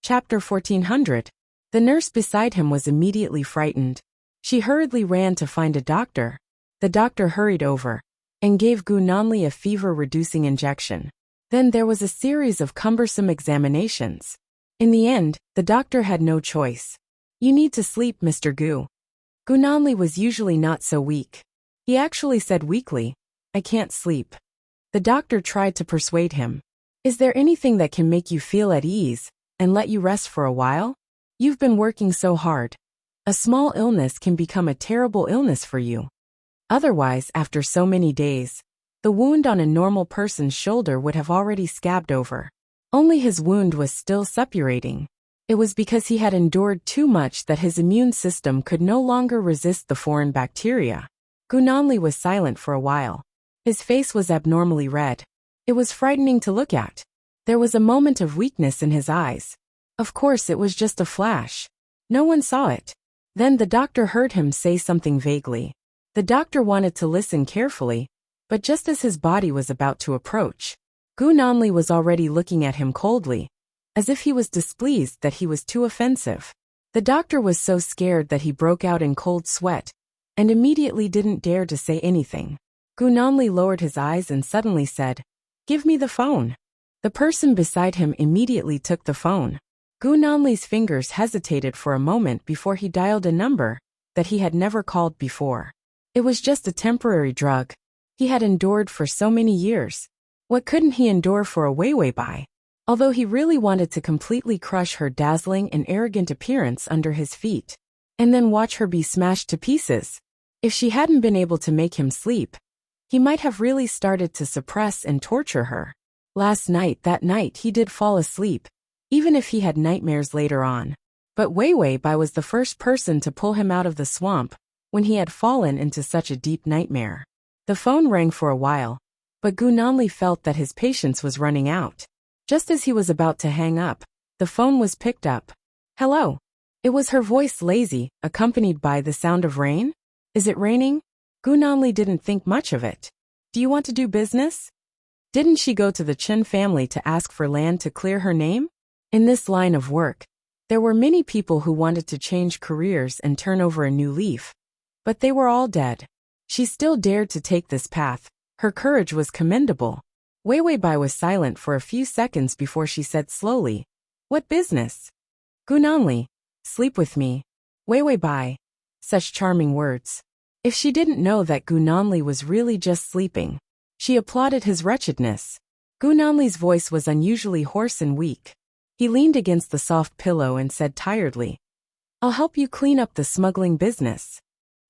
Chapter 1400. The nurse beside him was immediately frightened. She hurriedly ran to find a doctor. The doctor hurried over and gave Gu Nanli a fever-reducing injection. Then there was a series of cumbersome examinations. In the end, the doctor had no choice. "You need to sleep, Mr. Gu." Gu Nanli was usually not so weak. He actually said weakly, "I can't sleep." The doctor tried to persuade him. "Is there anything that can make you feel at ease and let you rest for a while? You've been working so hard. A small illness can become a terrible illness for you. Otherwise, after so many days, the wound on a normal person's shoulder would have already scabbed over. Only his wound was still suppurating. It was because he had endured too much that his immune system could no longer resist the foreign bacteria." Gu Nanli was silent for a while. His face was abnormally red. It was frightening to look at. There was a moment of weakness in his eyes. Of course, it was just a flash. No one saw it. Then the doctor heard him say something vaguely. The doctor wanted to listen carefully, but just as his body was about to approach, Gu Nanli was already looking at him coldly, as if he was displeased that he was too offensive. The doctor was so scared that he broke out in cold sweat, and immediately didn't dare to say anything. Gu Nanli lowered his eyes and suddenly said, "Give me the phone." The person beside him immediately took the phone. Gu Nanli's fingers hesitated for a moment before he dialed a number that he had never called before. It was just a temporary drug he had endured for so many years. What couldn't he endure for a Weiwei? Although he really wanted to completely crush her dazzling and arrogant appearance under his feet, and then watch her be smashed to pieces. If she hadn't been able to make him sleep, he might have really started to suppress and torture her. That night he did fall asleep, even if he had nightmares later on. But Weiwei was the first person to pull him out of the swamp when he had fallen into such a deep nightmare. The phone rang for a while, but Gu Nanli felt that his patience was running out. Just as he was about to hang up, the phone was picked up. "Hello." It was her voice, lazy, accompanied by the sound of rain. "Is it raining?" Gu Nanli didn't think much of it. "Do you want to do business?" Didn't she go to the Chen family to ask for land to clear her name? In this line of work, there were many people who wanted to change careers and turn over a new leaf, but they were all dead. She still dared to take this path. Her courage was commendable. Weiwei was silent for a few seconds before she said slowly, "What business?" "Gu Nanli, sleep with me." Weiwei. Such charming words. If she didn't know that Gu Nanli was really just sleeping, she applauded his wretchedness. Gu Nanli's voice was unusually hoarse and weak. He leaned against the soft pillow and said tiredly, "I'll help you clean up the smuggling business."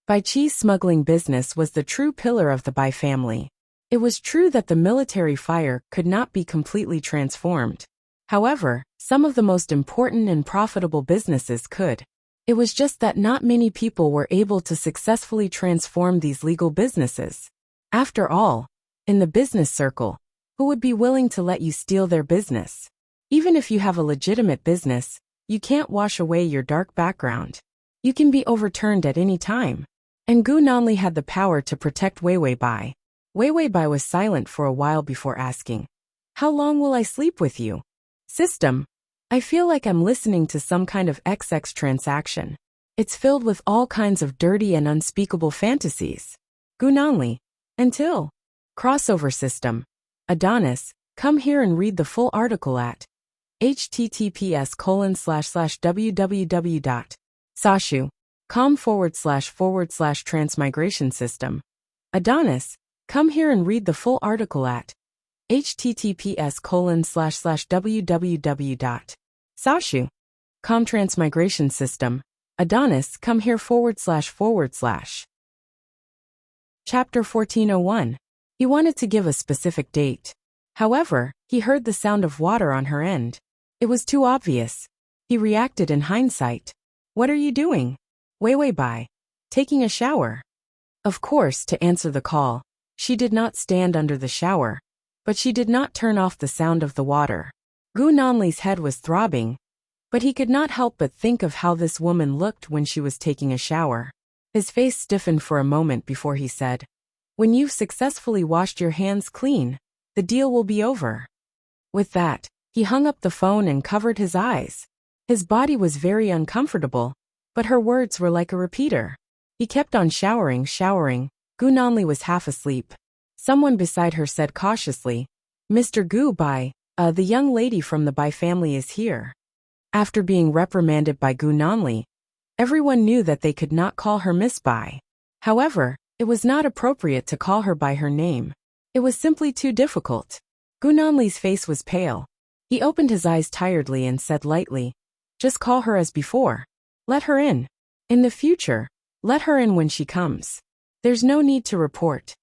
Bai Qi's smuggling business was the true pillar of the Bai family. It was true that the military fire could not be completely transformed. However, some of the most important and profitable businesses could. It was just that not many people were able to successfully transform these legal businesses. After all, in the business circle, who would be willing to let you steal their business? Even if you have a legitimate business, you can't wash away your dark background. You can be overturned at any time. And Gu Nanli had the power to protect Weiwei. Weiwei was silent for a while before asking, "How long will I sleep with you?" "System. I feel like I'm listening to some kind of XX transaction. It's filled with all kinds of dirty and unspeakable fantasies." Gu Nanli. "Until." Crossover system. Adonis, come here and read the full article at https://www.sashu.com//transmigration system. Adonis, come here and read the full article at https://www.sashu.com transmigration system. Adonis, come here //. Chapter 1401. He wanted to give a specific date. However, he heard the sound of water on her end. It was too obvious. He reacted in hindsight. "What are you doing?" "Weiwei. Taking a shower." Of course, to answer the call, she did not stand under the shower, but she did not turn off the sound of the water. Gu Nanli's head was throbbing, but he could not help but think of how this woman looked when she was taking a shower. His face stiffened for a moment before he said, "When you've successfully washed your hands clean, the deal will be over." With that, he hung up the phone and covered his eyes. His body was very uncomfortable, but her words were like a repeater. He kept on showering. Gu Nanli was half asleep. Someone beside her said cautiously, "Mr. Gu Bai, the young lady from the Bai family is here." After being reprimanded by Gu Nanli, everyone knew that they could not call her Miss Bai. However, it was not appropriate to call her by her name. It was simply too difficult. Gu Nanli's face was pale. He opened his eyes tiredly and said lightly, "Just call her as before. Let her in. In the future, let her in when she comes. There's no need to report."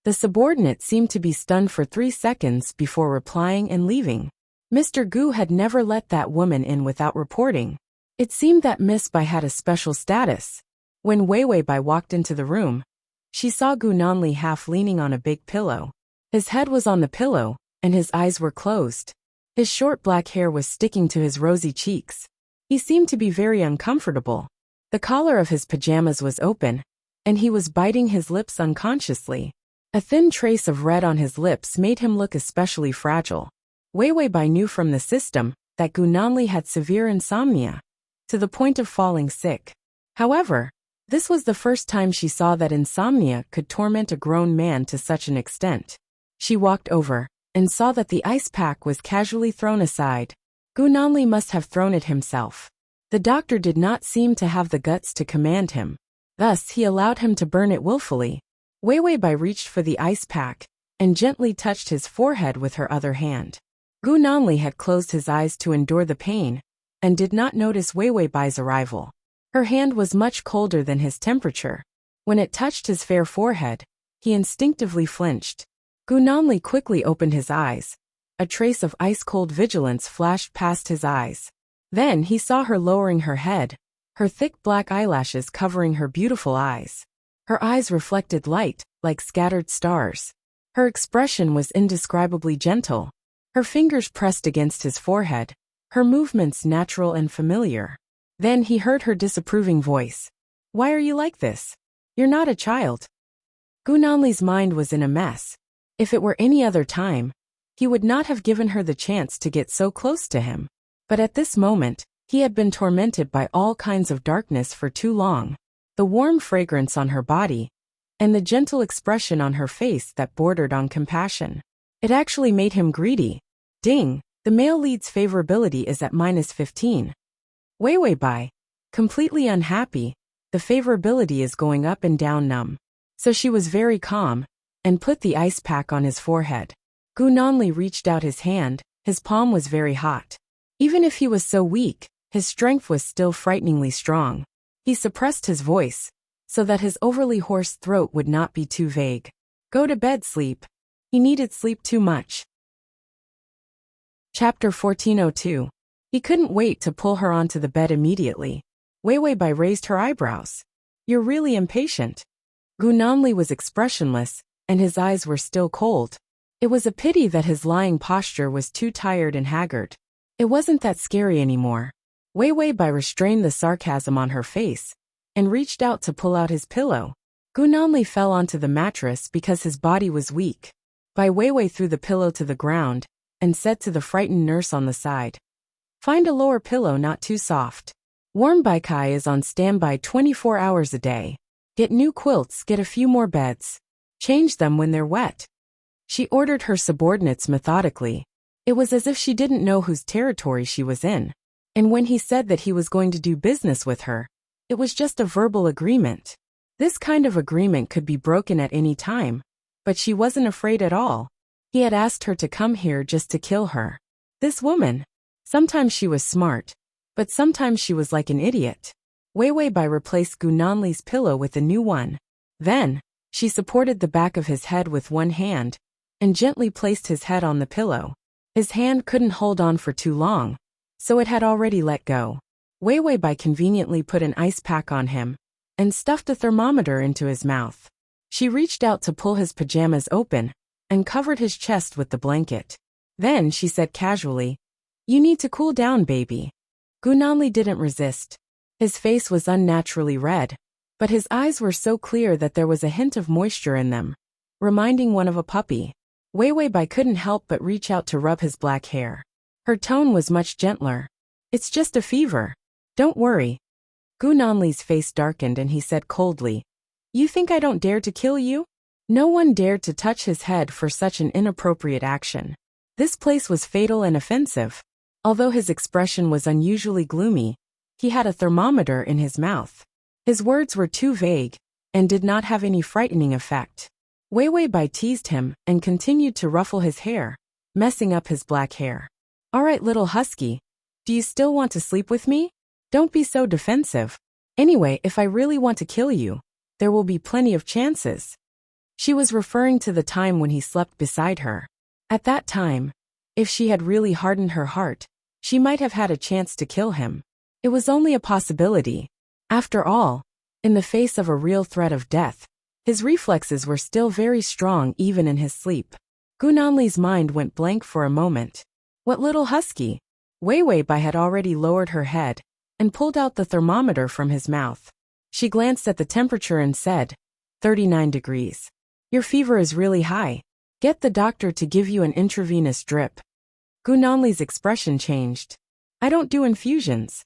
The subordinate seemed to be stunned for 3 seconds before replying and leaving. Mr. Gu had never let that woman in without reporting. It seemed that Miss Bai had a special status. When Wei Bai walked into the room, she saw Gu Nanli half leaning on a big pillow. His head was on the pillow, and his eyes were closed. His short black hair was sticking to his rosy cheeks. He seemed to be very uncomfortable. The collar of his pajamas was open, and he was biting his lips unconsciously. A thin trace of red on his lips made him look especially fragile. Wei Bai knew from the system that Gu Nanli had severe insomnia, to the point of falling sick. However, this was the first time she saw that insomnia could torment a grown man to such an extent. She walked over and saw that the ice pack was casually thrown aside. Gu Nanli must have thrown it himself. The doctor did not seem to have the guts to command him. Thus, he allowed him to burn it willfully. Wei Bai reached for the ice pack and gently touched his forehead with her other hand. Gu Nanli had closed his eyes to endure the pain and did not notice Wei Bai's arrival. Her hand was much colder than his temperature. When it touched his fair forehead, he instinctively flinched. Gu Nanli quickly opened his eyes. A trace of ice-cold vigilance flashed past his eyes. Then he saw her lowering her head, her thick black eyelashes covering her beautiful eyes. Her eyes reflected light, like scattered stars. Her expression was indescribably gentle. Her fingers pressed against his forehead, her movements natural and familiar. Then he heard her disapproving voice. "Why are you like this? You're not a child." Gu Nanli's mind was in a mess. If it were any other time, he would not have given her the chance to get so close to him. But at this moment, he had been tormented by all kinds of darkness for too long. The warm fragrance on her body, and the gentle expression on her face that bordered on compassion. It actually made him greedy. Ding! The male lead's favorability is at -15. Wei Bai, completely unhappy, the favorability is going up and down numb. So she was very calm, and put the ice pack on his forehead. Gu Nanli reached out his hand, his palm was very hot. Even if he was so weak, his strength was still frighteningly strong. He suppressed his voice, so that his overly hoarse throat would not be too vague. Go to bed, sleep. He needed sleep too much. Chapter 1402. He couldn't wait to pull her onto the bed immediately. Wei Bai raised her eyebrows. "You're really impatient." Gu Nanli was expressionless, and his eyes were still cold. It was a pity that his lying posture was too tired and haggard. It wasn't that scary anymore. Wei Bai restrained the sarcasm on her face and reached out to pull out his pillow. Gu Nanli fell onto the mattress because his body was weak. Wei threw the pillow to the ground and said to the frightened nurse on the side, "Find a lower pillow not too soft. Warm Baikai is on standby 24 hours a day. Get new quilts, get a few more beds. Change them when they're wet." She ordered her subordinates methodically. It was as if she didn't know whose territory she was in. And when he said that he was going to do business with her, it was just a verbal agreement. This kind of agreement could be broken at any time, but she wasn't afraid at all. He had asked her to come here just to kill her. This woman. Sometimes she was smart, but sometimes she was like an idiot. Wei Bai replaced Gu Nanli's pillow with a new one. Then, she supported the back of his head with one hand, and gently placed his head on the pillow. His hand couldn't hold on for too long, so it had already let go. Wei Bai conveniently put an ice pack on him, and stuffed a thermometer into his mouth. She reached out to pull his pajamas open, and covered his chest with the blanket. Then she said casually, "You need to cool down, baby." Gu Nanli didn't resist. His face was unnaturally red, but his eyes were so clear that there was a hint of moisture in them, reminding one of a puppy. Wei Bai couldn't help but reach out to rub his black hair. Her tone was much gentler. It's just a fever. Don't worry. Gu Nanli's face darkened and he said coldly, You think I don't dare to kill you? No one dared to touch his head for such an inappropriate action. This place was fatal and offensive. Although his expression was unusually gloomy, he had a thermometer in his mouth. His words were too vague and did not have any frightening effect. Wei Wei Bai teased him and continued to ruffle his hair, messing up his black hair. All right, little husky. Do you still want to sleep with me? Don't be so defensive. Anyway, if I really want to kill you, there will be plenty of chances. She was referring to the time when he slept beside her. At that time, if she had really hardened her heart, she might have had a chance to kill him. It was only a possibility. After all, in the face of a real threat of death, his reflexes were still very strong even in his sleep. Gu Nanli's mind went blank for a moment. What little husky? Wei Wei Bai had already lowered her head and pulled out the thermometer from his mouth. She glanced at the temperature and said, 39 degrees. Your fever is really high. Get the doctor to give you an intravenous drip. Gu Nanli's expression changed. I don't do infusions.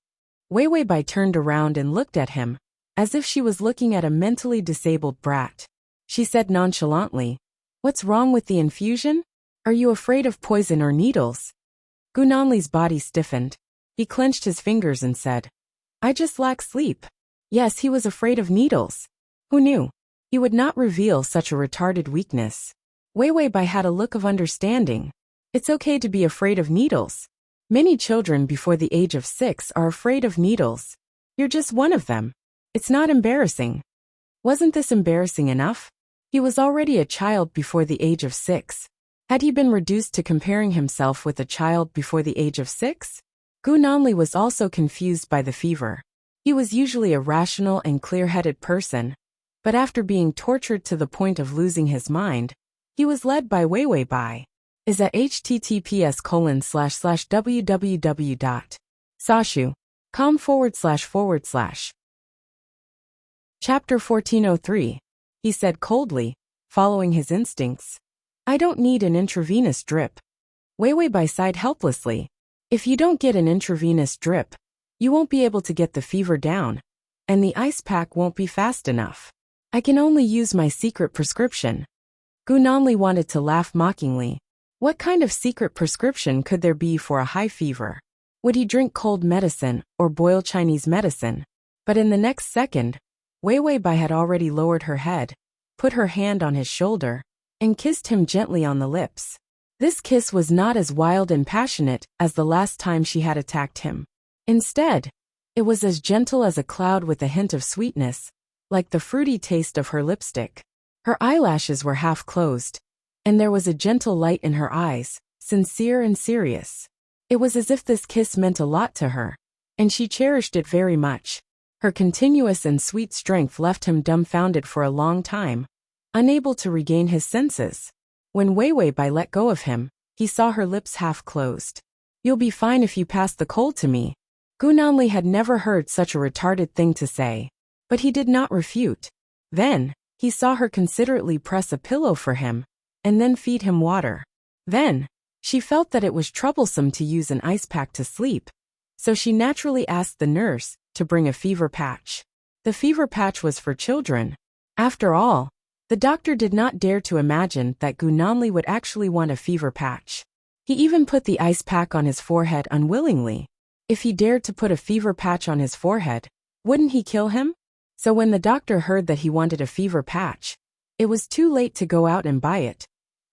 Wei Wei Bai turned around and looked at him, as if she was looking at a mentally disabled brat. She said nonchalantly, What's wrong with the infusion? Are you afraid of poison or needles? Gu Nanli's body stiffened. He clenched his fingers and said, I just lack sleep. Yes, he was afraid of needles. Who knew? He would not reveal such a retarded weakness. Wei Wei Bai had a look of understanding. It's okay to be afraid of needles. Many children before the age of 6 are afraid of needles. You're just one of them. It's not embarrassing. Wasn't this embarrassing enough? He was already a child before the age of 6. Had he been reduced to comparing himself with a child before the age of 6? Gu Nanli was also confused by the fever. He was usually a rational and clear-headed person, but after being tortured to the point of losing his mind, he was led by Wei Wei Bai. Is at https://www.sashu.com//. Chapter 1403. He said coldly, following his instincts. I don't need an intravenous drip. Wei Wei Bai sighed helplessly. If you don't get an intravenous drip, you won't be able to get the fever down, and the ice pack won't be fast enough. I can only use my secret prescription. Gu Nanli wanted to laugh mockingly. What kind of secret prescription could there be for a high fever? Would he drink cold medicine or boil Chinese medicine? But in the next second, Wei Wei Bai had already lowered her head, put her hand on his shoulder, and kissed him gently on the lips. This kiss was not as wild and passionate as the last time she had attacked him. Instead, it was as gentle as a cloud with a hint of sweetness, like the fruity taste of her lipstick. Her eyelashes were half closed, and there was a gentle light in her eyes, sincere and serious. It was as if this kiss meant a lot to her, and she cherished it very much. Her continuous and sweet strength left him dumbfounded for a long time, unable to regain his senses. When Wei Wei Bai let go of him, he saw her lips half closed. You'll be fine if you pass the cold to me. Gu Nanli had never heard such a retarded thing to say, but he did not refute. Then, he saw her considerately press a pillow for him, and then feed him water. Then, she felt that it was troublesome to use an ice pack to sleep, so she naturally asked the nurse to bring a fever patch. The fever patch was for children. After all, the doctor did not dare to imagine that Gu Nanli would actually want a fever patch. He even put the ice pack on his forehead unwillingly. If he dared to put a fever patch on his forehead, wouldn't he kill him? So when the doctor heard that he wanted a fever patch, it was too late to go out and buy it.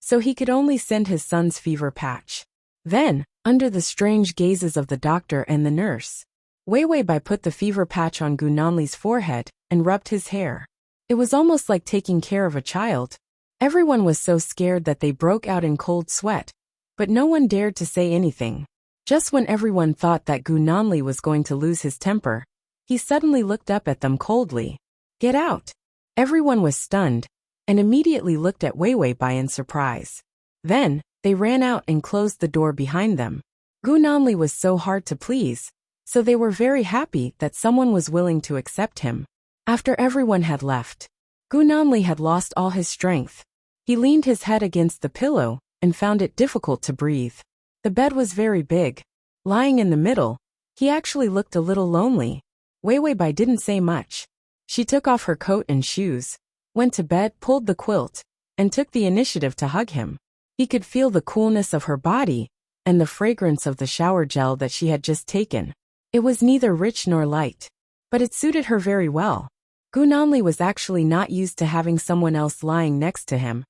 So he could only send his son's fever patch. Then, under the strange gazes of the doctor and the nurse, Wei Wei Bai put the fever patch on Gu Nanli's forehead and rubbed his hair. It was almost like taking care of a child. Everyone was so scared that they broke out in cold sweat, but no one dared to say anything. Just when everyone thought that Gu Nanli was going to lose his temper, he suddenly looked up at them coldly. Get out! Everyone was stunned, and immediately looked at Wei Wei Bai in surprise. Then, they ran out and closed the door behind them. Gu Nanli was so hard to please, so they were very happy that someone was willing to accept him. After everyone had left, Gu Nanli had lost all his strength. He leaned his head against the pillow and found it difficult to breathe. The bed was very big. Lying in the middle, He actually looked a little lonely. Wei Wei Bai didn't say much. She took off her coat and shoes, went to bed, pulled the quilt, and took the initiative to hug him. He could feel the coolness of her body and the fragrance of the shower gel that she had just taken. It was neither rich nor light, but it suited her very well. Gu Nanli was actually not used to having someone else lying next to him,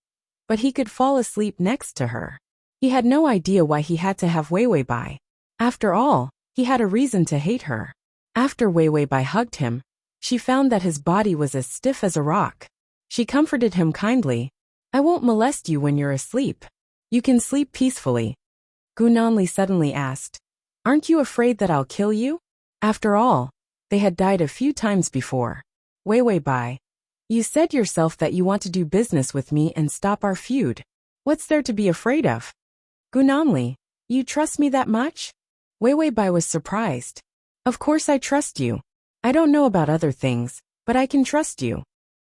but he could fall asleep next to her. He had no idea why he had to have Wei Wei Bai. After all, he had a reason to hate her. After Wei Wei Bai hugged him, she found that his body was as stiff as a rock. She comforted him kindly. "I won't molest you when you're asleep. You can sleep peacefully." Gu Nanli suddenly asked, "Aren't you afraid that I'll kill you?" After all, they had died a few times before. "Wei Wei Bai, you said yourself that you want to do business with me and stop our feud. What's there to be afraid of?" "Gu Nanli, you trust me that much?" Wei Wei Bai was surprised. "Of course I trust you. I don't know about other things, but I can trust you."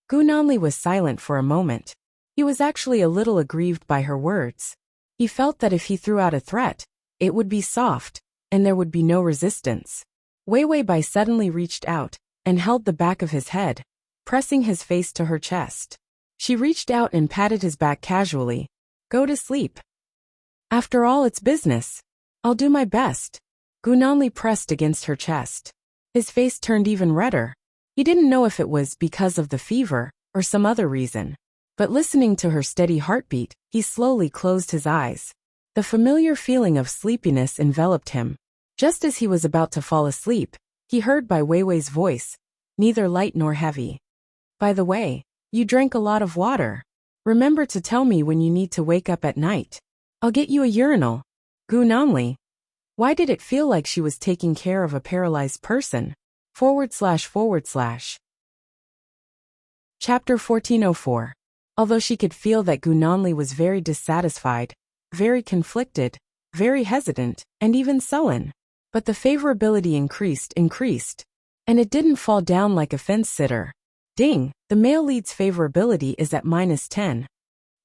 Gu Nanli was silent for a moment. He was actually a little aggrieved by her words. He felt that if he threw out a threat, it would be soft, and there would be no resistance. Wei Wei Bai suddenly reached out and held the back of his head, pressing his face to her chest. She reached out and patted his back casually. "Go to sleep. After all, it's business. I'll do my best." Gu Nanli pressed against her chest. His face turned even redder. He didn't know if it was because of the fever or some other reason. But listening to her steady heartbeat, he slowly closed his eyes. The familiar feeling of sleepiness enveloped him. Just as he was about to fall asleep, he heard by Wei Wei's voice, neither light nor heavy. "By the way, you drank a lot of water. Remember to tell me when you need to wake up at night. I'll get you a urinal." Gu Nanli. Why did it feel like she was taking care of a paralyzed person? // Chapter 1404. Although she could feel that Gu Nanli was very dissatisfied, very conflicted, very hesitant, and even sullen. But the favorability increased, and it didn't fall down like a fence-sitter. Ding, the male lead's favorability is at -10.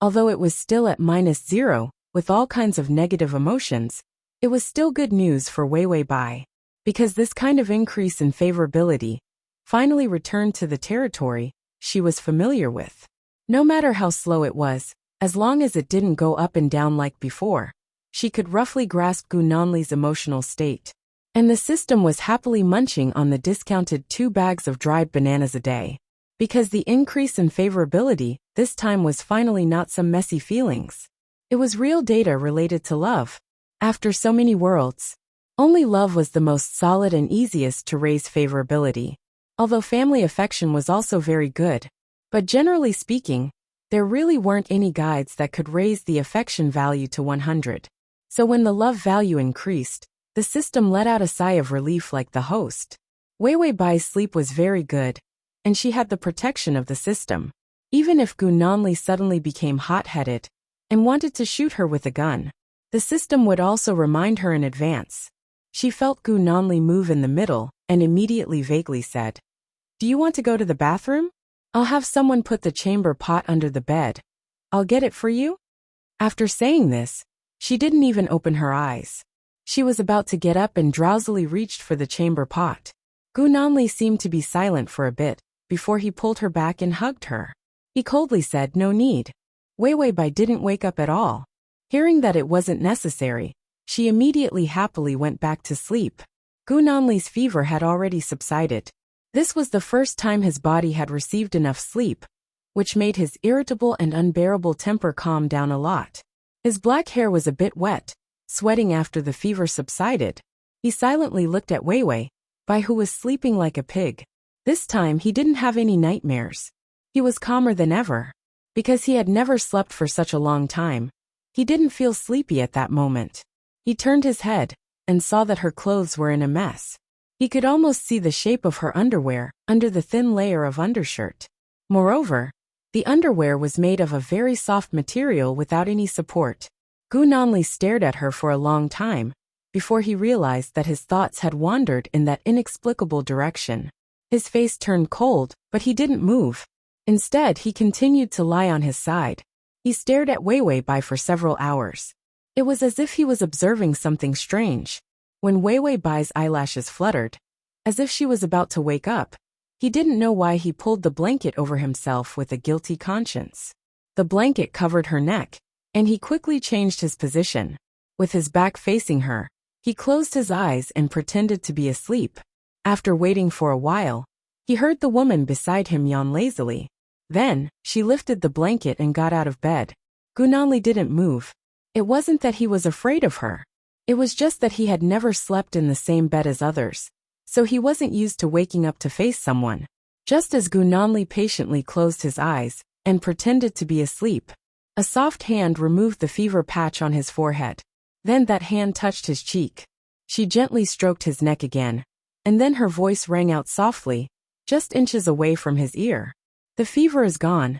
Although it was still at -0, with all kinds of negative emotions, it was still good news for Wei Wei Bai. Because this kind of increase in favorability finally returned to the territory she was familiar with. No matter how slow it was, as long as it didn't go up and down like before, she could roughly grasp Gu Nanli's emotional state. And the system was happily munching on the discounted 2 bags of dried bananas a day. Because the increase in favorability this time was finally not some messy feelings. It was real data related to love. After so many worlds, only love was the most solid and easiest to raise favorability. Although family affection was also very good. But generally speaking, there really weren't any guides that could raise the affection value to 100. So when the love value increased, the system let out a sigh of relief like the host. Wei Wei Bai's sleep was very good, and she had the protection of the system. Even if Gu Nanli suddenly became hot-headed and wanted to shoot her with a gun, the system would also remind her in advance. She felt Gu Nanli move in the middle and immediately vaguely said, "Do you want to go to the bathroom? I'll have someone put the chamber pot under the bed. I'll get it for you?" After saying this, she didn't even open her eyes. She was about to get up and drowsily reached for the chamber pot. Gu Nanli seemed to be silent for a bit before he pulled her back and hugged her. He coldly said, "No need." Wei Wei Bai didn't wake up at all. Hearing that it wasn't necessary, she immediately happily went back to sleep. Gu Nanli's fever had already subsided. This was the first time his body had received enough sleep, which made his irritable and unbearable temper calm down a lot. His black hair was a bit wet, sweating after the fever subsided. He silently looked at Wei Wei Bai, who was sleeping like a pig. This time he didn't have any nightmares. He was calmer than ever. Because he had never slept for such a long time, he didn't feel sleepy at that moment. He turned his head and saw that her clothes were in a mess. He could almost see the shape of her underwear under the thin layer of undershirt. Moreover, the underwear was made of a very soft material without any support. Gu Nanli stared at her for a long time before he realized that his thoughts had wandered in that inexplicable direction. His face turned cold, but he didn't move. Instead, he continued to lie on his side. He stared at Wei Wei Bai for several hours. It was as if he was observing something strange. When Wei Wei Bai's eyelashes fluttered, as if she was about to wake up, he didn't know why he pulled the blanket over himself with a guilty conscience. The blanket covered her neck, and he quickly changed his position. With his back facing her, he closed his eyes and pretended to be asleep. After waiting for a while, he heard the woman beside him yawn lazily. Then, she lifted the blanket and got out of bed. Gunanli didn't move. It wasn't that he was afraid of her. It was just that he had never slept in the same bed as others, so he wasn't used to waking up to face someone. Just as Gunanli patiently closed his eyes and pretended to be asleep, a soft hand removed the fever patch on his forehead. Then that hand touched his cheek. She gently stroked his neck again, and then her voice rang out softly, just inches away from his ear. The fever is gone.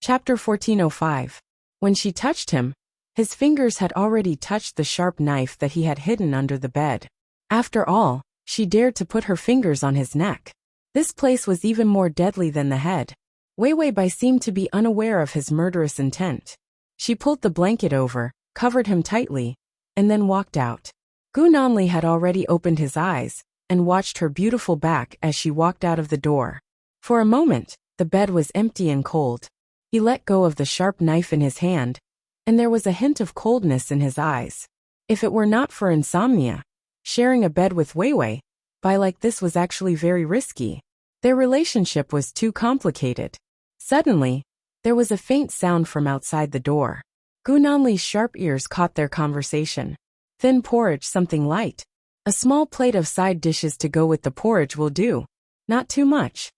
Chapter 1405. When she touched him, his fingers had already touched the sharp knife that he had hidden under the bed. After all, she dared to put her fingers on his neck. This place was even more deadly than the head. Wei Wei Bai seemed to be unaware of his murderous intent. She pulled the blanket over, covered him tightly, and then walked out. Gunanli had already opened his eyes and watched her beautiful back as she walked out of the door. For a moment, the bed was empty and cold. He let go of the sharp knife in his hand, and there was a hint of coldness in his eyes. If it were not for insomnia, sharing a bed with Wei Wei Bai like this was actually very risky. Their relationship was too complicated. Suddenly, there was a faint sound from outside the door. Gunanli's sharp ears caught their conversation. Thin porridge, something light. A small plate of side dishes to go with the porridge will do. Not too much.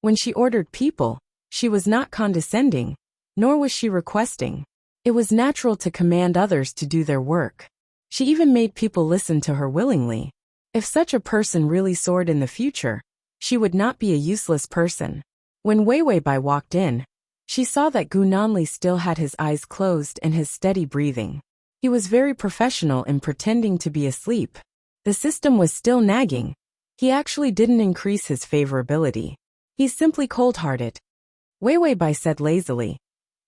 When she ordered people, she was not condescending, nor was she requesting. It was natural to command others to do their work. She even made people listen to her willingly. If such a person really soared in the future, she would not be a useless person. When Wei Wei Bai walked in, she saw that Gunanli still had his eyes closed and his steady breathing. He was very professional in pretending to be asleep. The system was still nagging. He actually didn't increase his favorability. He's simply cold-hearted. Wei Wei Bai said lazily.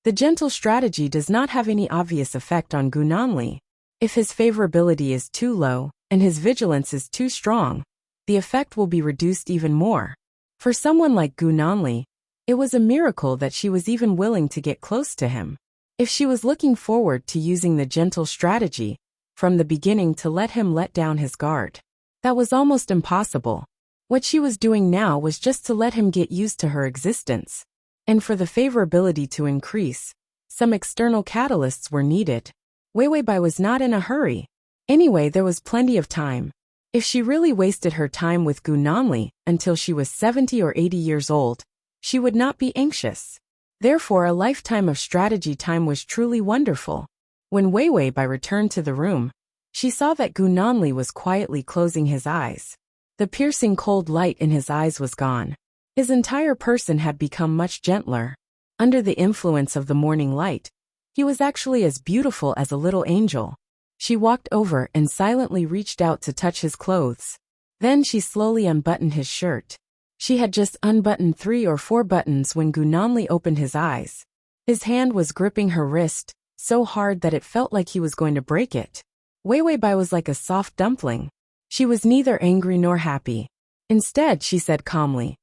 The gentle strategy does not have any obvious effect on Gunanli. If his favorability is too low, and his vigilance is too strong, the effect will be reduced even more. For someone like Gunanli, it was a miracle that she was even willing to get close to him. If she was looking forward to using the gentle strategy from the beginning to let him let down his guard, that was almost impossible. What she was doing now was just to let him get used to her existence. And for the favorability to increase, some external catalysts were needed. Wei Wei Bai was not in a hurry. Anyway, there was plenty of time. If she really wasted her time with Gunanli until she was 70 or 80 years old, she would not be anxious. Therefore, a lifetime of strategy time was truly wonderful. When Wei Wei Bai returned to the room, she saw that Gunanli was quietly closing his eyes. The piercing cold light in his eyes was gone. His entire person had become much gentler. Under the influence of the morning light, he was actually as beautiful as a little angel. She walked over and silently reached out to touch his clothes. Then she slowly unbuttoned his shirt. She had just unbuttoned 3 or 4 buttons when Gunanli opened his eyes. His hand was gripping her wrist, so hard that it felt like he was going to break it. Wei Wei Bai was like a soft dumpling. She was neither angry nor happy. Instead, she said calmly,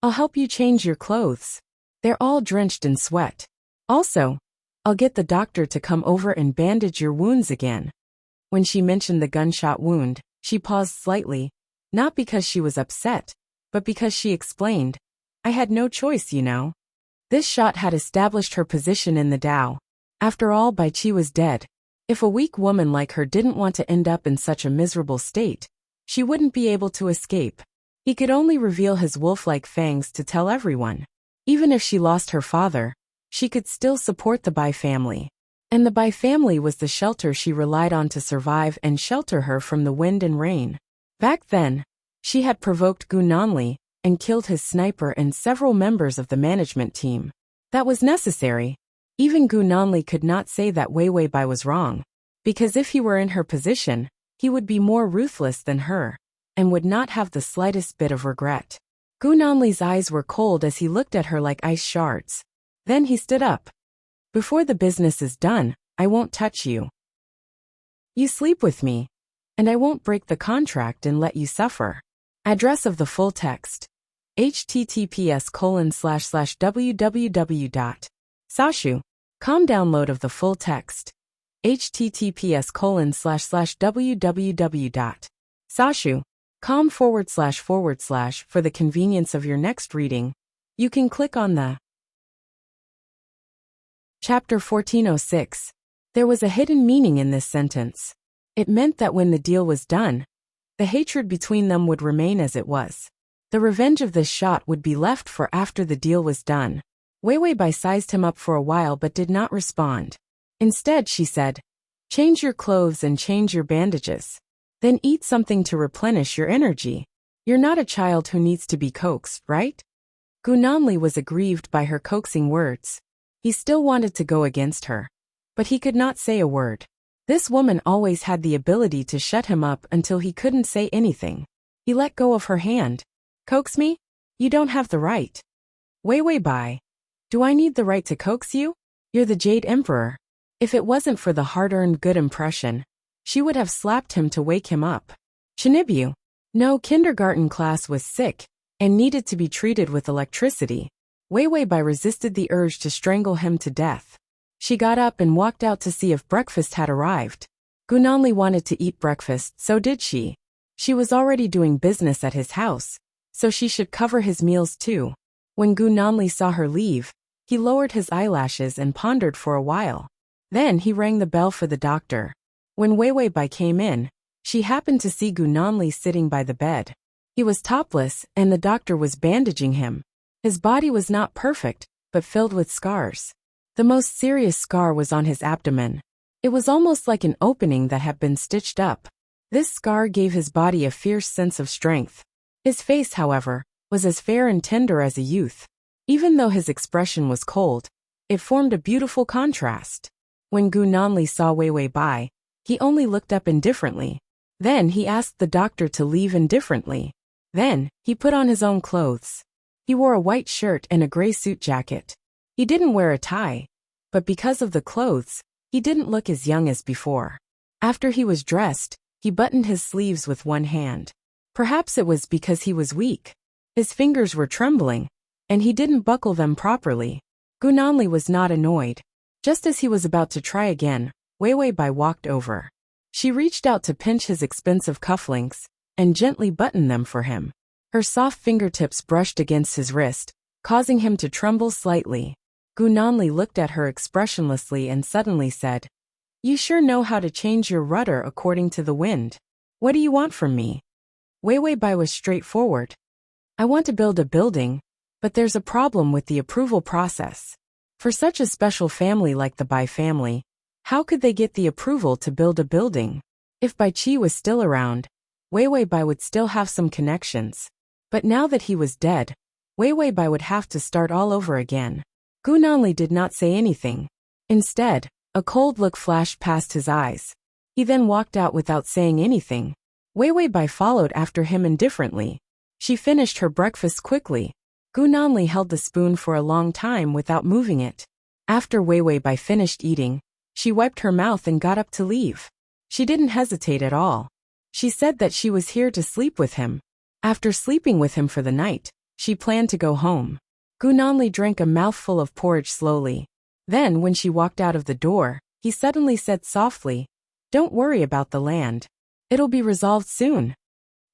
"I'll help you change your clothes. They're all drenched in sweat. Also, I'll get the doctor to come over and bandage your wounds again." When she mentioned the gunshot wound, she paused slightly, not because she was upset, but because she explained, "I had no choice, you know." This shot had established her position in the Tao. After all, Bai Qi was dead. If a weak woman like her didn't want to end up in such a miserable state, she wouldn't be able to escape. He could only reveal his wolf-like fangs to tell everyone. Even if she lost her father, she could still support the Bai family. And the Bai family was the shelter she relied on to survive and shelter her from the wind and rain. Back then, she had provoked Gunanli and killed his sniper and several members of the management team. That was necessary. Even Gunanli could not say that Wei Wei Bai was wrong, because if he were in her position, he would be more ruthless than her, and would not have the slightest bit of regret. Gunanli's eyes were cold as he looked at her like ice shards. Then he stood up. "Before the business is done, I won't touch you." You sleep with me, and I won't break the contract and let you suffer. Address of the full text. https://www.sashu.com. Download of the full text. https://www.sashu.com// For the convenience of your next reading, you can click on the Chapter 1406. There was a hidden meaning in this sentence. It meant that when the deal was done, the hatred between them would remain as it was. The revenge of this shot would be left for after the deal was done. Wei Bai sized him up for a while but did not respond. Instead, she said, "Change your clothes and change your bandages. Then eat something to replenish your energy. You're not a child who needs to be coaxed, right?" Gu Nanli was aggrieved by her coaxing words. He still wanted to go against her, but he could not say a word. This woman always had the ability to shut him up until he couldn't say anything. He let go of her hand. "Coax me? You don't have the right." Wei Bai. "Do I need the right to coax you? You're the Jade Emperor." If it wasn't for the hard-earned good impression, she would have slapped him to wake him up. Chinibu. No kindergarten class was sick and needed to be treated with electricity. Wei Bai resisted the urge to strangle him to death. She got up and walked out to see if breakfast had arrived. Gu Nanli wanted to eat breakfast, so did she. She was already doing business at his house, so she should cover his meals too. When Gu Nanli saw her leave, he lowered his eyelashes and pondered for a while. Then he rang the bell for the doctor. When Wei Bai came in, she happened to see Gu Nanli sitting by the bed. He was topless, and the doctor was bandaging him. His body was not perfect, but filled with scars. The most serious scar was on his abdomen. It was almost like an opening that had been stitched up. This scar gave his body a fierce sense of strength. His face, however, was as fair and tender as a youth. Even though his expression was cold, it formed a beautiful contrast. When Gu Nanli saw Wei Bai, he only looked up indifferently. Then he asked the doctor to leave indifferently. Then he put on his own clothes. He wore a white shirt and a gray suit jacket. He didn't wear a tie, but because of the clothes, he didn't look as young as before. After he was dressed, he buttoned his sleeves with one hand. Perhaps it was because he was weak. His fingers were trembling, and he didn't buckle them properly. Gu Nanli was not annoyed. Just as he was about to try again, Wei Bai walked over. She reached out to pinch his expensive cufflinks and gently button them for him. Her soft fingertips brushed against his wrist, causing him to tremble slightly. Gu Nanli looked at her expressionlessly and suddenly said, "You sure know how to change your rudder according to the wind. What do you want from me?" Wei Bai was straightforward. "I want to build a building, but there's a problem with the approval process. For such a special family like the Bai family, how could they get the approval to build a building?" If Bai Qi was still around, Wei Bai would still have some connections. But now that he was dead, Wei Bai would have to start all over again. Gu Nanli did not say anything. Instead, a cold look flashed past his eyes. He then walked out without saying anything. Wei Bai followed after him indifferently. She finished her breakfast quickly. Gu Nanli held the spoon for a long time without moving it. After Wei Bai finished eating, she wiped her mouth and got up to leave. She didn't hesitate at all. She said that she was here to sleep with him. After sleeping with him for the night, she planned to go home. Gu Nanli drank a mouthful of porridge slowly. Then, when she walked out of the door, he suddenly said softly, "Don't worry about the land. It'll be resolved soon."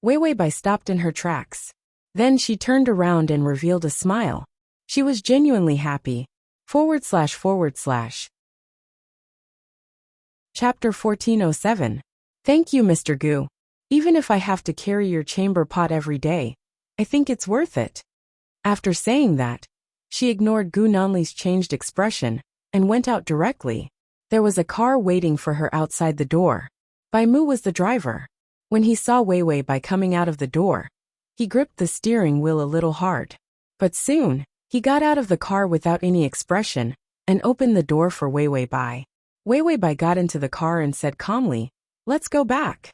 Wei Bai stopped in her tracks. Then she turned around and revealed a smile. She was genuinely happy. // Chapter 1407. Thank you, Mr. Gu. Even if I have to carry your chamber pot every day, I think it's worth it. After saying that, she ignored Gu Nanli's changed expression and went out directly. There was a car waiting for her outside the door. Bai Mu was the driver. When he saw Wei Bai coming out of the door, he gripped the steering wheel a little hard. But soon, he got out of the car without any expression and opened the door for Wei Bai. Wei Bai got into the car and said calmly, "Let's go back."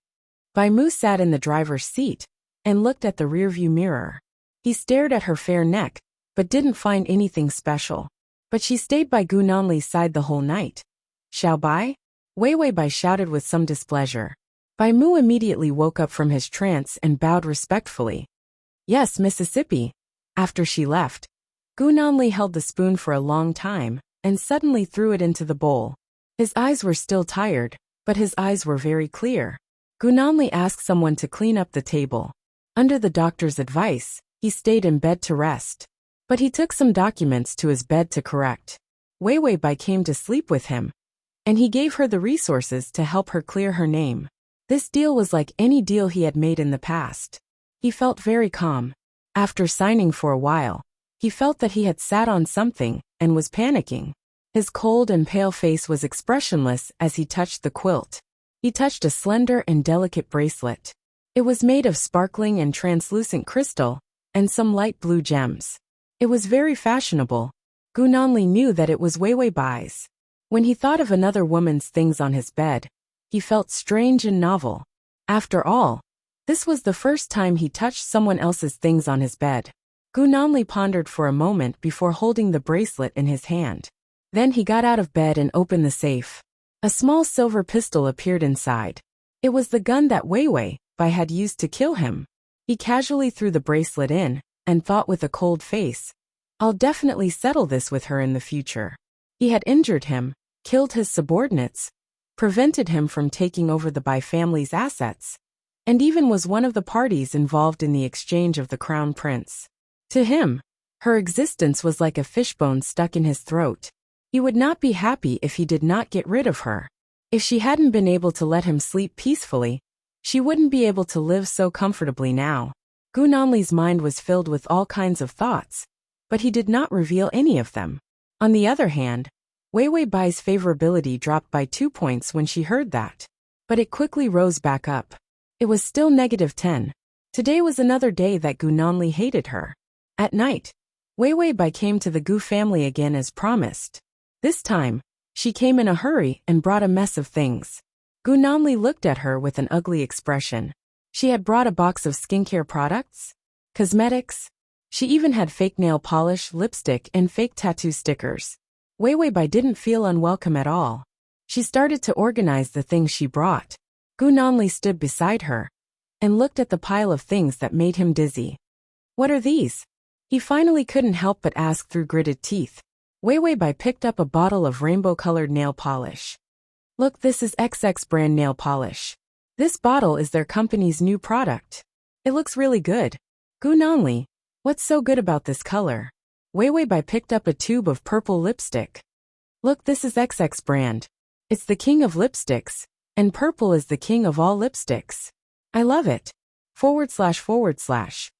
Bai Mu sat in the driver's seat and looked at the rearview mirror. He stared at her fair neck, but didn't find anything special. But she stayed by Gu Nanli's side the whole night. Xiao Bai? Wei Wei Bai shouted with some displeasure. Bai Mu immediately woke up from his trance and bowed respectfully. Yes, Mississippi. After she left, Gu Nanli held the spoon for a long time, and suddenly threw it into the bowl. His eyes were still tired, but his eyes were very clear. Gu Nanli asked someone to clean up the table. Under the doctor's advice, he stayed in bed to rest. But he took some documents to his bed to correct. Wei Wei Bai came to sleep with him, and he gave her the resources to help her clear her name. This deal was like any deal he had made in the past. He felt very calm. After signing for a while, he felt that he had sat on something and was panicking. His cold and pale face was expressionless as he touched the quilt. He touched a slender and delicate bracelet. It was made of sparkling and translucent crystal, and some light blue gems. It was very fashionable. Gu Nanli knew that it was Wei Wei Bai's. When he thought of another woman's things on his bed, he felt strange and novel. After all, this was the first time he touched someone else's things on his bed. Gu Nanli pondered for a moment before holding the bracelet in his hand. Then he got out of bed and opened the safe. A small silver pistol appeared inside. It was the gun that Wei Wei Bai had used to kill him. He casually threw the bracelet in, and thought with a cold face, I'll definitely settle this with her in the future. He had injured him, killed his subordinates, prevented him from taking over the Bai family's assets, and even was one of the parties involved in the exchange of the crown prince. To him, her existence was like a fishbone stuck in his throat. He would not be happy if he did not get rid of her. If she hadn't been able to let him sleep peacefully, she wouldn't be able to live so comfortably now. Gu Nanli's mind was filled with all kinds of thoughts, but he did not reveal any of them. On the other hand, Wei Wei Bai's favorability dropped by 2 points when she heard that. But it quickly rose back up. It was still -10. Today was another day that Gu Nanli hated her. At night, Wei Wei Bai came to the Gu family again as promised. This time, she came in a hurry and brought a mess of things. Gu Nanli looked at her with an ugly expression. She had brought a box of skincare products, cosmetics. She even had fake nail polish, lipstick, and fake tattoo stickers. Wei Wei Bai didn't feel unwelcome at all. She started to organize the things she brought. Gu Nanli stood beside her and looked at the pile of things that made him dizzy. What are these? He finally couldn't help but ask through gritted teeth. Wei Wei Bai picked up a bottle of rainbow-colored nail polish. Look, this is XX brand nail polish. This bottle is their company's new product. It looks really good. Gu Nanli, what's so good about this color? Wei Wei Bai picked up a tube of purple lipstick. Look, this is XX brand. It's the king of lipsticks, and purple is the king of all lipsticks. I love it. //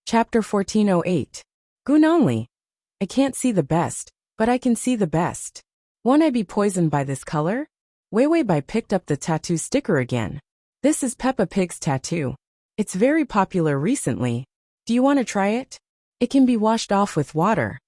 Chapter 1408. Gu Nanli. I can't see the best, but I can see the best. Won't I be poisoned by this color? Wei Wei Bai picked up the tattoo sticker again. This is Peppa Pig's tattoo. It's very popular recently. Do you want to try it? It can be washed off with water.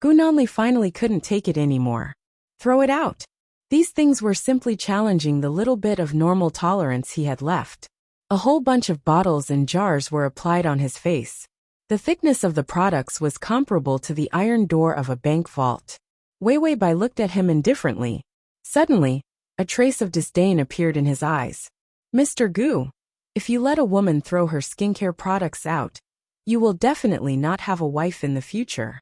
Gu Nanli finally couldn't take it anymore. Throw it out. These things were simply challenging the little bit of normal tolerance he had left. A whole bunch of bottles and jars were applied on his face. The thickness of the products was comparable to the iron door of a bank vault. Wei Wei Bai looked at him indifferently. Suddenly, a trace of disdain appeared in his eyes. Mr. Gu, if you let a woman throw her skincare products out, you will definitely not have a wife in the future.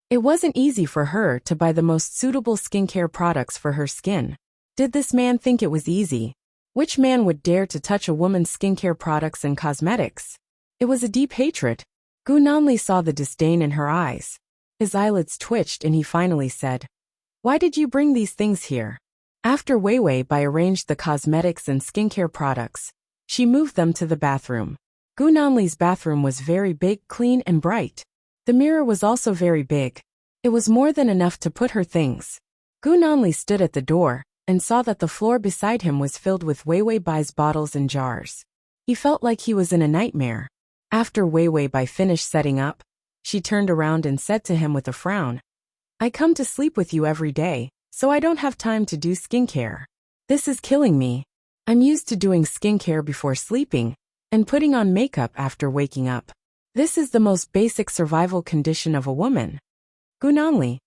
It wasn't easy for her to buy the most suitable skincare products for her skin. Did this man think it was easy? Which man would dare to touch a woman's skincare products and cosmetics? It was a deep hatred. Gu Nanli saw the disdain in her eyes. His eyelids twitched and he finally said, Why did you bring these things here? After Wei Wei Bai arranged the cosmetics and skincare products, she moved them to the bathroom. Gu Nanli's bathroom was very big, clean, and bright. The mirror was also very big. It was more than enough to put her things. Gu Nanli stood at the door and saw that the floor beside him was filled with Wei Wei Bai's bottles and jars. He felt like he was in a nightmare. After Wei Wei Bai finished setting up, she turned around and said to him with a frown, I come to sleep with you every day, so I don't have time to do skincare. This is killing me. I'm used to doing skincare before sleeping and putting on makeup after waking up. This is the most basic survival condition of a woman. Gu Nanli,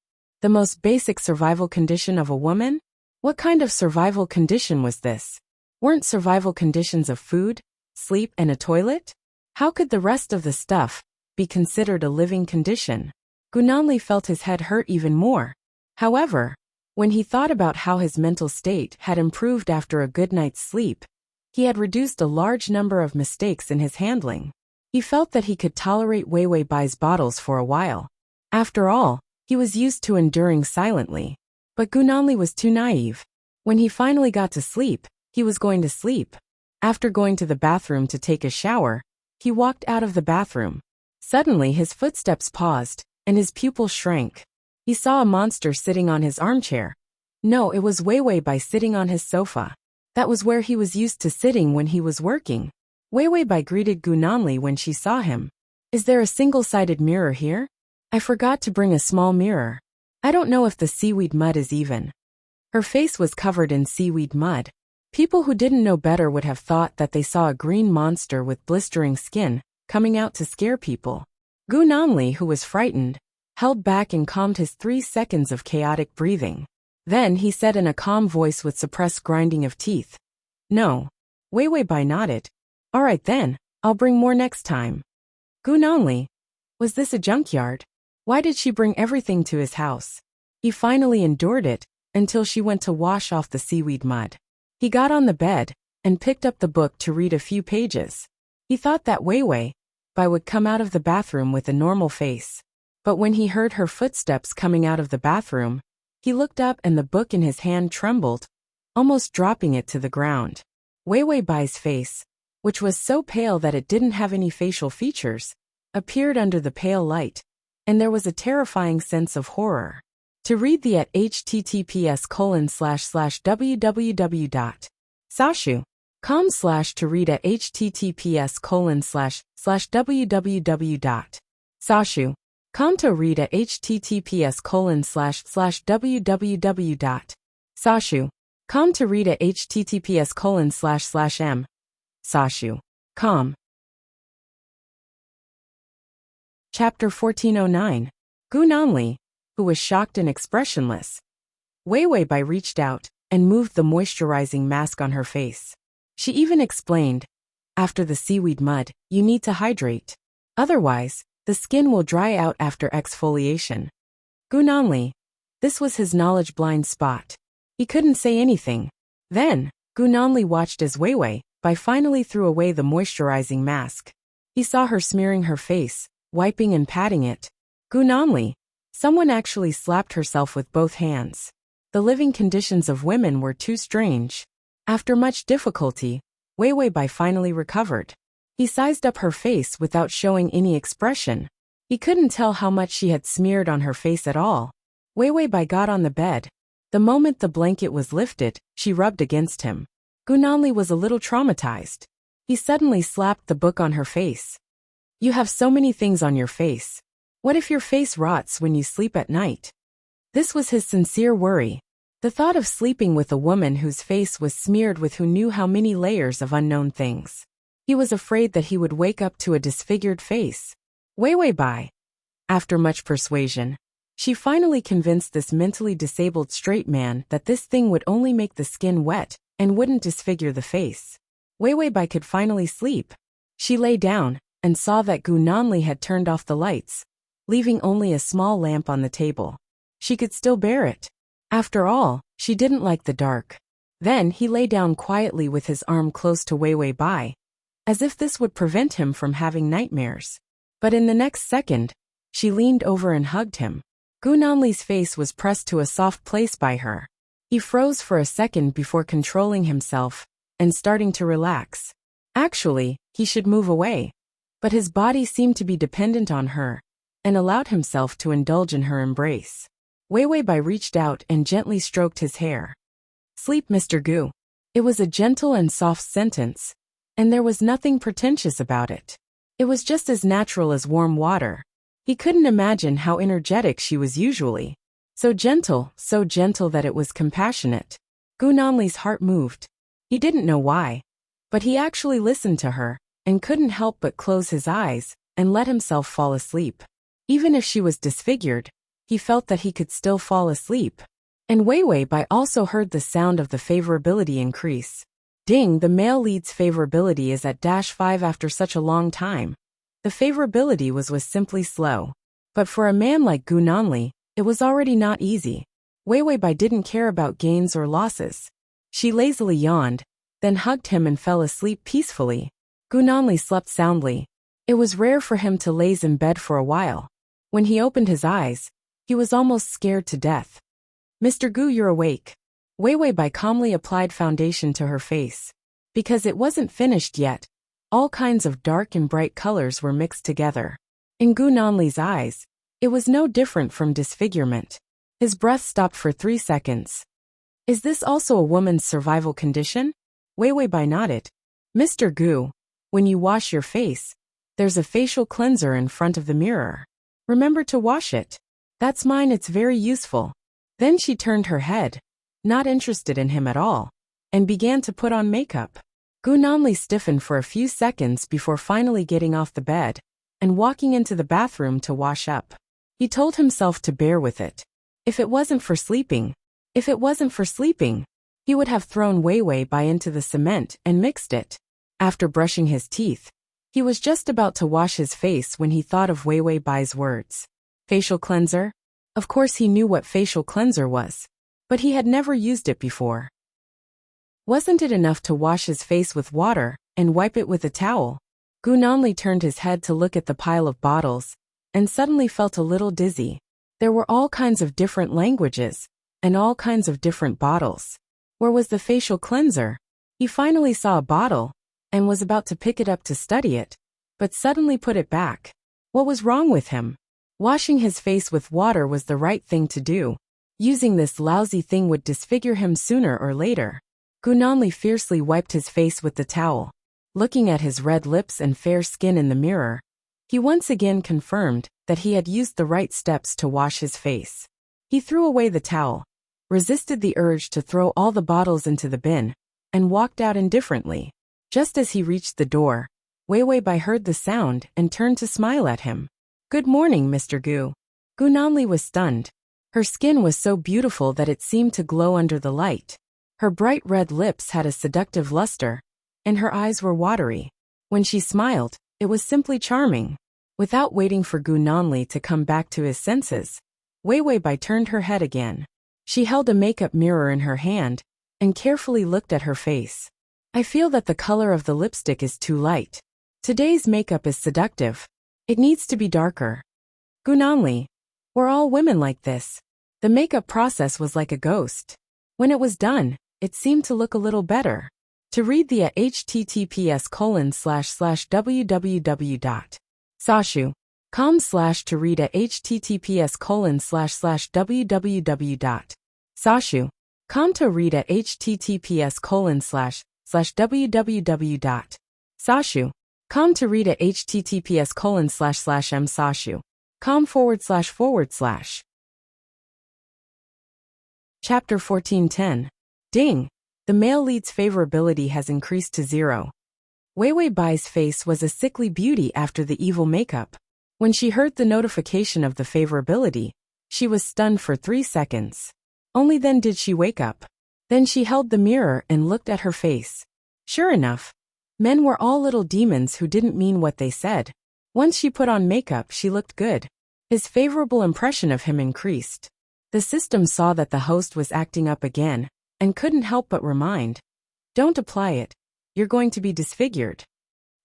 The most basic survival condition of a woman? What kind of survival condition was this? Weren't survival conditions of food, sleep, and a toilet? How could the rest of the stuff be considered a living condition? Gunanli felt his head hurt even more. However, when he thought about how his mental state had improved after a good night's sleep, he had reduced a large number of mistakes in his handling. He felt that he could tolerate Wei Wei Bai's bottles for a while. After all, he was used to enduring silently. But Gunanli was too naive. When he finally got to sleep, he was going to sleep. After going to the bathroom to take a shower, he walked out of the bathroom. Suddenly his footsteps paused, and his pupils shrank. He saw a monster sitting on his armchair. No, it was Wei Wei Bai sitting on his sofa. That was where he was used to sitting when he was working. Wei Wei Bai greeted Gunanli when she saw him. Is there a single-sided mirror here? I forgot to bring a small mirror. I don't know if the seaweed mud is even. Her face was covered in seaweed mud. People who didn't know better would have thought that they saw a green monster with blistering skin coming out to scare people. Gunanli, who was frightened, held back and calmed his 3 seconds of chaotic breathing. Then he said in a calm voice with suppressed grinding of teeth. No. Wei Wei Bai nodded. All right then, I'll bring more next time. Gunanli. Was this a junkyard? Why did she bring everything to his house? He finally endured it until she went to wash off the seaweed mud. He got on the bed and picked up the book to read a few pages. He thought that Wei Wei Bai would come out of the bathroom with a normal face. But when he heard her footsteps coming out of the bathroom, he looked up and the book in his hand trembled, almost dropping it to the ground. Wei Wei Bai's face, which was so pale that it didn't have any facial features, appeared under the pale light, and there was a terrifying sense of horror. To read the at https://www.sashu.com/ to read at https://www.sashu.com to read at https://www.sashu.com to read at https://m.sashu.com. Chapter 1409. Gunanli, who was shocked and expressionless. Wei Wei Bai reached out and moved the moisturizing mask on her face. She even explained, after the seaweed mud, you need to hydrate. Otherwise, the skin will dry out after exfoliation. Gunanli. This was his knowledge blind spot. He couldn't say anything. Then, Gunanli watched as Wei Wei Bai finally threw away the moisturizing mask. He saw her smearing her face, wiping and patting it. Gunanli. Someone actually slapped herself with both hands. The living conditions of women were too strange. After much difficulty, Wei Wei Bai finally recovered. He sized up her face without showing any expression. He couldn't tell how much she had smeared on her face at all. Wei Wei Bai got on the bed. The moment the blanket was lifted, she rubbed against him. Gunanli was a little traumatized. He suddenly slapped the book on her face. You have so many things on your face. What if your face rots when you sleep at night? This was his sincere worry. The thought of sleeping with a woman whose face was smeared with who knew how many layers of unknown things. He was afraid that he would wake up to a disfigured face. Wei Wei Bai. After much persuasion, she finally convinced this mentally disabled straight man that this thing would only make the skin wet and wouldn't disfigure the face. Wei Wei Bai could finally sleep. She lay down and saw that Gunanli had turned off the lights, leaving only a small lamp on the table. She could still bear it. After all, she didn't like the dark. Then he lay down quietly with his arm close to Wei Wei Bai, as if this would prevent him from having nightmares. But in the next second, she leaned over and hugged him. Gunanli's face was pressed to a soft place by her. He froze for a second before controlling himself and starting to relax. Actually, he should move away. But his body seemed to be dependent on her and allowed himself to indulge in her embrace. Wei Wei Bai reached out and gently stroked his hair. Sleep, Mr. Gu. It was a gentle and soft sentence, and there was nothing pretentious about it. It was just as natural as warm water. He couldn't imagine how energetic she was usually. So gentle that it was compassionate. Gunanli's heart moved. He didn't know why, but he actually listened to her and couldn't help but close his eyes and let himself fall asleep. Even if she was disfigured, he felt that he could still fall asleep. And Wei Wei Bai also heard the sound of the favorability increase. Ding, the male lead's favorability is at -5 after such a long time. The favorability was simply slow. But for a man like Gu Nanli, it was already not easy. Wei Wei Bai didn't care about gains or losses. She lazily yawned, then hugged him and fell asleep peacefully. Gu Nanli slept soundly. It was rare for him to laze in bed for a while. When he opened his eyes, he was almost scared to death. "Mr. Gu, you're awake." Wei Wei Bai calmly applied foundation to her face. Because it wasn't finished yet, all kinds of dark and bright colors were mixed together. In Gu Nanli's eyes, it was no different from disfigurement. His breath stopped for 3 seconds. "Is this also a woman's survival condition?" Wei Wei Bai nodded. "Mr. Gu, when you wash your face, there's a facial cleanser in front of the mirror. Remember to wash it. That's mine, it's very useful." Then she turned her head, not interested in him at all, and began to put on makeup. Gu Nanli stiffened for a few seconds before finally getting off the bed and walking into the bathroom to wash up. He told himself to bear with it. If it wasn't for sleeping, he would have thrown Wei Wei Bai into the cement and mixed it. After brushing his teeth, he was just about to wash his face when he thought of Wei Wei Bai's words. Facial cleanser? Of course he knew what facial cleanser was, but he had never used it before. Wasn't it enough to wash his face with water and wipe it with a towel? Gu Nanli turned his head to look at the pile of bottles, and suddenly felt a little dizzy. There were all kinds of different languages, and all kinds of different bottles. Where was the facial cleanser? He finally saw a bottle, and was about to pick it up to study it, but suddenly put it back. What was wrong with him? Washing his face with water was the right thing to do. Using this lousy thing would disfigure him sooner or later. Gu Nanli fiercely wiped his face with the towel. Looking at his red lips and fair skin in the mirror, he once again confirmed that he had used the right steps to wash his face. He threw away the towel, resisted the urge to throw all the bottles into the bin, and walked out indifferently. Just as he reached the door, Wei Wei Bai heard the sound and turned to smile at him. "Good morning, Mr. Gu." Gu Nanli was stunned. Her skin was so beautiful that it seemed to glow under the light. Her bright red lips had a seductive luster, and her eyes were watery. When she smiled, it was simply charming. Without waiting for Gu Nanli to come back to his senses, Wei Wei Bai turned her head again. She held a makeup mirror in her hand and carefully looked at her face. "I feel that the color of the lipstick is too light. Today's makeup is seductive. It needs to be darker." "Gu Nanli, we're all women like this." The makeup process was like a ghost. When it was done, it seemed to look a little better. To read the https://www.sashu.com/ to read at https://www.sashu.com to read at https://www.sashu.com to read at https://msashu.com//. Chapter 14:10. Ding! The male lead's favorability has increased to 0. Wei Wei Bai's face was a sickly beauty after the evil makeup. When she heard the notification of the favorability, she was stunned for 3 seconds. Only then did she wake up. Then she held the mirror and looked at her face. Sure enough, men were all little demons who didn't mean what they said. Once she put on makeup, she looked good. His favorable impression of him increased. The system saw that the host was acting up again, and couldn't help but remind, "Don't apply it. You're going to be disfigured."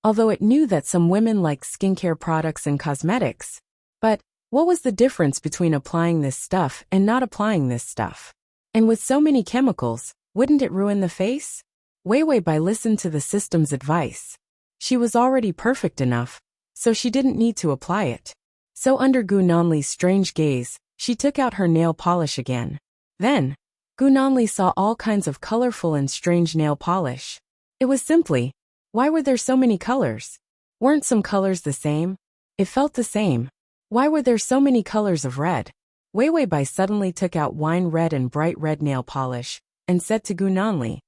Although it knew that some women liked skincare products and cosmetics. But what was the difference between applying this stuff and not applying this stuff? And with so many chemicals, wouldn't it ruin the face? Wei Wei Bai listened to the system's advice. She was already perfect enough, so she didn't need to apply it. So under Gu Nanli's strange gaze, she took out her nail polish again. Then, Gu Nanli saw all kinds of colorful and strange nail polish. It was simply, why were there so many colors? Weren't some colors the same? It felt the same. Why were there so many colors of red? Wei Wei Bai suddenly took out wine red and bright red nail polish, and said to Gu Nanli,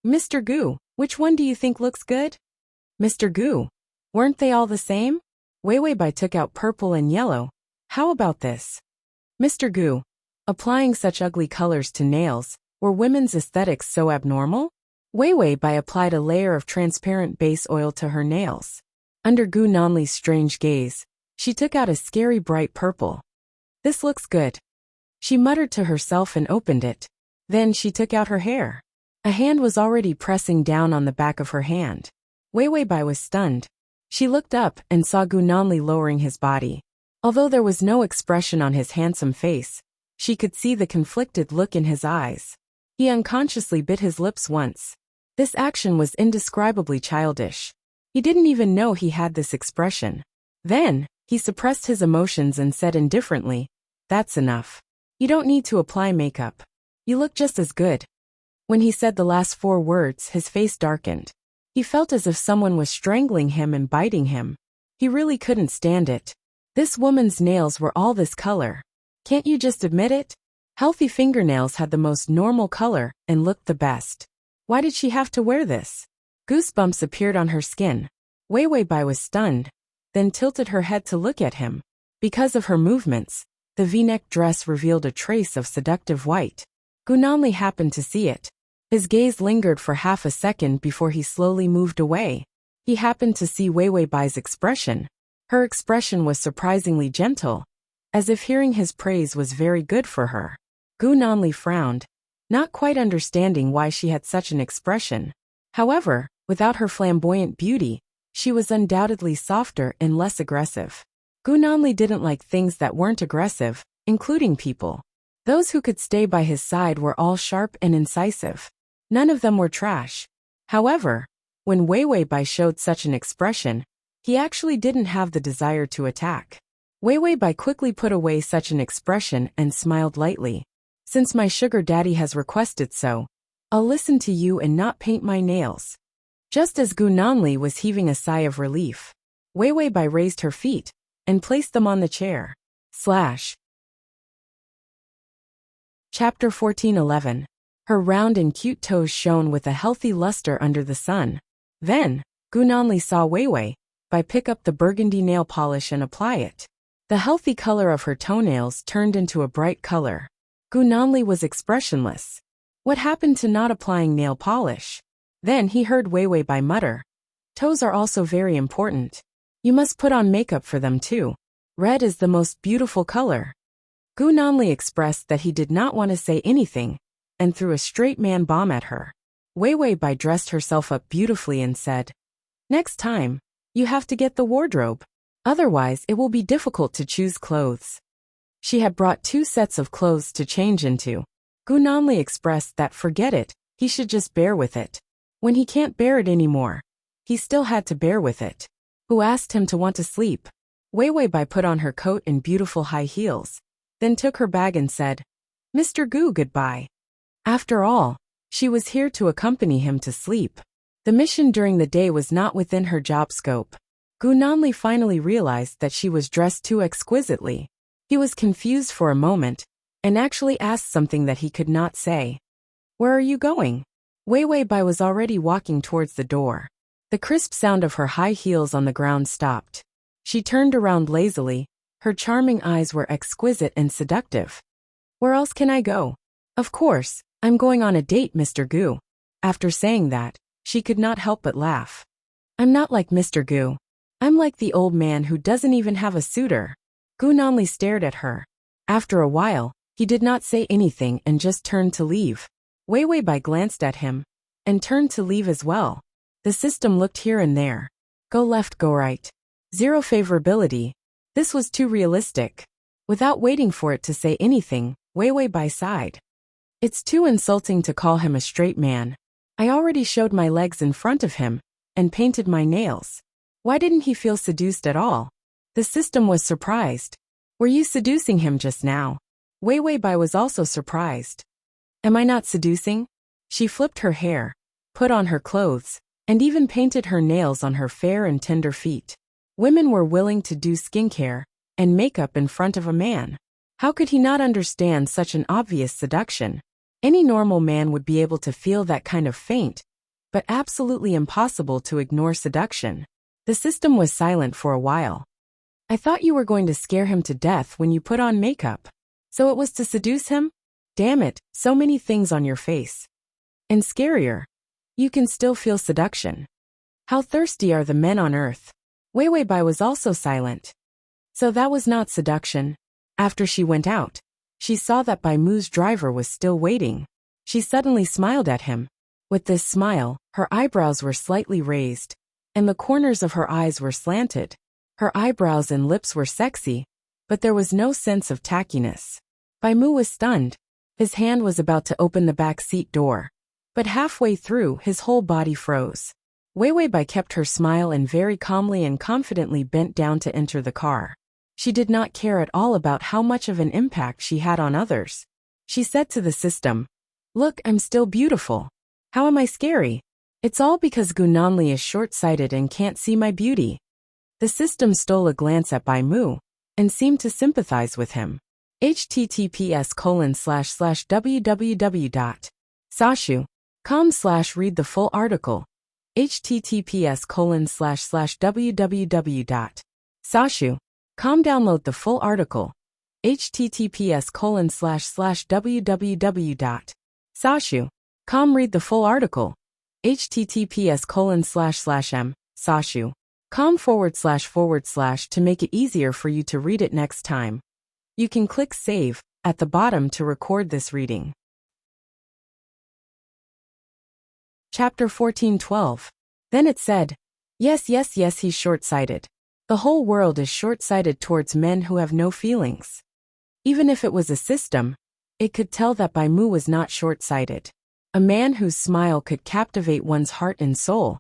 "Mr. Gu, which one do you think looks good?" "Mr. Gu, weren't they all the same?" Wei Wei Bai took out purple and yellow. "How about this?" Mr. Gu, applying such ugly colors to nails, were women's aesthetics so abnormal? Wei Wei Bai applied a layer of transparent base oil to her nails. Under Gu Nanli's strange gaze, she took out a scary bright purple. This looks good. She muttered to herself and opened it. Then she took out her hair. A hand was already pressing down on the back of her hand. Wei Wei Bai was stunned. She looked up and saw Gu Nanli lowering his body. Although there was no expression on his handsome face, she could see the conflicted look in his eyes. He unconsciously bit his lips once. This action was indescribably childish. He didn't even know he had this expression. Then, he suppressed his emotions and said indifferently, "That's enough. You don't need to apply makeup. You look just as good." When he said the last 4 words, his face darkened. He felt as if someone was strangling him and biting him. He really couldn't stand it. This woman's nails were all this color. Can't you just admit it? Healthy fingernails had the most normal color and looked the best. Why did she have to wear this? Goosebumps appeared on her skin. Wei Wei Bai was stunned, then tilted her head to look at him. Because of her movements, the V-neck dress revealed a trace of seductive white. Gu Nanli happened to see it. His gaze lingered for half a second before he slowly moved away. He happened to see Wei Wei Bai's expression. Her expression was surprisingly gentle, as if hearing his praise was very good for her. Gu Nanli frowned, not quite understanding why she had such an expression. However, without her flamboyant beauty, she was undoubtedly softer and less aggressive. Gu Nanli didn't like things that weren't aggressive, including people. Those who could stay by his side were all sharp and incisive. None of them were trash. However, when Wei Wei Bai showed such an expression, he actually didn't have the desire to attack. Wei Wei Bai quickly put away such an expression and smiled lightly. "Since my sugar daddy has requested so, I'll listen to you and not paint my nails." Just as Gu Nanli was heaving a sigh of relief, Wei Wei Bai raised her feet and placed them on the chair. Chapter 14:11. Her round and cute toes shone with a healthy luster under the sun. Then, Gu Nanli saw Wei Wei Bai pick up the burgundy nail polish and apply it. The healthy color of her toenails turned into a bright color. Gu Nanli was expressionless. What happened to not applying nail polish? Then he heard Wei Wei Bai mutter, "Toes are also very important. You must put on makeup for them too. Red is the most beautiful color." Gu Nanli expressed that he did not want to say anything, and threw a straight man bomb at her. Wei Wei Bai dressed herself up beautifully and said, "Next time, you have to get the wardrobe. Otherwise it will be difficult to choose clothes." She had brought 2 sets of clothes to change into. Gu Nanli expressed that forget it, he should just bear with it. When he can't bear it anymore, he still had to bear with it. Who asked him to want to sleep? Wei Wei Bai put on her coat and beautiful high heels, then took her bag and said, "Mr. Gu, goodbye." After all, she was here to accompany him to sleep. The mission during the day was not within her job scope. Gu Nanli finally realized that she was dressed too exquisitely. He was confused for a moment, and actually asked something that he could not say. "Where are you going?" Wei Wei Bai was already walking towards the door. The crisp sound of her high heels on the ground stopped. She turned around lazily. Her charming eyes were exquisite and seductive. "Where else can I go?" "Of course, I'm going on a date, Mr. Gu." After saying that, she could not help but laugh. "I'm not like Mr. Gu. I'm like the old man who doesn't even have a suitor." Gu Nanli stared at her. After a while, he did not say anything and just turned to leave. Wei Wei Bai glanced at him, and turned to leave as well. The system looked here and there. Go left, go right. Zero favorability. This was too realistic. Without waiting for it to say anything, Wei Wei Bai sighed. "It's too insulting to call him a straight man. I already showed my legs in front of him, and painted my nails. Why didn't he feel seduced at all?" The system was surprised. "Were you seducing him just now?" Wei Wei Bai was also surprised. "Am I not seducing?" She flipped her hair, put on her clothes, and even painted her nails on her fair and tender feet. Women were willing to do skincare and makeup in front of a man. How could he not understand such an obvious seduction? Any normal man would be able to feel that kind of feint, but absolutely impossible to ignore seduction. The system was silent for a while. "I thought you were going to scare him to death when you put on makeup." So it was to seduce him? Damn it, so many things on your face. And scarier, you can still feel seduction. How thirsty are the men on earth? Wei Wei Bai was also silent. So that was not seduction. After she went out, she saw that Bai Mu's driver was still waiting. She suddenly smiled at him. With this smile, her eyebrows were slightly raised, and the corners of her eyes were slanted. Her eyebrows and lips were sexy, but there was no sense of tackiness. Bai Mu was stunned. His hand was about to open the back seat door, but halfway through his whole body froze. Wei Wei Bai kept her smile and very calmly and confidently bent down to enter the car. She did not care at all about how much of an impact she had on others. She said to the system, "Look, I'm still beautiful. How am I scary? It's all because Gu Nanli is short-sighted and can't see my beauty." The system stole a glance at Bai Mu and seemed to sympathize with him. https://www.sashu.com/read the full article. https://www.sashu.com download the full article. https://www.sashu.com read the full article. https://sashu.com//com// to make it easier for you to read it next time. You can click Save at the bottom to record this reading. Chapter 14:12. Then it said, yes, he's short-sighted. The whole world is short-sighted towards men who have no feelings. Even if it was a system, it could tell that Bai Mu was not short-sighted. A man whose smile could captivate one's heart and soul.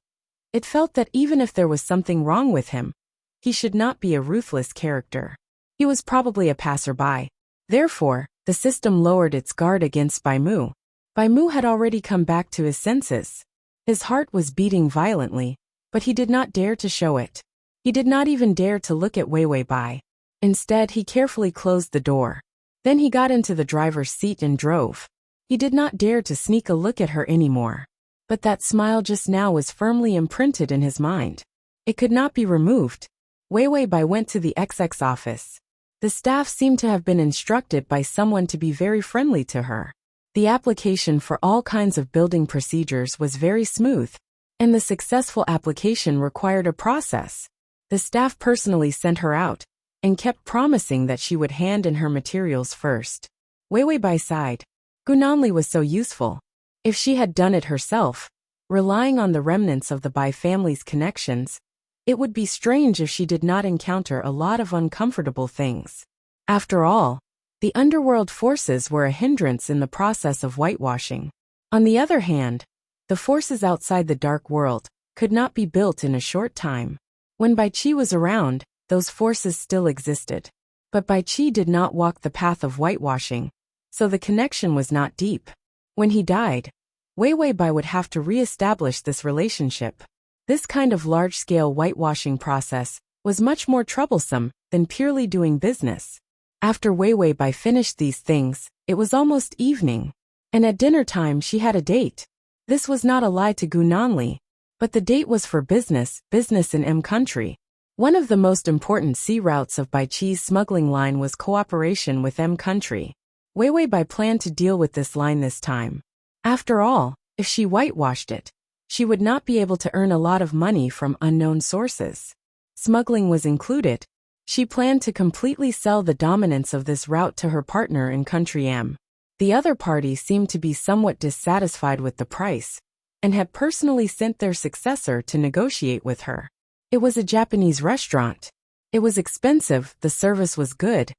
It felt that even if there was something wrong with him, he should not be a ruthless character. He was probably a passerby. Therefore, the system lowered its guard against Bai Mu. Bai Mu had already come back to his senses. His heart was beating violently, but he did not dare to show it. He did not even dare to look at Wei Wei Bai. Instead, he carefully closed the door. Then he got into the driver's seat and drove. He did not dare to sneak a look at her anymore. But that smile just now was firmly imprinted in his mind. It could not be removed. Wei Wei Bai went to the XX office. The staff seemed to have been instructed by someone to be very friendly to her. The application for all kinds of building procedures was very smooth, and the successful application required a process. The staff personally sent her out, and kept promising that she would hand in her materials first. Wei Wei Bai sighed. Gu Nanli was so useful. If she had done it herself, relying on the remnants of the Bai family's connections, it would be strange if she did not encounter a lot of uncomfortable things. After all, the underworld forces were a hindrance in the process of whitewashing. On the other hand, the forces outside the dark world could not be built in a short time. When Bai Qi was around, those forces still existed. But Bai Qi did not walk the path of whitewashing, so the connection was not deep. When he died, Wei Wei Bai would have to re-establish this relationship. This kind of large-scale whitewashing process was much more troublesome than purely doing business. After Wei Wei Bai finished these things, it was almost evening, and at dinner time she had a date. This was not a lie to Gu Nanli, but the date was for business in M country. One of the most important sea routes of Bai Qi's smuggling line was cooperation with M country. Wei Wei Bai planned to deal with this line this time. After all, if she whitewashed it, she would not be able to earn a lot of money from unknown sources. Smuggling was included. She planned to completely sell the dominance of this route to her partner in country M. The other party seemed to be somewhat dissatisfied with the price, and had personally sent their successor to negotiate with her. It was a Japanese restaurant. It was expensive, the service was good,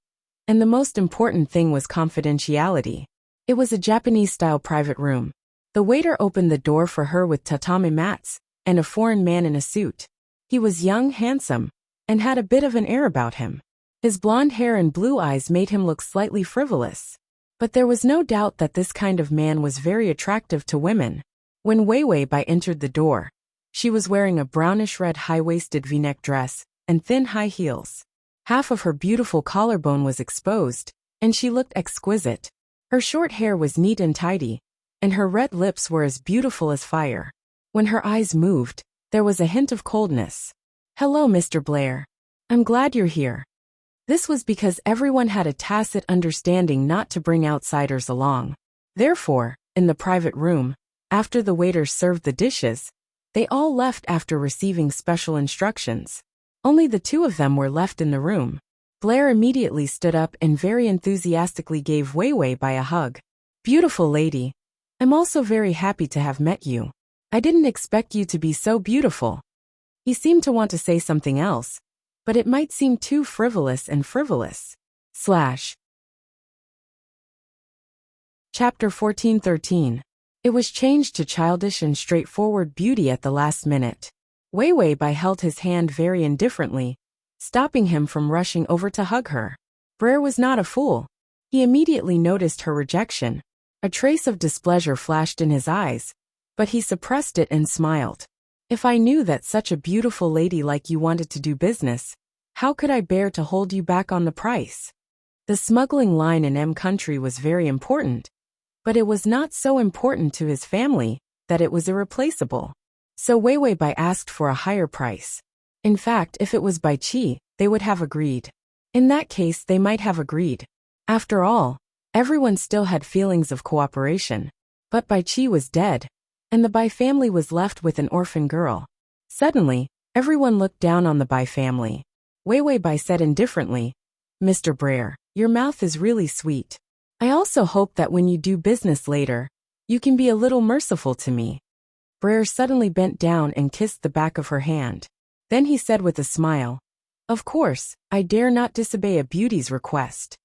and the most important thing was confidentiality. It was a Japanese-style private room. The waiter opened the door for her with tatami mats and a foreign man in a suit. He was young, handsome, and had a bit of an air about him. His blonde hair and blue eyes made him look slightly frivolous. But there was no doubt that this kind of man was very attractive to women. When Wei Wei Bai entered the door, she was wearing a brownish-red high-waisted V-neck dress and thin high heels. Half of her beautiful collarbone was exposed, and she looked exquisite. Her short hair was neat and tidy, and her red lips were as beautiful as fire. When her eyes moved, there was a hint of coldness. "Hello, Mr. Blair. I'm glad you're here." This was because everyone had a tacit understanding not to bring outsiders along. Therefore, in the private room, after the waiters served the dishes, they all left after receiving special instructions. Only the two of them were left in the room. Blair immediately stood up and very enthusiastically gave Wei Wei Bai a hug. "Beautiful lady. I'm also very happy to have met you. I didn't expect you to be so beautiful." He seemed to want to say something else, but it might seem too frivolous and frivolous. Chapter 14:13. It was changed to childish and straightforward beauty at the last minute. Wei Wei Bai held his hand very indifferently, stopping him from rushing over to hug her. Brer was not a fool. He immediately noticed her rejection. A trace of displeasure flashed in his eyes, but he suppressed it and smiled. "If I knew that such a beautiful lady like you wanted to do business, how could I bear to hold you back on the price?" The smuggling line in M country was very important, but it was not so important to his family that it was irreplaceable. So Wei Wei Bai asked for a higher price. In fact, if it was Bai Qi, they would have agreed. In that case, they might have agreed. After all, everyone still had feelings of cooperation. But Bai Qi was dead, and the Bai family was left with an orphan girl. Suddenly, everyone looked down on the Bai family. Wei Wei Bai said indifferently, "Mr. Brer, your mouth is really sweet. I also hope that when you do business later, you can be a little merciful to me." Brer suddenly bent down and kissed the back of her hand. Then he said with a smile, "Of course, I dare not disobey a beauty's request."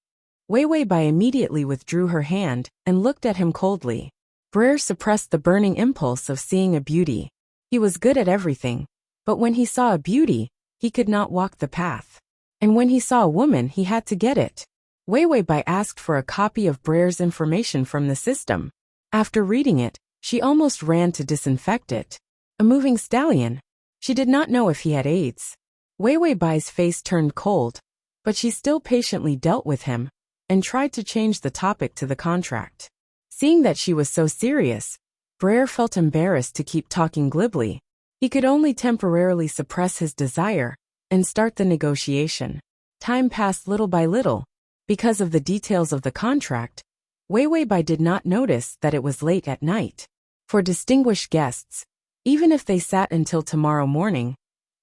Wei Wei Bai immediately withdrew her hand and looked at him coldly. Brer suppressed the burning impulse of seeing a beauty. He was good at everything, but when he saw a beauty, he could not walk the path. And when he saw a woman, he had to get it. Wei Wei Bai asked for a copy of Brer's information from the system. After reading it, she almost ran to disinfect it. A moving stallion. She did not know if he had AIDS. Wei Wei Bai's face turned cold, but she still patiently dealt with him and tried to change the topic to the contract. Seeing that she was so serious, Brer felt embarrassed to keep talking glibly. He could only temporarily suppress his desire and start the negotiation. Time passed little by little. Because of the details of the contract, Wei Wei Bai did not notice that it was late at night. For distinguished guests, even if they sat until tomorrow morning,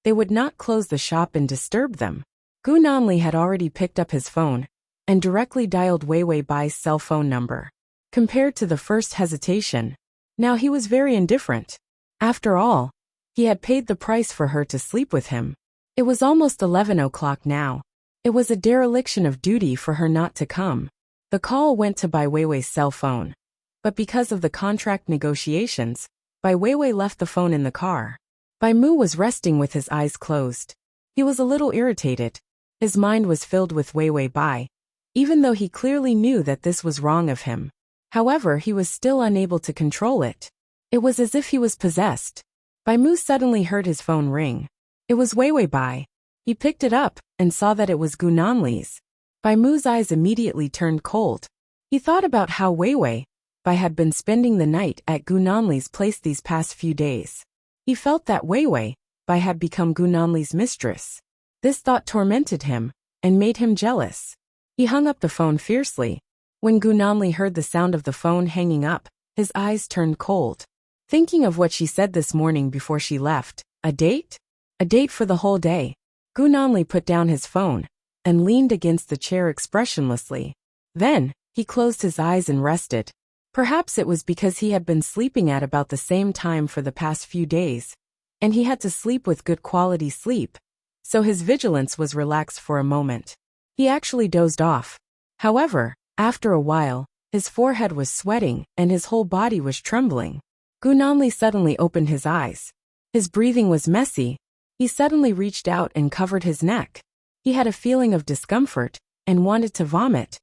they would not close the shop and disturb them. Gu Nanli had already picked up his phone and directly dialed Wei Wei Bai's cell phone number. Compared to the first hesitation, now he was very indifferent. After all, he had paid the price for her to sleep with him. It was almost 11 o'clock now. It was a dereliction of duty for her not to come. The call went to Bai Weiwei's cell phone. But because of the contract negotiations, Bai Weiwei left the phone in the car. Bai Mu was resting with his eyes closed. He was a little irritated. His mind was filled with Wei Wei Bai, even though he clearly knew that this was wrong of him. However, he was still unable to control it. It was as if he was possessed. Bai Mu suddenly heard his phone ring. It was Wei Wei Bai. He picked it up and saw that it was Gu Nanli's. Bai Mu's eyes immediately turned cold. He thought about how Wei Wei Bai had been spending the night at Gu Nanli's place these past few days. He felt that Wei Wei Bai had become Gu Nanli's mistress. This thought tormented him and made him jealous. He hung up the phone fiercely. When Gu Nanli heard the sound of the phone hanging up, his eyes turned cold. Thinking of what she said this morning before she left, a date? A date for the whole day. Gu Nanli put down his phone and leaned against the chair expressionlessly. Then, he closed his eyes and rested. Perhaps it was because he had been sleeping at about the same time for the past few days, and he had to sleep with good quality sleep, so his vigilance was relaxed for a moment. He actually dozed off. However, after a while, his forehead was sweating and his whole body was trembling. Gu Nanli suddenly opened his eyes. His breathing was messy. He suddenly reached out and covered his neck. He had a feeling of discomfort and wanted to vomit.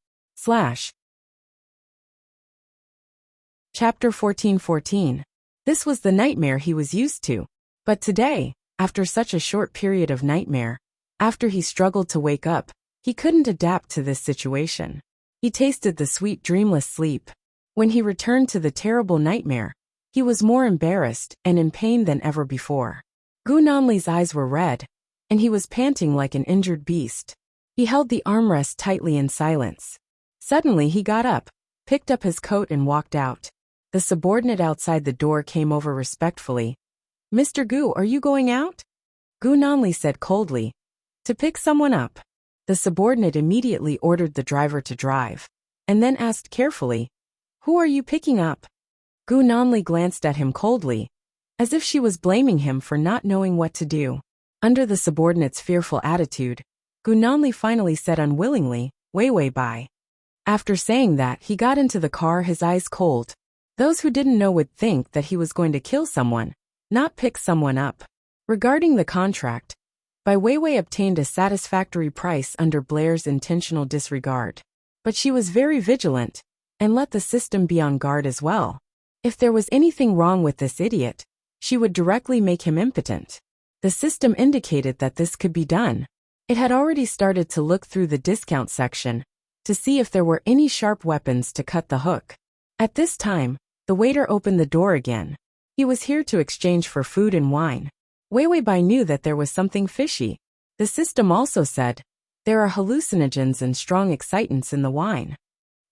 Chapter 14:14. This was the nightmare he was used to. But today, after such a short period of nightmare, after he struggled to wake up, he couldn't adapt to this situation. He tasted the sweet dreamless sleep. When he returned to the terrible nightmare, he was more embarrassed and in pain than ever before. Gu Nanli's eyes were red, and he was panting like an injured beast. He held the armrest tightly in silence. Suddenly he got up, picked up his coat and walked out. The subordinate outside the door came over respectfully. "Mr. Gu, are you going out?" Gu Nanli said coldly. "To pick someone up." The subordinate immediately ordered the driver to drive, and then asked carefully, "Who are you picking up?" Gu Nanli glanced at him coldly, as if she was blaming him for not knowing what to do. Under the subordinate's fearful attitude, Gu Nanli finally said unwillingly, "Wei Bai." After saying that, he got into the car, his eyes cold. Those who didn't know would think that he was going to kill someone, not pick someone up. Regarding the contract, Bai Weiwei obtained a satisfactory price under Blair's intentional disregard. But she was very vigilant, and let the system be on guard as well. If there was anything wrong with this idiot, she would directly make him impotent. The system indicated that this could be done. It had already started to look through the discount section to see if there were any sharp weapons to cut the hook. At this time, the waiter opened the door again. He was here to exchange for food and wine. Weiwei Bai knew that there was something fishy. The system also said, "There are hallucinogens and strong excitants in the wine."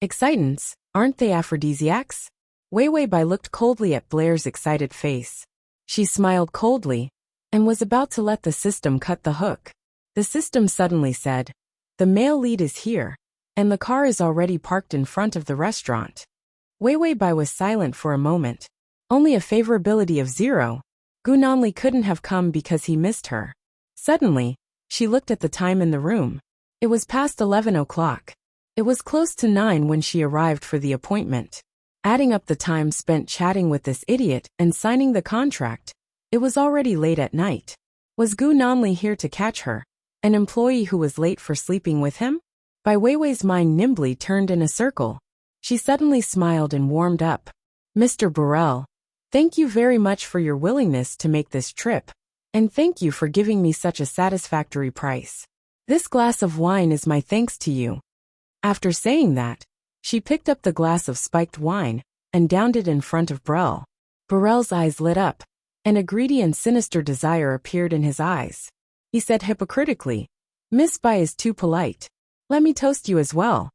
Excitants, aren't they aphrodisiacs? Weiwei Bai looked coldly at Blair's excited face. She smiled coldly, and was about to let the system cut the hook. The system suddenly said, "The male lead is here, and the car is already parked in front of the restaurant." Weiwei Bai was silent for a moment. Only a favorability of 0. Gu Nanli couldn't have come because he missed her. Suddenly, she looked at the time in the room. It was past 11 o'clock. It was close to 9 when she arrived for the appointment. Adding up the time spent chatting with this idiot and signing the contract, it was already late at night. Was Gu Nanli here to catch her, an employee who was late for sleeping with him? Bai Weiwei's mind nimbly turned in a circle. She suddenly smiled and warmed up. "Mr. Burrell, thank you very much for your willingness to make this trip, and thank you for giving me such a satisfactory price. This glass of wine is my thanks to you." After saying that, she picked up the glass of spiked wine and downed it in front of Burrell. Burrell's eyes lit up, and a greedy and sinister desire appeared in his eyes. He said hypocritically, "Miss Bai is too polite. Let me toast you as well."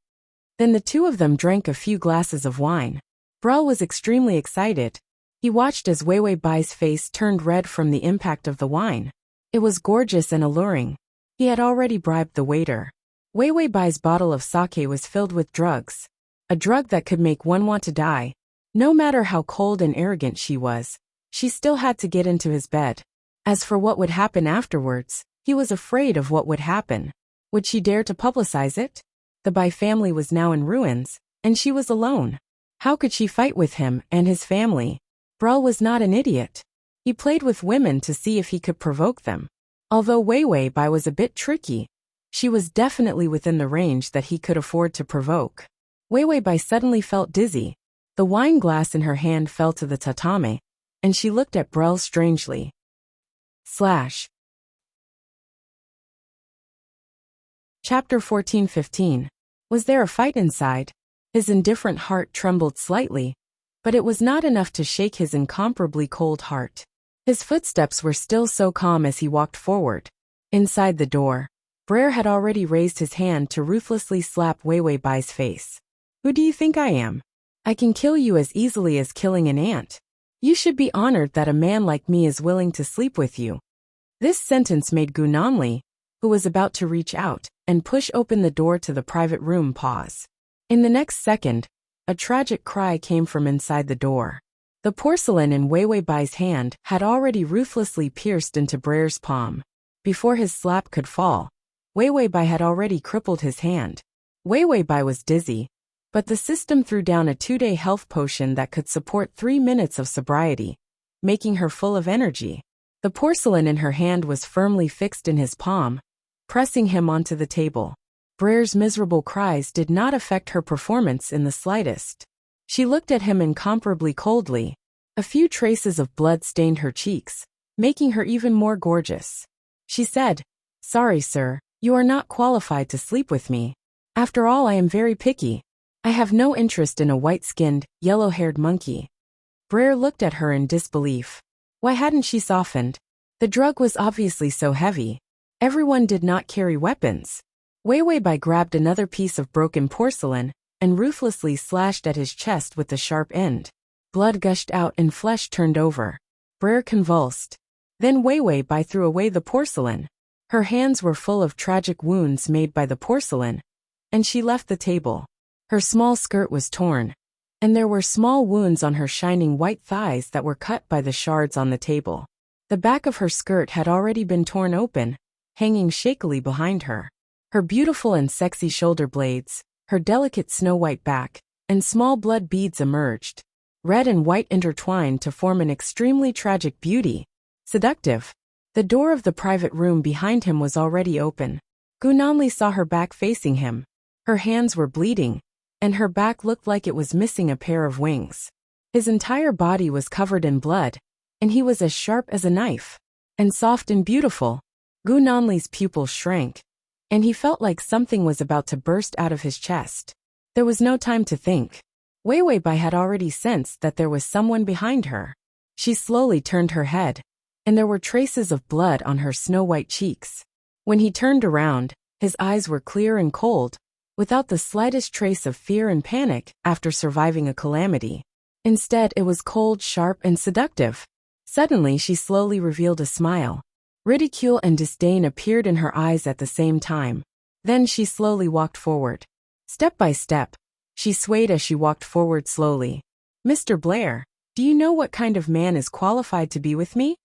Then the two of them drank a few glasses of wine. Burrell was extremely excited. He watched as Weiwei Bai's face turned red from the impact of the wine. It was gorgeous and alluring. He had already bribed the waiter. Weiwei Bai's bottle of sake was filled with drugs. A drug that could make one want to die. No matter how cold and arrogant she was, she still had to get into his bed. As for what would happen afterwards, he was afraid of what would happen. Would she dare to publicize it? The Bai family was now in ruins, and she was alone. How could she fight with him and his family? Burrell was not an idiot. He played with women to see if he could provoke them. Although Weiwei Bai was a bit tricky, she was definitely within the range that he could afford to provoke. Weiwei Bai suddenly felt dizzy. The wine glass in her hand fell to the tatame, and she looked at Burrell strangely. Chapter 14-15. Was there a fight inside? His indifferent heart trembled slightly, but it was not enough to shake his incomparably cold heart. His footsteps were still so calm as he walked forward. Inside the door, Brer had already raised his hand to ruthlessly slap Weiwei Bai's face. "Who do you think I am? I can kill you as easily as killing an ant. You should be honored that a man like me is willing to sleep with you." This sentence made Gu Nanli, who was about to reach out and push open the door to the private room, pause. In the next second, a tragic cry came from inside the door. The porcelain in Weiwei Bai's hand had already ruthlessly pierced into Brer's palm. Before his slap could fall, Weiwei Bai had already crippled his hand. Weiwei Bai was dizzy, but the system threw down a 2-day health potion that could support 3 minutes of sobriety, making her full of energy. The porcelain in her hand was firmly fixed in his palm, pressing him onto the table. Brer's miserable cries did not affect her performance in the slightest. She looked at him incomparably coldly. A few traces of blood stained her cheeks, making her even more gorgeous. She said, "Sorry, sir, you are not qualified to sleep with me. After all, I am very picky. I have no interest in a white-skinned, yellow-haired monkey." Brer looked at her in disbelief. Why hadn't she softened? The drug was obviously so heavy. Everyone did not carry weapons. Wei Wei Bai grabbed another piece of broken porcelain and ruthlessly slashed at his chest with the sharp end. Blood gushed out and flesh turned over. Brer convulsed. Then Wei Wei Bai threw away the porcelain. Her hands were full of tragic wounds made by the porcelain, and she left the table. Her small skirt was torn, and there were small wounds on her shining white thighs that were cut by the shards on the table. The back of her skirt had already been torn open, hanging shakily behind her. Her beautiful and sexy shoulder blades, her delicate snow-white back, and small blood beads emerged. Red and white intertwined to form an extremely tragic beauty. Seductive. The door of the private room behind him was already open. Gu Nanli saw her back facing him. Her hands were bleeding, and her back looked like it was missing a pair of wings. His entire body was covered in blood, and he was as sharp as a knife, and soft and beautiful. Gu Nanli's pupils shrank, and he felt like something was about to burst out of his chest. There was no time to think. Wei Wei Bai had already sensed that there was someone behind her. She slowly turned her head, and there were traces of blood on her snow-white cheeks. When he turned around, his eyes were clear and cold, without the slightest trace of fear and panic after surviving a calamity. Instead, it was cold, sharp, and seductive. Suddenly, she slowly revealed a smile. Ridicule and disdain appeared in her eyes at the same time. Then she slowly walked forward. Step by step, she swayed as she walked forward slowly. Mr. Blair, do you know what kind of man is qualified to be with me?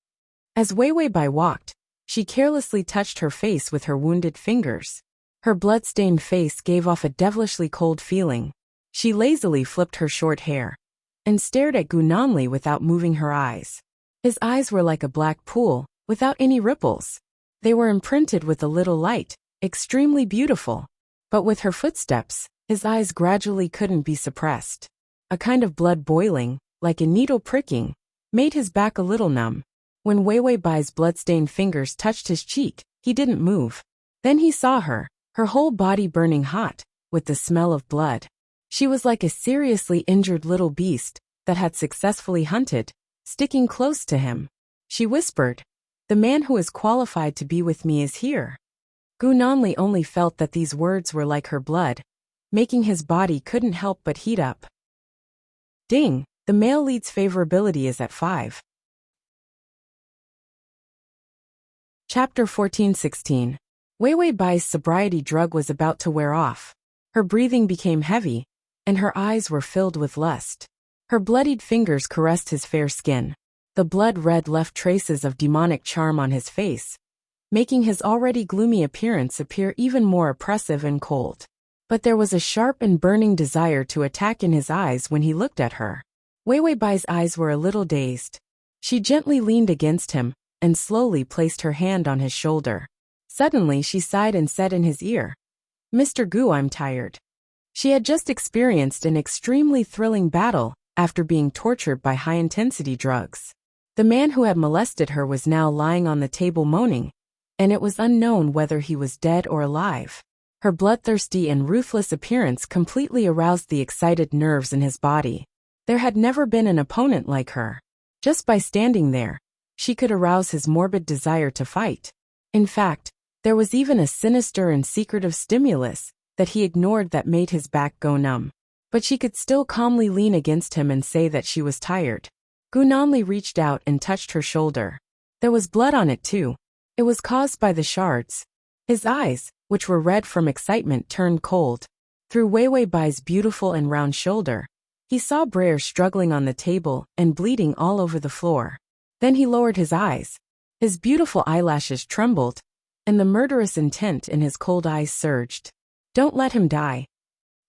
As Wei Wei Bai walked, she carelessly touched her face with her wounded fingers. Her blood-stained face gave off a devilishly cold feeling. She lazily flipped her short hair and stared at Gu Nanli without moving her eyes. His eyes were like a black pool, without any ripples. They were imprinted with a little light, extremely beautiful. But with her footsteps, his eyes gradually couldn't be suppressed. A kind of blood boiling, like a needle pricking, made his back a little numb. When Wei Wei Bai's blood-stained fingers touched his cheek, he didn't move. Then he saw her, her whole body burning hot, with the smell of blood. She was like a seriously injured little beast that had successfully hunted, sticking close to him. She whispered, "The man who is qualified to be with me is here." Gu Nanli only felt that these words were like her blood, making his body couldn't help but heat up. Ding, the male lead's favorability is at 5. Chapter 14-16. Wei Wei Bai's sobriety drug was about to wear off. Her breathing became heavy, and her eyes were filled with lust. Her bloodied fingers caressed his fair skin. The blood red left traces of demonic charm on his face, making his already gloomy appearance appear even more oppressive and cold. But there was a sharp and burning desire to attack in his eyes when he looked at her. Wei Wei Bai's eyes were a little dazed. She gently leaned against him and slowly placed her hand on his shoulder. Suddenly she sighed and said in his ear, "Mr. Gu, I'm tired." She had just experienced an extremely thrilling battle after being tortured by high-intensity drugs. The man who had molested her was now lying on the table moaning, and it was unknown whether he was dead or alive. Her bloodthirsty and ruthless appearance completely aroused the excited nerves in his body. There had never been an opponent like her. Just by standing there, she could arouse his morbid desire to fight. In fact, there was even a sinister and secretive stimulus that he ignored that made his back go numb. But she could still calmly lean against him and say that she was tired. Gu Nanli reached out and touched her shoulder. There was blood on it too. It was caused by the shards. His eyes, which were red from excitement, turned cold. Through Wei Wei Bai's beautiful and round shoulder, he saw Brer struggling on the table and bleeding all over the floor. Then he lowered his eyes. His beautiful eyelashes trembled, and the murderous intent in his cold eyes surged. "Don't let him die."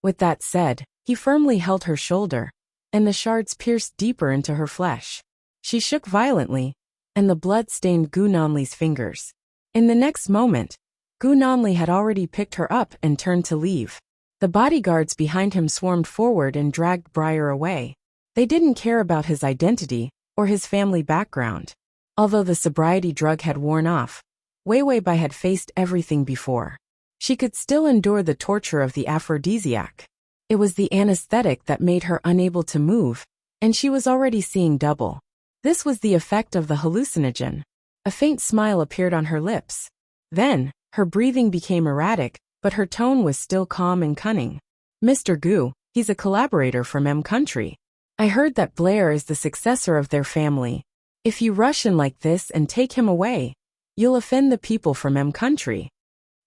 With that said, he firmly held her shoulder, and the shards pierced deeper into her flesh. She shook violently, and the blood stained Gu Nanli's fingers. In the next moment, Gu Nanli had already picked her up and turned to leave. The bodyguards behind him swarmed forward and dragged Briar away. They didn't care about his identity or his family background. Although the sobriety drug had worn off, Wei Wei Bai had faced everything before. She could still endure the torture of the aphrodisiac. It was the anesthetic that made her unable to move, and she was already seeing double. This was the effect of the hallucinogen. A faint smile appeared on her lips. Then, her breathing became erratic, but her tone was still calm and cunning. "Mr. Gu, he's a collaborator from M country. I heard that Blair is the successor of their family. If you rush in like this and take him away, you'll offend the people from M country."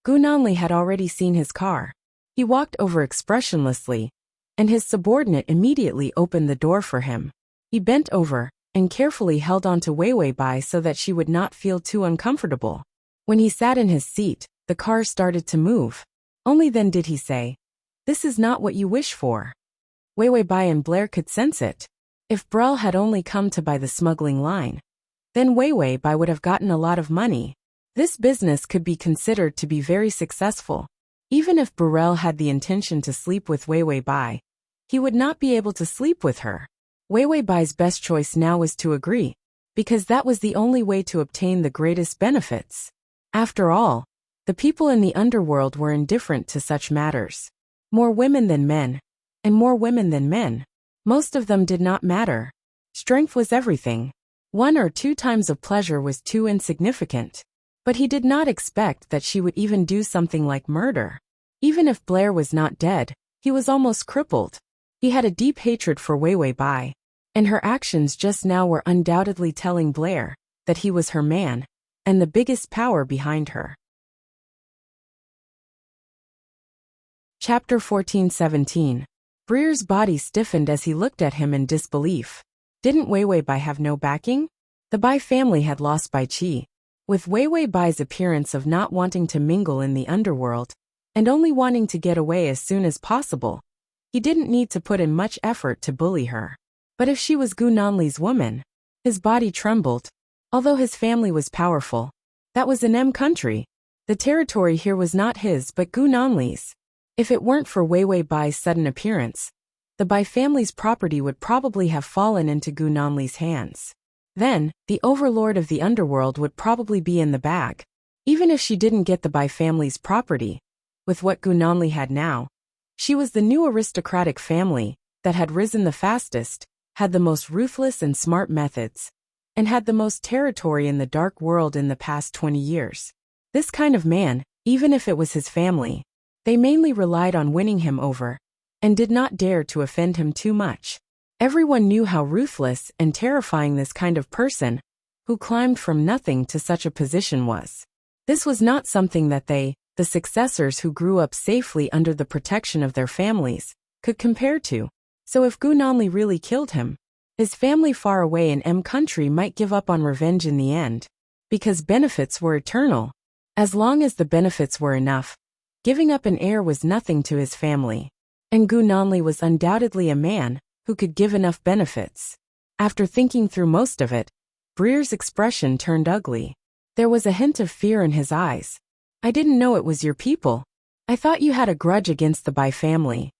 Gu Nanli had already seen his car. He walked over expressionlessly, and his subordinate immediately opened the door for him. He bent over and carefully held onto Wei Wei Bai so that she would not feel too uncomfortable. When he sat in his seat, the car started to move. Only then did he say, "This is not what you wish for." Wei Wei Bai and Blair could sense it. If Brel had only come to buy the smuggling line, then Wei Wei Bai would have gotten a lot of money. This business could be considered to be very successful. Even if Burrell had the intention to sleep with Wei Wei Bai, he would not be able to sleep with her. Wei Wei Bai's best choice now was to agree, because that was the only way to obtain the greatest benefits. After all, the people in the underworld were indifferent to such matters. More women than men, and more women than men. Most of them did not matter. Strength was everything. 1 or 2 times of pleasure was too insignificant. But he did not expect that she would even do something like murder. Even if Blair was not dead, he was almost crippled. He had a deep hatred for Wei Wei Bai, and her actions just now were undoubtedly telling Blair that he was her man, and the biggest power behind her. Chapter 14-17. Breer's body stiffened as he looked at him in disbelief. Didn't Wei Wei Bai have no backing? The Bai family had lost Bai Qi. With Wei Wei Bai's appearance of not wanting to mingle in the underworld, and only wanting to get away as soon as possible, he didn't need to put in much effort to bully her. But if she was Gu Nanli's woman, his body trembled. Although his family was powerful, that was in M country. The territory here was not his but Gu Nanli's. If it weren't for Wei Wei Bai's sudden appearance, the Bai family's property would probably have fallen into Gu Nanli's hands. Then, the overlord of the underworld would probably be in the bag. Even if she didn't get the Bai family's property, with what Gu Nanli had now, she was the new aristocratic family that had risen the fastest, had the most ruthless and smart methods, and had the most territory in the dark world in the past 20 years. This kind of man, even if it was his family, they mainly relied on winning him over, and did not dare to offend him too much. Everyone knew how ruthless and terrifying this kind of person, who climbed from nothing to such a position was. This was not something that they, the successors who grew up safely under the protection of their families, could compare to. So if Gu Nanli really killed him, his family far away in M country might give up on revenge in the end, because benefits were eternal. As long as the benefits were enough, giving up an heir was nothing to his family. And Gu Nanli was undoubtedly a man who could give enough benefits. After thinking through most of it, Breer's expression turned ugly. There was a hint of fear in his eyes. "I didn't know it was your people. I thought you had a grudge against the Bai family."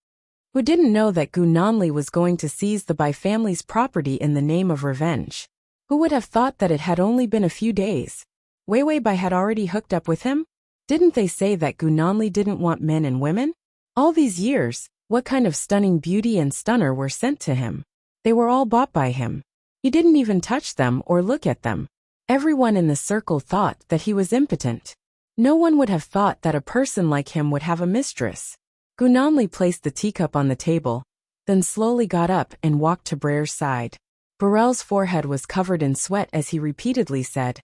Who didn't know that Gu Nanli was going to seize the Bai family's property in the name of revenge? Who would have thought that it had only been a few days? Wei Wei Bai had already hooked up with him? Didn't they say that Gu Nanli didn't want men and women? All these years, what kind of stunning beauty and stunner were sent to him? They were all bought by him. He didn't even touch them or look at them. Everyone in the circle thought that he was impotent. No one would have thought that a person like him would have a mistress. Gu Nanli placed the teacup on the table, then slowly got up and walked to Breer's side. Burrell's forehead was covered in sweat as he repeatedly said,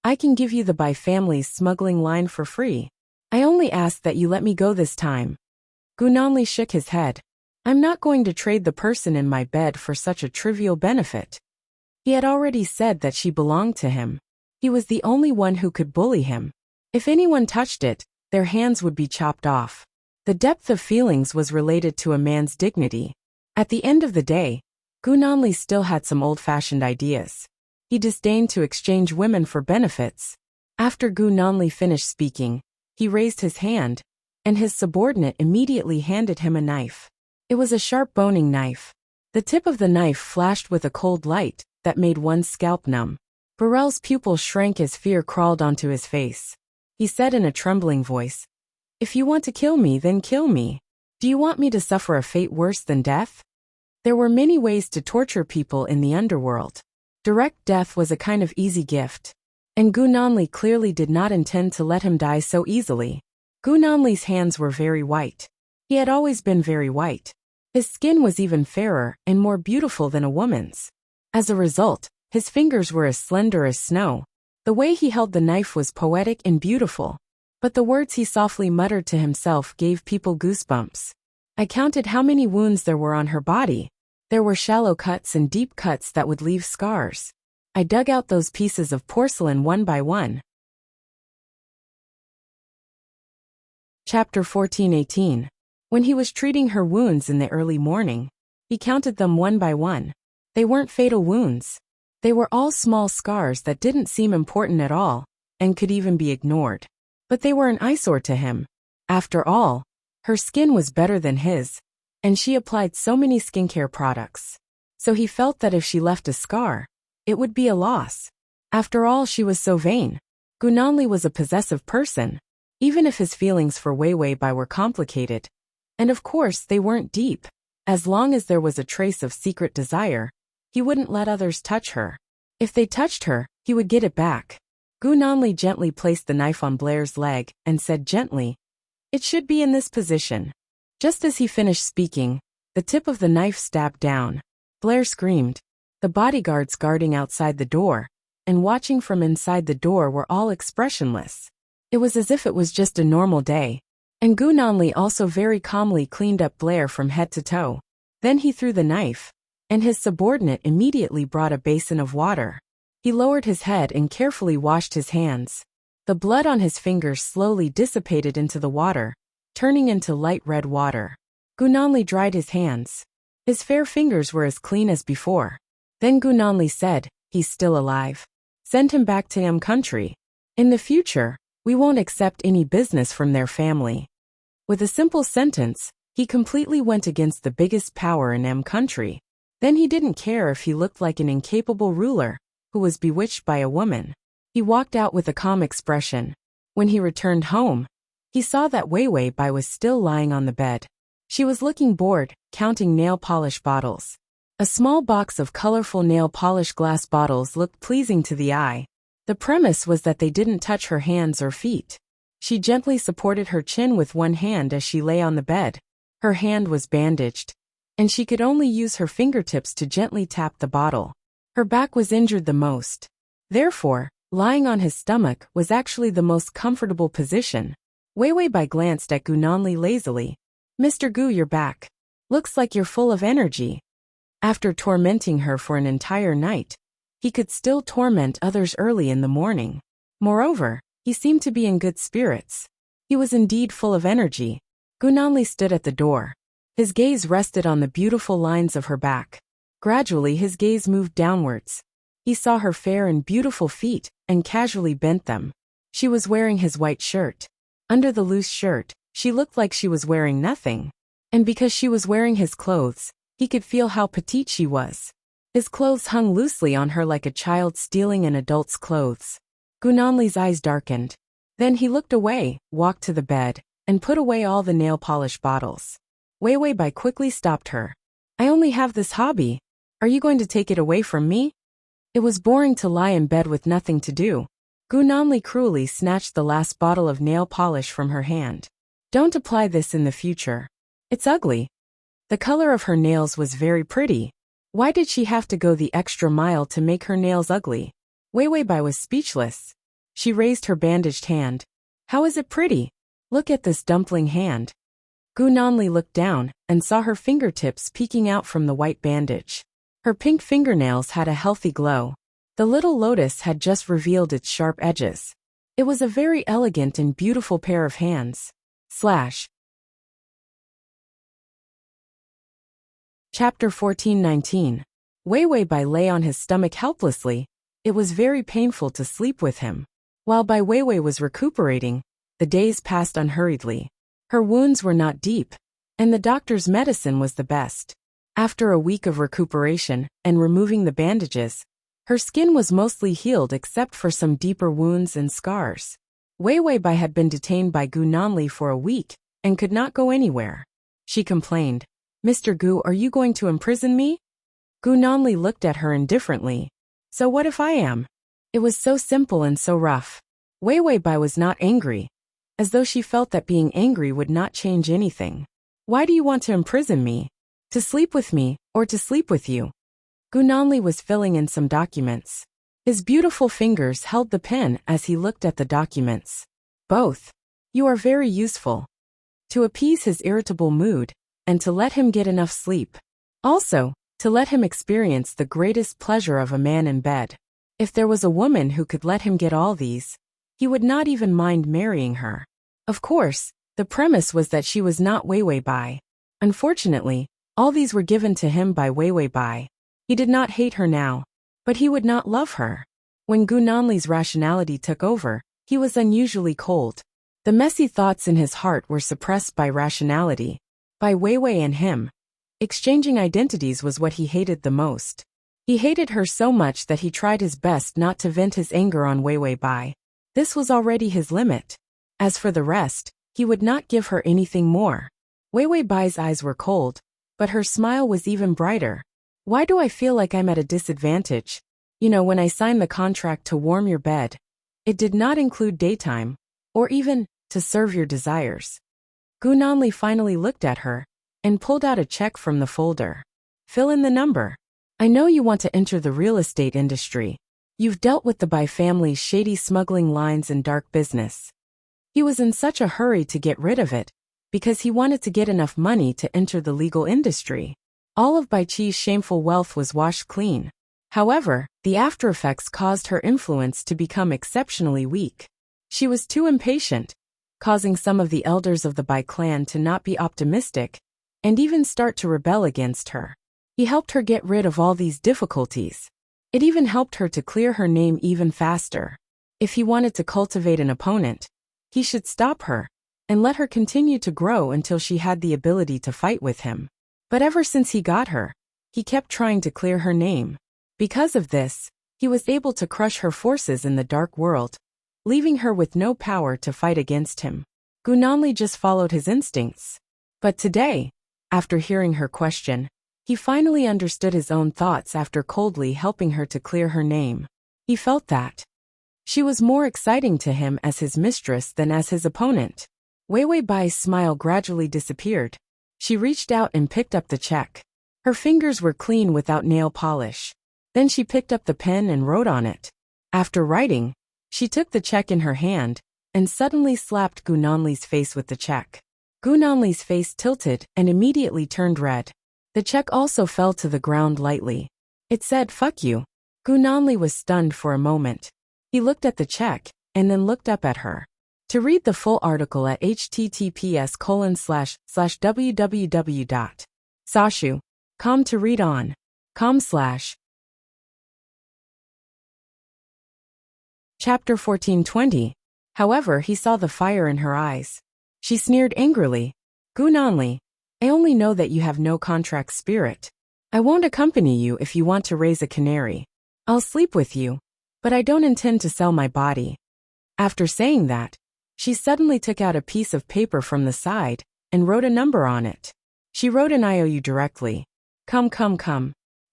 "I can give you the Bai family's smuggling line for free. I only ask that you let me go this time." Gu Nanli shook his head. "I'm not going to trade the person in my bed for such a trivial benefit." He had already said that she belonged to him. He was the only one who could bully him. If anyone touched it, their hands would be chopped off. The depth of feelings was related to a man's dignity. At the end of the day, Gu Nanli still had some old-fashioned ideas. He disdained to exchange women for benefits. After Gu Nanli finished speaking, he raised his hand, and his subordinate immediately handed him a knife. It was a sharp boning knife. The tip of the knife flashed with a cold light that made one's scalp numb. Burrell's pupils shrank as fear crawled onto his face. He said in a trembling voice, "If you want to kill me, then kill me. Do you want me to suffer a fate worse than death?" There were many ways to torture people in the underworld. Direct death was a kind of easy gift, and Gu Nanli clearly did not intend to let him die so easily. Gu Nanli's hands were very white. He had always been very white. His skin was even fairer and more beautiful than a woman's. As a result, his fingers were as slender as snow. The way he held the knife was poetic and beautiful. But the words he softly muttered to himself gave people goosebumps. I counted how many wounds there were on her body. There were shallow cuts and deep cuts that would leave scars. I dug out those pieces of porcelain one by one. Chapter 14:18. When he was treating her wounds in the early morning, he counted them one by one. They weren't fatal wounds. They were all small scars that didn't seem important at all, and could even be ignored. But they were an eyesore to him. After all, her skin was better than his, and she applied so many skincare products. So he felt that if she left a scar, it would be a loss. After all, she was so vain. Gu Nanli was a possessive person, even if his feelings for Wei Wei Bai were complicated. And of course they weren't deep. As long as there was a trace of secret desire, he wouldn't let others touch her. If they touched her, he would get it back. Gu Nanli gently placed the knife on Blair's leg and said gently, "It should be in this position." Just as he finished speaking, the tip of the knife stabbed down. Blair screamed. The bodyguards guarding outside the door and watching from inside the door were all expressionless. It was as if it was just a normal day. And Gu Nanli also very calmly cleaned up Blair from head to toe. Then he threw the knife, and his subordinate immediately brought a basin of water. He lowered his head and carefully washed his hands. The blood on his fingers slowly dissipated into the water, turning into light red water. Gu Nanli dried his hands. His fair fingers were as clean as before. Then Gu Nanli said, "He's still alive. Send him back to M country. In the future, we won't accept any business from their family." With a simple sentence, he completely went against the biggest power in M country. Then he didn't care if he looked like an incapable ruler who was bewitched by a woman. He walked out with a calm expression. When he returned home, he saw that Wei Wei Bai was still lying on the bed. She was looking bored, counting nail polish bottles. A small box of colorful nail polish glass bottles looked pleasing to the eye. The premise was that they didn't touch her hands or feet. She gently supported her chin with one hand as she lay on the bed. Her hand was bandaged, and she could only use her fingertips to gently tap the bottle. Her back was injured the most. Therefore, lying on his stomach was actually the most comfortable position. Wei Wei Bai glanced at Gu Nanli lazily. "Mr. Gu, you're back. Looks like you're full of energy." After tormenting her for an entire night, he could still torment others early in the morning. Moreover, he seemed to be in good spirits. He was indeed full of energy. Gu Nanli stood at the door. His gaze rested on the beautiful lines of her back. Gradually his gaze moved downwards. He saw her fair and beautiful feet, and casually bent them. She was wearing his white shirt. Under the loose shirt, she looked like she was wearing nothing. And because she was wearing his clothes, he could feel how petite she was. His clothes hung loosely on her like a child stealing an adult's clothes. Gu Nanli's eyes darkened. Then he looked away, walked to the bed, and put away all the nail polish bottles. Wei Wei Bai quickly stopped her. "I only have this hobby. Are you going to take it away from me?" It was boring to lie in bed with nothing to do. Gu Nanli cruelly snatched the last bottle of nail polish from her hand. "Don't apply this in the future. It's ugly." The color of her nails was very pretty. Why did she have to go the extra mile to make her nails ugly? Wei Wei Bai was speechless. She raised her bandaged hand. "How is it pretty? Look at this dumpling hand." Gu Nanli looked down and saw her fingertips peeking out from the white bandage. Her pink fingernails had a healthy glow. The little lotus had just revealed its sharp edges. It was a very elegant and beautiful pair of hands. Chapter 14:19. Wei Wei Bai lay on his stomach helplessly. It was very painful to sleep with him. While Bai Wei Wei was recuperating, the days passed unhurriedly. Her wounds were not deep, and the doctor's medicine was the best. After a week of recuperation and removing the bandages, her skin was mostly healed except for some deeper wounds and scars. Wei Wei Bai had been detained by Gu Nanli for a week and could not go anywhere. She complained, "Mr. Gu, are you going to imprison me?" Gu Nanli looked at her indifferently. "So what if I am?" It was so simple and so rough. Wei Wei Bai was not angry. as though she felt that being angry would not change anything. Why do you want to imprison me? To sleep with me, or to sleep with you? Gunanli was filling in some documents. His beautiful fingers held the pen as he looked at the documents. Both. You are very useful. To appease his irritable mood, and to let him get enough sleep. Also, to let him experience the greatest pleasure of a man in bed. If there was a woman who could let him get all these, he would not even mind marrying her. Of course, the premise was that she was not Weiwei Bai. Unfortunately, all these were given to him by Weiwei Bai. He did not hate her now, but he would not love her. When Gunanli's rationality took over, he was unusually cold. The messy thoughts in his heart were suppressed by rationality. By Weiwei and him. Exchanging identities was what he hated the most. He hated her so much that he tried his best not to vent his anger on Weiwei Bai. This was already his limit. As for the rest, he would not give her anything more. Weiwei Bai's eyes were cold, but her smile was even brighter. Why do I feel like I'm at a disadvantage? You know, when I signed the contract to warm your bed, it did not include daytime, or even to serve your desires. Gunanli finally looked at her and pulled out a check from the folder. Fill in the number. I know you want to enter the real estate industry. You've dealt with the Bai family's shady smuggling lines and dark business. He was in such a hurry to get rid of it, because he wanted to get enough money to enter the legal industry. All of Bai Chi's shameful wealth was washed clean. However, the aftereffects caused her influence to become exceptionally weak. She was too impatient, causing some of the elders of the Bai clan to not be optimistic, and even start to rebel against her. He helped her get rid of all these difficulties. It even helped her to clear her name even faster. If he wanted to cultivate an opponent, he should stop her, and let her continue to grow until she had the ability to fight with him. But ever since he got her, he kept trying to clear her name. Because of this, he was able to crush her forces in the dark world, leaving her with no power to fight against him. Gunanli just followed his instincts. But today, after hearing her question, he finally understood his own thoughts after coldly helping her to clear her name. He felt that she was more exciting to him as his mistress than as his opponent. Weiwei Bai's smile gradually disappeared. She reached out and picked up the check. Her fingers were clean without nail polish. Then she picked up the pen and wrote on it. After writing, she took the check in her hand and suddenly slapped Gunanli's face with the check. Gunanli's face tilted and immediately turned red. The check also fell to the ground lightly. It said, "Fuck you." Gunanli was stunned for a moment. He looked at the check and then looked up at her. To read the full article at https://www.sashu.com to read on. com/. Chapter 1420. However, he saw the fire in her eyes. She sneered angrily. Gunanli, I only know that you have no contract spirit. I won't accompany you if you want to raise a canary. I'll sleep with you, but I don't intend to sell my body. After saying that, she suddenly took out a piece of paper from the side and wrote a number on it. She wrote an IOU directly. Come.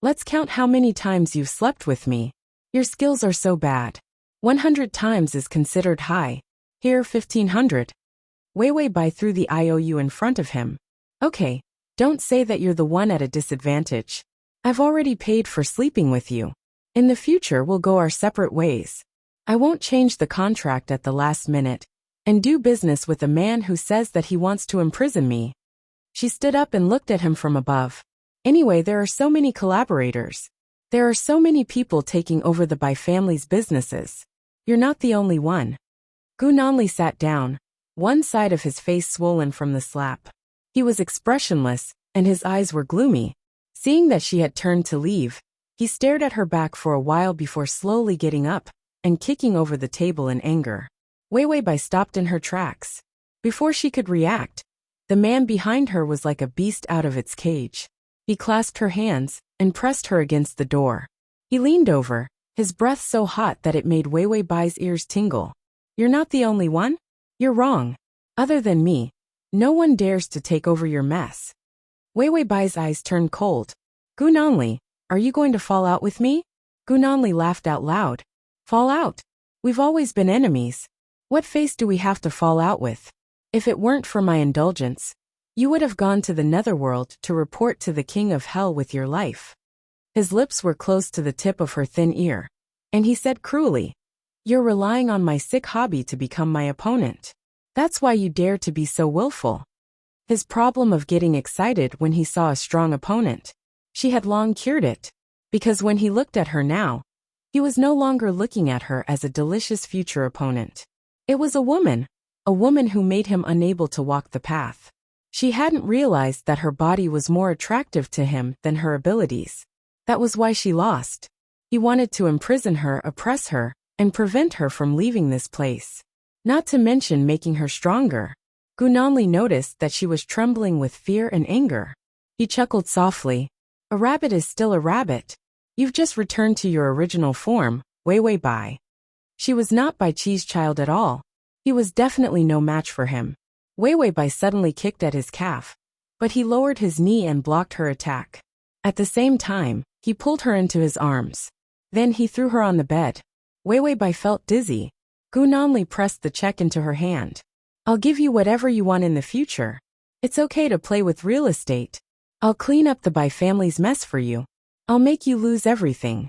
Let's count how many times you've slept with me. Your skills are so bad. 100 times is considered high. Here 1500. Weiwei Bai threw the IOU in front of him. Okay, don't say that you're the one at a disadvantage. I've already paid for sleeping with you. In the future we'll go our separate ways. I won't change the contract at the last minute and do business with a man who says that he wants to imprison me. She stood up and looked at him from above. Anyway, there are so many collaborators. There are so many people taking over the Bai family's businesses. You're not the only one. Gunanli sat down, one side of his face swollen from the slap. He was expressionless, and his eyes were gloomy. Seeing that she had turned to leave, he stared at her back for a while before slowly getting up and kicking over the table in anger. Weiwei Bai stopped in her tracks. Before she could react, the man behind her was like a beast out of its cage. He clasped her hands and pressed her against the door. He leaned over, his breath so hot that it made Weiwei Bai's ears tingle. You're not the only one? You're wrong. Other than me, no one dares to take over your mess. Weiwei Bai's eyes turned cold. Gunanli, are you going to fall out with me? Gunanli laughed out loud. Fall out? We've always been enemies. What face do we have to fall out with? If it weren't for my indulgence, you would have gone to the netherworld to report to the king of hell with your life. His lips were close to the tip of her thin ear, and he said cruelly, "You're relying on my sick hobby to become my opponent. That's why you dare to be so willful." His problem of getting excited when he saw a strong opponent, she had long cured it, because when he looked at her now, he was no longer looking at her as a delicious future opponent. It was a woman who made him unable to walk the path. She hadn't realized that her body was more attractive to him than her abilities. That was why she lost. He wanted to imprison her, oppress her, and prevent her from leaving this place. Not to mention making her stronger. Gunanli noticed that she was trembling with fear and anger. He chuckled softly. "A rabbit is still a rabbit. You've just returned to your original form, Wei Bai." She was not Bai Chi's child at all. He was definitely no match for him. Wei Bai suddenly kicked at his calf, but he lowered his knee and blocked her attack. At the same time, he pulled her into his arms. Then he threw her on the bed. Wei Bai felt dizzy. Gunanli pressed the check into her hand. "I'll give you whatever you want in the future. It's okay to play with real estate. I'll clean up the Bai family's mess for you. I'll make you lose everything."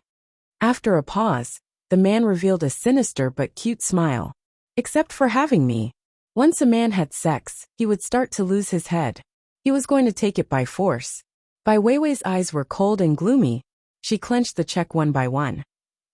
After a pause, the man revealed a sinister but cute smile. "Except for having me. Once a man had sex, he would start to lose his head. He was going to take it by force." Bai Weiwei's eyes were cold and gloomy. She clenched the check one by one.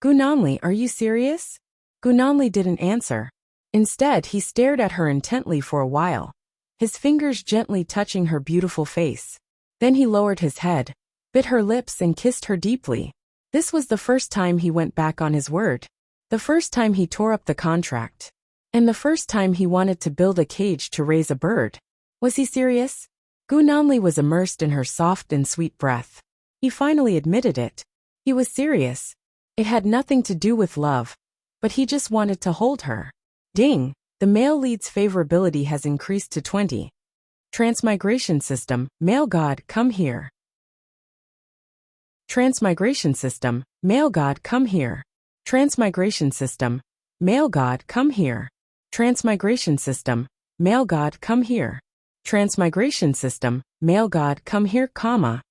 "Gunanli, are you serious?" Gunanli didn't answer. Instead, he stared at her intently for a while, his fingers gently touching her beautiful face. Then he lowered his head, bit her lips and kissed her deeply. This was the first time he went back on his word. The first time he tore up the contract. And the first time he wanted to build a cage to raise a bird. Was he serious? Gunanli was immersed in her soft and sweet breath. He finally admitted it. He was serious. It had nothing to do with love, but he just wanted to hold her. Ding! The male lead's favorability has increased to 20. Transmigration system, male god, come here. Transmigration system, male god, come here. Transmigration system, male god, come here. Transmigration system, male god, come here. Transmigration system, male god, come here, comma.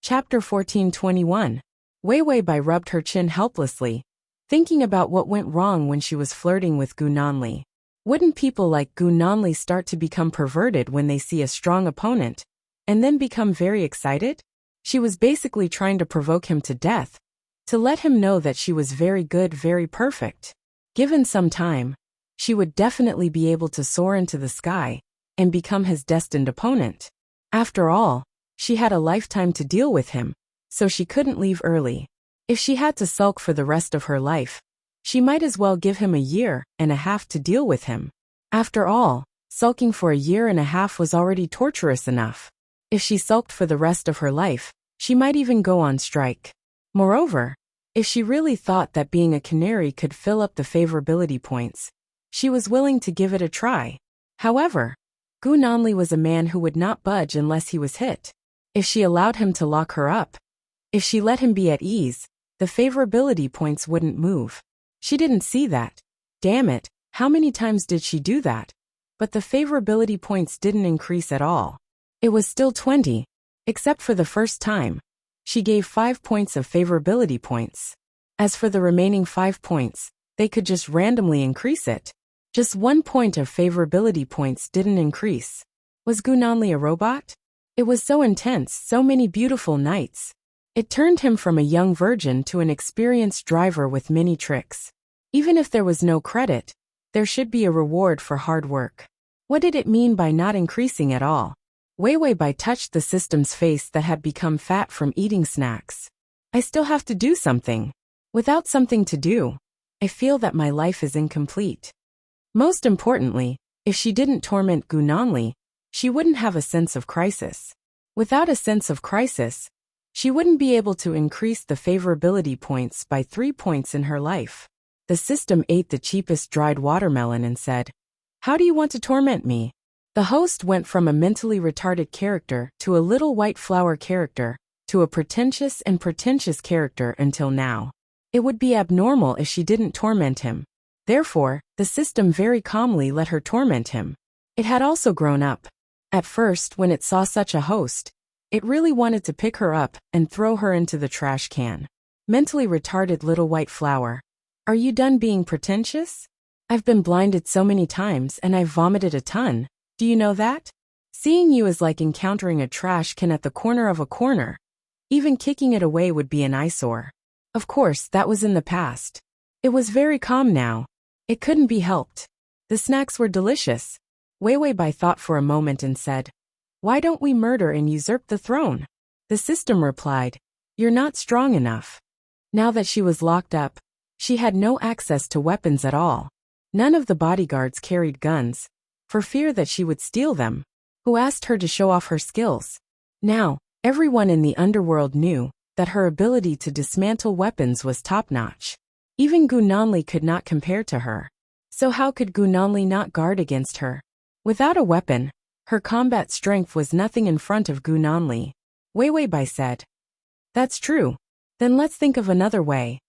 Chapter 14:21. Wei Bai rubbed her chin helplessly, thinking about what went wrong when she was flirting with Gunanli. Wouldn't people like Gunanli start to become perverted when they see a strong opponent, and then become very excited? She was basically trying to provoke him to death, to let him know that she was very good, very perfect. Given some time, she would definitely be able to soar into the sky and become his destined opponent. After all, she had a lifetime to deal with him, so she couldn't leave early. If she had to sulk for the rest of her life, she might as well give him a year and a half to deal with him. After all, sulking for a year and a half was already torturous enough. If she sulked for the rest of her life, she might even go on strike. Moreover, if she really thought that being a canary could fill up the favorability points, she was willing to give it a try. However, Gunanli was a man who would not budge unless he was hit. If she allowed him to lock her up, if she let him be at ease, the favorability points wouldn't move. She didn't see that. Damn it, how many times did she do that? But the favorability points didn't increase at all. It was still 20, except for the first time. She gave 5 points of favorability points. As for the remaining 5 points, they could just randomly increase it. Just 1 point of favorability points didn't increase. Was Gunanli a robot? It was so intense, so many beautiful nights. It turned him from a young virgin to an experienced driver with many tricks. Even if there was no credit, there should be a reward for hard work. What did it mean by not increasing at all? Wei Bai touched the system's face that had become fat from eating snacks. I still have to do something. Without something to do, I feel that my life is incomplete. Most importantly, if she didn't torment Gunanli, she wouldn't have a sense of crisis. Without a sense of crisis, she wouldn't be able to increase the favorability points by 3 points in her life. The system ate the cheapest dried watermelon and said, "How do you want to torment me?" The host went from a mentally retarded character to a little white flower character to a pretentious character until now. It would be abnormal if she didn't torment him. Therefore, the system very calmly let her torment him. It had also grown up. At first, when it saw such a host, it really wanted to pick her up and throw her into the trash can. Mentally retarded little white flower. Are you done being pretentious? I've been blinded so many times and I've vomited a ton. Do you know that? Seeing you is like encountering a trash can at the corner of a corner. Even kicking it away would be an eyesore. Of course, that was in the past. It was very calm now. It couldn't be helped. The snacks were delicious. Wei Bai thought for a moment and said, "Why don't we murder and usurp the throne?" The system replied, "You're not strong enough." Now that she was locked up, she had no access to weapons at all. None of the bodyguards carried guns, for fear that she would steal them. Who asked her to show off her skills? Now, everyone in the underworld knew that her ability to dismantle weapons was top-notch. Even Gu Nanli could not compare to her. So how could Gu Nanli not guard against her? Without a weapon, her combat strength was nothing in front of Gu Nanli. Wei Bai said, "That's true. Then let's think of another way."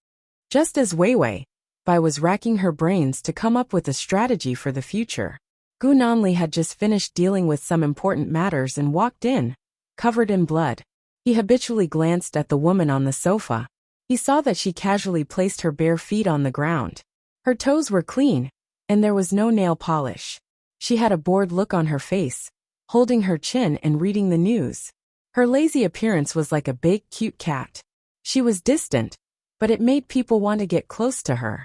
Just as Wei Bai was racking her brains to come up with a strategy for the future, Gu Nanli had just finished dealing with some important matters and walked in, covered in blood. He habitually glanced at the woman on the sofa. He saw that she casually placed her bare feet on the ground. Her toes were clean, and there was no nail polish. She had a bored look on her face, holding her chin and reading the news. Her lazy appearance was like a big, cute cat. She was distant, but it made people want to get close to her.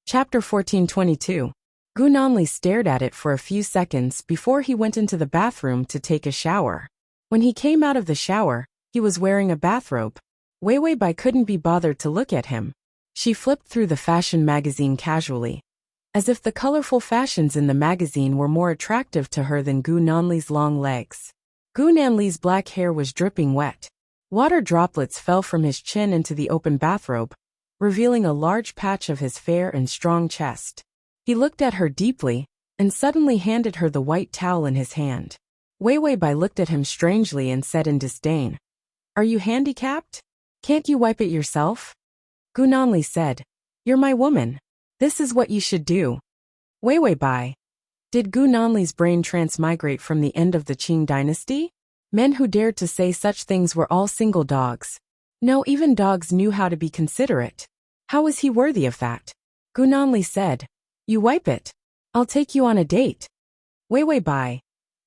Chapter 1422. Gu Nanli stared at it for a few seconds before he went into the bathroom to take a shower. When he came out of the shower, he was wearing a bathrobe. Wei Bai couldn't be bothered to look at him. She flipped through the fashion magazine casually, as if the colorful fashions in the magazine were more attractive to her than Gu Nanli's long legs. Gu Nanli's black hair was dripping wet. Water droplets fell from his chin into the open bathrobe, revealing a large patch of his fair and strong chest. He looked at her deeply, and suddenly handed her the white towel in his hand. Wei Bai looked at him strangely and said in disdain, "Are you handicapped? Can't you wipe it yourself?" Gu Nanli said, "You're my woman. This is what you should do." Wei Bai. Did Gu Nanli's brain transmigrate from the end of the Qing dynasty? Men who dared to say such things were all single dogs. No, even dogs knew how to be considerate. How was he worthy of that? Gu Nanli said, "You wipe it. I'll take you on a date." Wei Bai.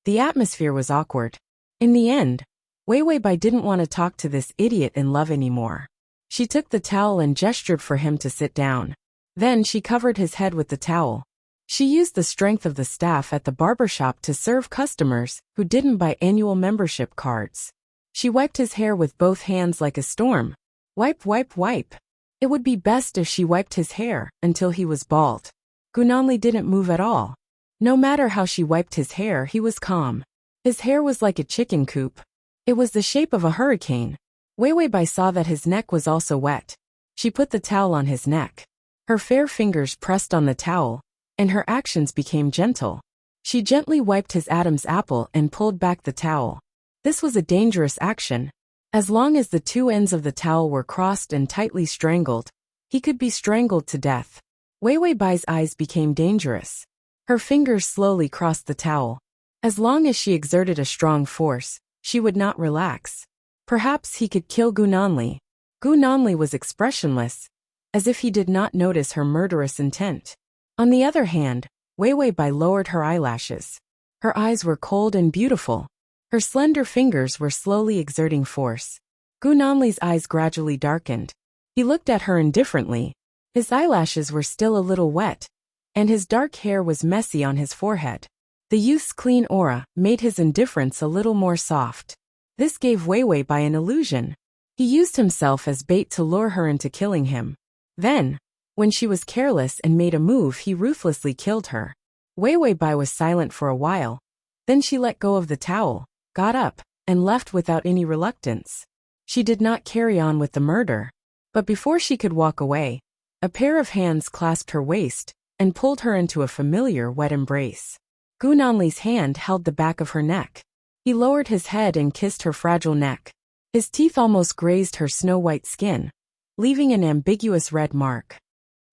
The atmosphere was awkward. In the end, Wei Bai didn't want to talk to this idiot in love anymore. She took the towel and gestured for him to sit down. Then she covered his head with the towel. She used the strength of the staff at the barbershop to serve customers who didn't buy annual membership cards. She wiped his hair with both hands like a storm. Wipe, wipe, wipe. It would be best if she wiped his hair until he was bald. Gu Nanli didn't move at all. No matter how she wiped his hair, he was calm. His hair was like a chicken coop. It was the shape of a hurricane. Wei Bai saw that his neck was also wet. She put the towel on his neck. Her fair fingers pressed on the towel, and her actions became gentle. She gently wiped his Adam's apple and pulled back the towel. This was a dangerous action. As long as the two ends of the towel were crossed and tightly strangled, he could be strangled to death. Wei Bai's eyes became dangerous. Her fingers slowly crossed the towel. As long as she exerted a strong force, she would not relax. Perhaps he could kill Gu Nanli. Gu Nanli was expressionless, as if he did not notice her murderous intent. On the other hand, Wei Bai lowered her eyelashes. Her eyes were cold and beautiful. Her slender fingers were slowly exerting force. Gu Nanli's eyes gradually darkened. He looked at her indifferently. His eyelashes were still a little wet, and his dark hair was messy on his forehead. The youth's clean aura made his indifference a little more soft. This gave Wei Bai an illusion. He used himself as bait to lure her into killing him. Then, when she was careless and made a move, he ruthlessly killed her. Wei Bai was silent for a while. Then she let go of the towel, got up, and left without any reluctance. She did not carry on with the murder. But before she could walk away, a pair of hands clasped her waist and pulled her into a familiar wet embrace. Gu Nanli's hand held the back of her neck. He lowered his head and kissed her fragile neck. His teeth almost grazed her snow-white skin, leaving an ambiguous red mark.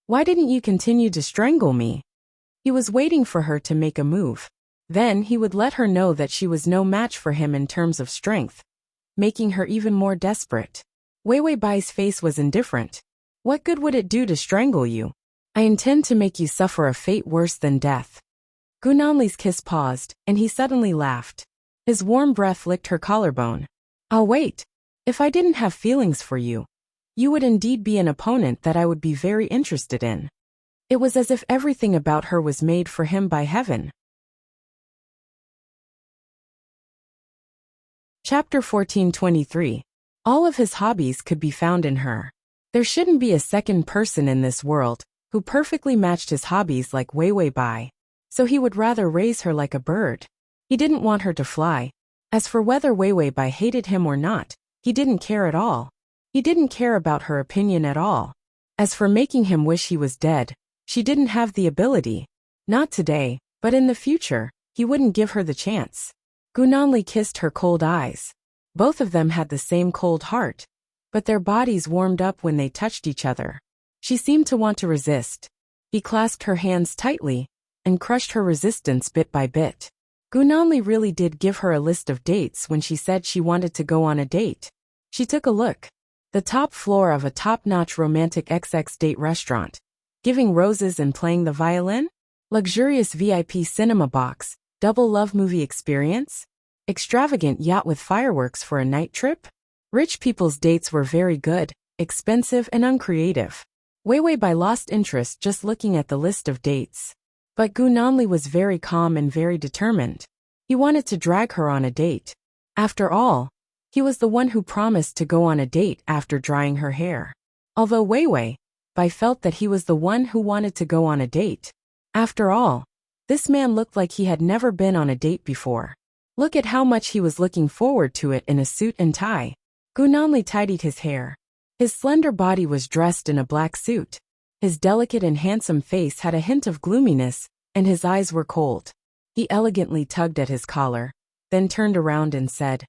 "Why didn't you continue to strangle me?" He was waiting for her to make a move. Then he would let her know that she was no match for him in terms of strength, making her even more desperate. Wei Wei Bai's face was indifferent. "What good would it do to strangle you? I intend to make you suffer a fate worse than death." Gu Nanli's kiss paused, and he suddenly laughed. His warm breath licked her collarbone. "I'll wait. If I didn't have feelings for you, you would indeed be an opponent that I would be very interested in." It was as if everything about her was made for him by heaven. Chapter 1423. All of his hobbies could be found in her. There shouldn't be a second person in this world who perfectly matched his hobbies like Wei Wei Bai, so he would rather raise her like a bird. He didn't want her to fly. As for whether Wei Wei Bai hated him or not, he didn't care at all. He didn't care about her opinion at all. As for making him wish he was dead, she didn't have the ability. Not today, but in the future, he wouldn't give her the chance. Gu Nanli kissed her cold eyes. Both of them had the same cold heart, but their bodies warmed up when they touched each other. She seemed to want to resist. He clasped her hands tightly and crushed her resistance bit by bit. Gu Nanli really did give her a list of dates when she said she wanted to go on a date. She took a look. The top floor of a top-notch romantic XX date restaurant. Giving roses and playing the violin? Luxurious VIP cinema box, double love movie experience? Extravagant yacht with fireworks for a night trip? Rich people's dates were very good, expensive and uncreative. Wei Wei Bai lost interest just looking at the list of dates. But Gu Nanli was very calm and very determined. He wanted to drag her on a date. After all, he was the one who promised to go on a date after drying her hair. Although Wei Wei Bai felt that he was the one who wanted to go on a date. After all, this man looked like he had never been on a date before. Look at how much he was looking forward to it in a suit and tie. Gu Nanli tidied his hair. His slender body was dressed in a black suit. His delicate and handsome face had a hint of gloominess, and his eyes were cold. He elegantly tugged at his collar, then turned around and said,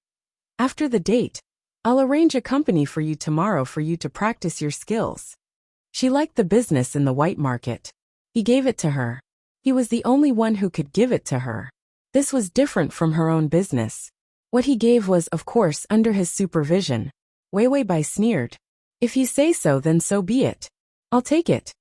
"After the date, I'll arrange a company for you tomorrow for you to practice your skills." She liked the business in the white market. He gave it to her. He was the only one who could give it to her. This was different from her own business. What he gave was, of course, under his supervision. Wei Wei Bai sneered. "If you say so, then so be it. I'll take it."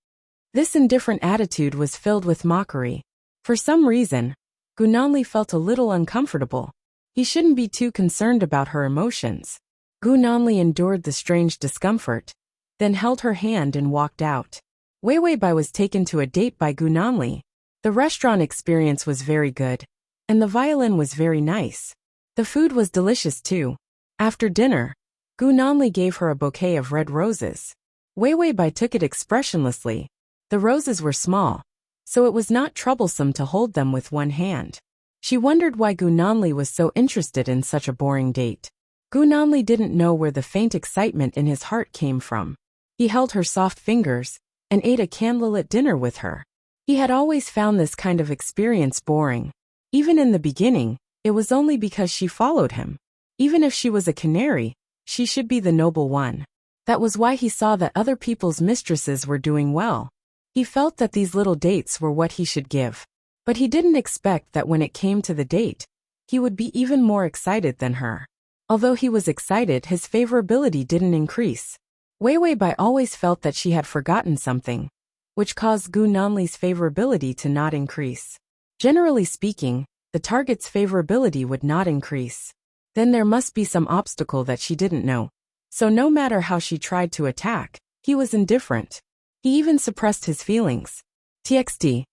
This indifferent attitude was filled with mockery. For some reason, Gu Nanli felt a little uncomfortable. He shouldn't be too concerned about her emotions. Gu Nanli endured the strange discomfort, then held her hand and walked out. Wei Wei Bai was taken to a date by Gu Nanli. The restaurant experience was very good, and the violin was very nice. The food was delicious too. After dinner, Gu Nanli gave her a bouquet of red roses. Wei Wei Bai took it expressionlessly. The roses were small, so it was not troublesome to hold them with one hand. She wondered why Gu Nanli was so interested in such a boring date. Gu Nanli didn't know where the faint excitement in his heart came from. He held her soft fingers and ate a candlelit dinner with her. He had always found this kind of experience boring. Even in the beginning, it was only because she followed him. Even if she was a canary, she should be the noble one. That was why he saw that other people's mistresses were doing well. He felt that these little dates were what he should give. But he didn't expect that when it came to the date, he would be even more excited than her. Although he was excited, his favorability didn't increase. Wei Wei Bai always felt that she had forgotten something, which caused Gu Nanli's favorability to not increase. Generally speaking, the target's favorability would not increase. Then there must be some obstacle that she didn't know. So no matter how she tried to attack, he was indifferent. He even suppressed his feelings. TXT.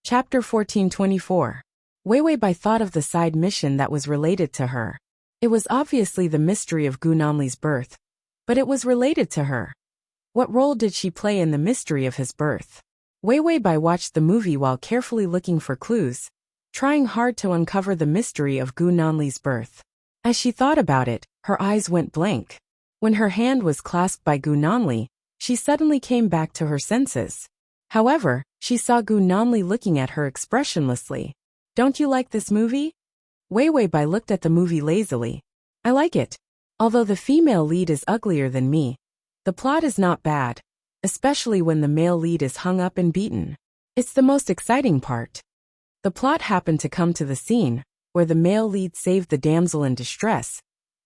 Chapter 1424. Wei Wei Bai thought of the side mission that was related to her. It was obviously the mystery of Gu Nanli's birth, but it was related to her. What role did she play in the mystery of his birth? Wei Wei Bai watched the movie while carefully looking for clues, trying hard to uncover the mystery of Gu Nanli's birth. As she thought about it, her eyes went blank. When her hand was clasped by Gu Nanli, she suddenly came back to her senses. However, she saw Gu Nanli looking at her expressionlessly. Don't you like this movie? Wei Wei Bai looked at the movie lazily. I like it. Although the female lead is uglier than me, the plot is not bad, especially when the male lead is hung up and beaten. It's the most exciting part. The plot happened to come to the scene where the male lead saved the damsel in distress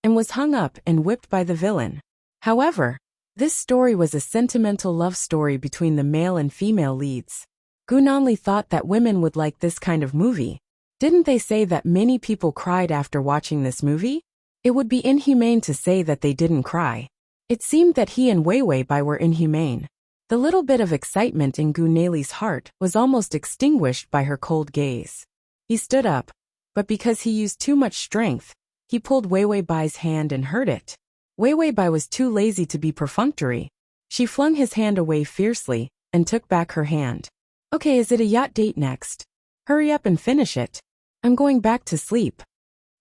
and was hung up and whipped by the villain. However, this story was a sentimental love story between the male and female leads. Gu Nanli thought that women would like this kind of movie. Didn't they say that many people cried after watching this movie? It would be inhumane to say that they didn't cry. It seemed that he and Wei Wei Bai were inhumane. The little bit of excitement in Gu Nanli's heart was almost extinguished by her cold gaze. He stood up, but because he used too much strength, he pulled Wei Wei Bai's hand and hurt it. Wei Wei Bai was too lazy to be perfunctory. She flung his hand away fiercely and took back her hand. Okay, is it a yacht date next? Hurry up and finish it. I'm going back to sleep.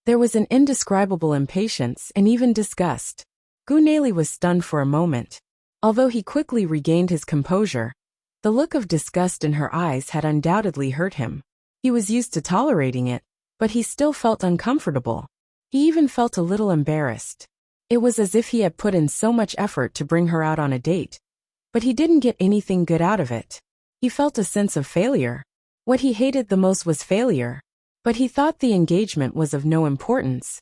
There was an indescribable impatience and even disgust. Gu Nanli was stunned for a moment. Although he quickly regained his composure, the look of disgust in her eyes had undoubtedly hurt him. He was used to tolerating it, but he still felt uncomfortable. He even felt a little embarrassed. It was as if he had put in so much effort to bring her out on a date, but he didn't get anything good out of it. He felt a sense of failure. What he hated the most was failure. But he thought the engagement was of no importance,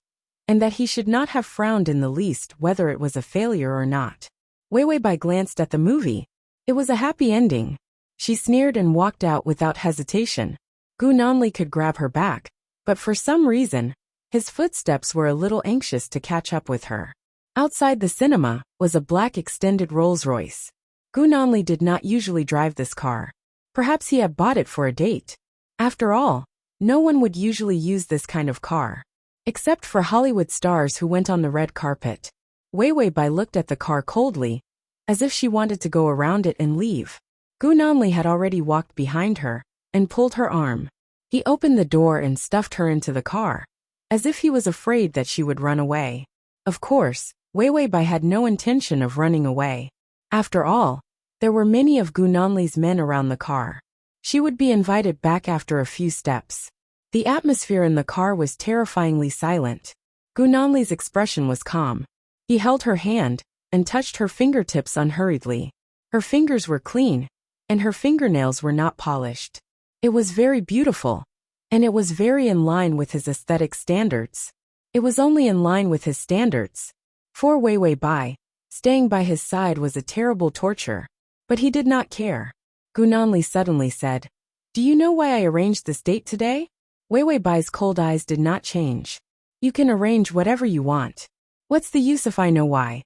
and that he should not have frowned in the least whether it was a failure or not. Wei Wei Bai glanced at the movie. It was a happy ending. She sneered and walked out without hesitation. Gu Nanli could grab her back, but for some reason, his footsteps were a little anxious to catch up with her. Outside the cinema was a black extended Rolls-Royce. Gu Nanli did not usually drive this car. Perhaps he had bought it for a date. After all, no one would usually use this kind of car, except for Hollywood stars who went on the red carpet. Wei Wei Bai looked at the car coldly, as if she wanted to go around it and leave. Gu Nanli had already walked behind her and pulled her arm. He opened the door and stuffed her into the car, as if he was afraid that she would run away. Of course, Wei Wei Bai had no intention of running away. After all, there were many of Gu Nanli's men around the car. She would be invited back after a few steps. The atmosphere in the car was terrifyingly silent. Gu Nanli's expression was calm. He held her hand and touched her fingertips unhurriedly. Her fingers were clean, and her fingernails were not polished. It was very beautiful, and it was very in line with his aesthetic standards. It was only in line with his standards. For Wei Wei Bai, staying by his side was a terrible torture. But he did not care. Gu Nanli suddenly said, "Do you know why I arranged this date today?" Wei Wei Bai's cold eyes did not change. "You can arrange whatever you want. What's the use if I know why?"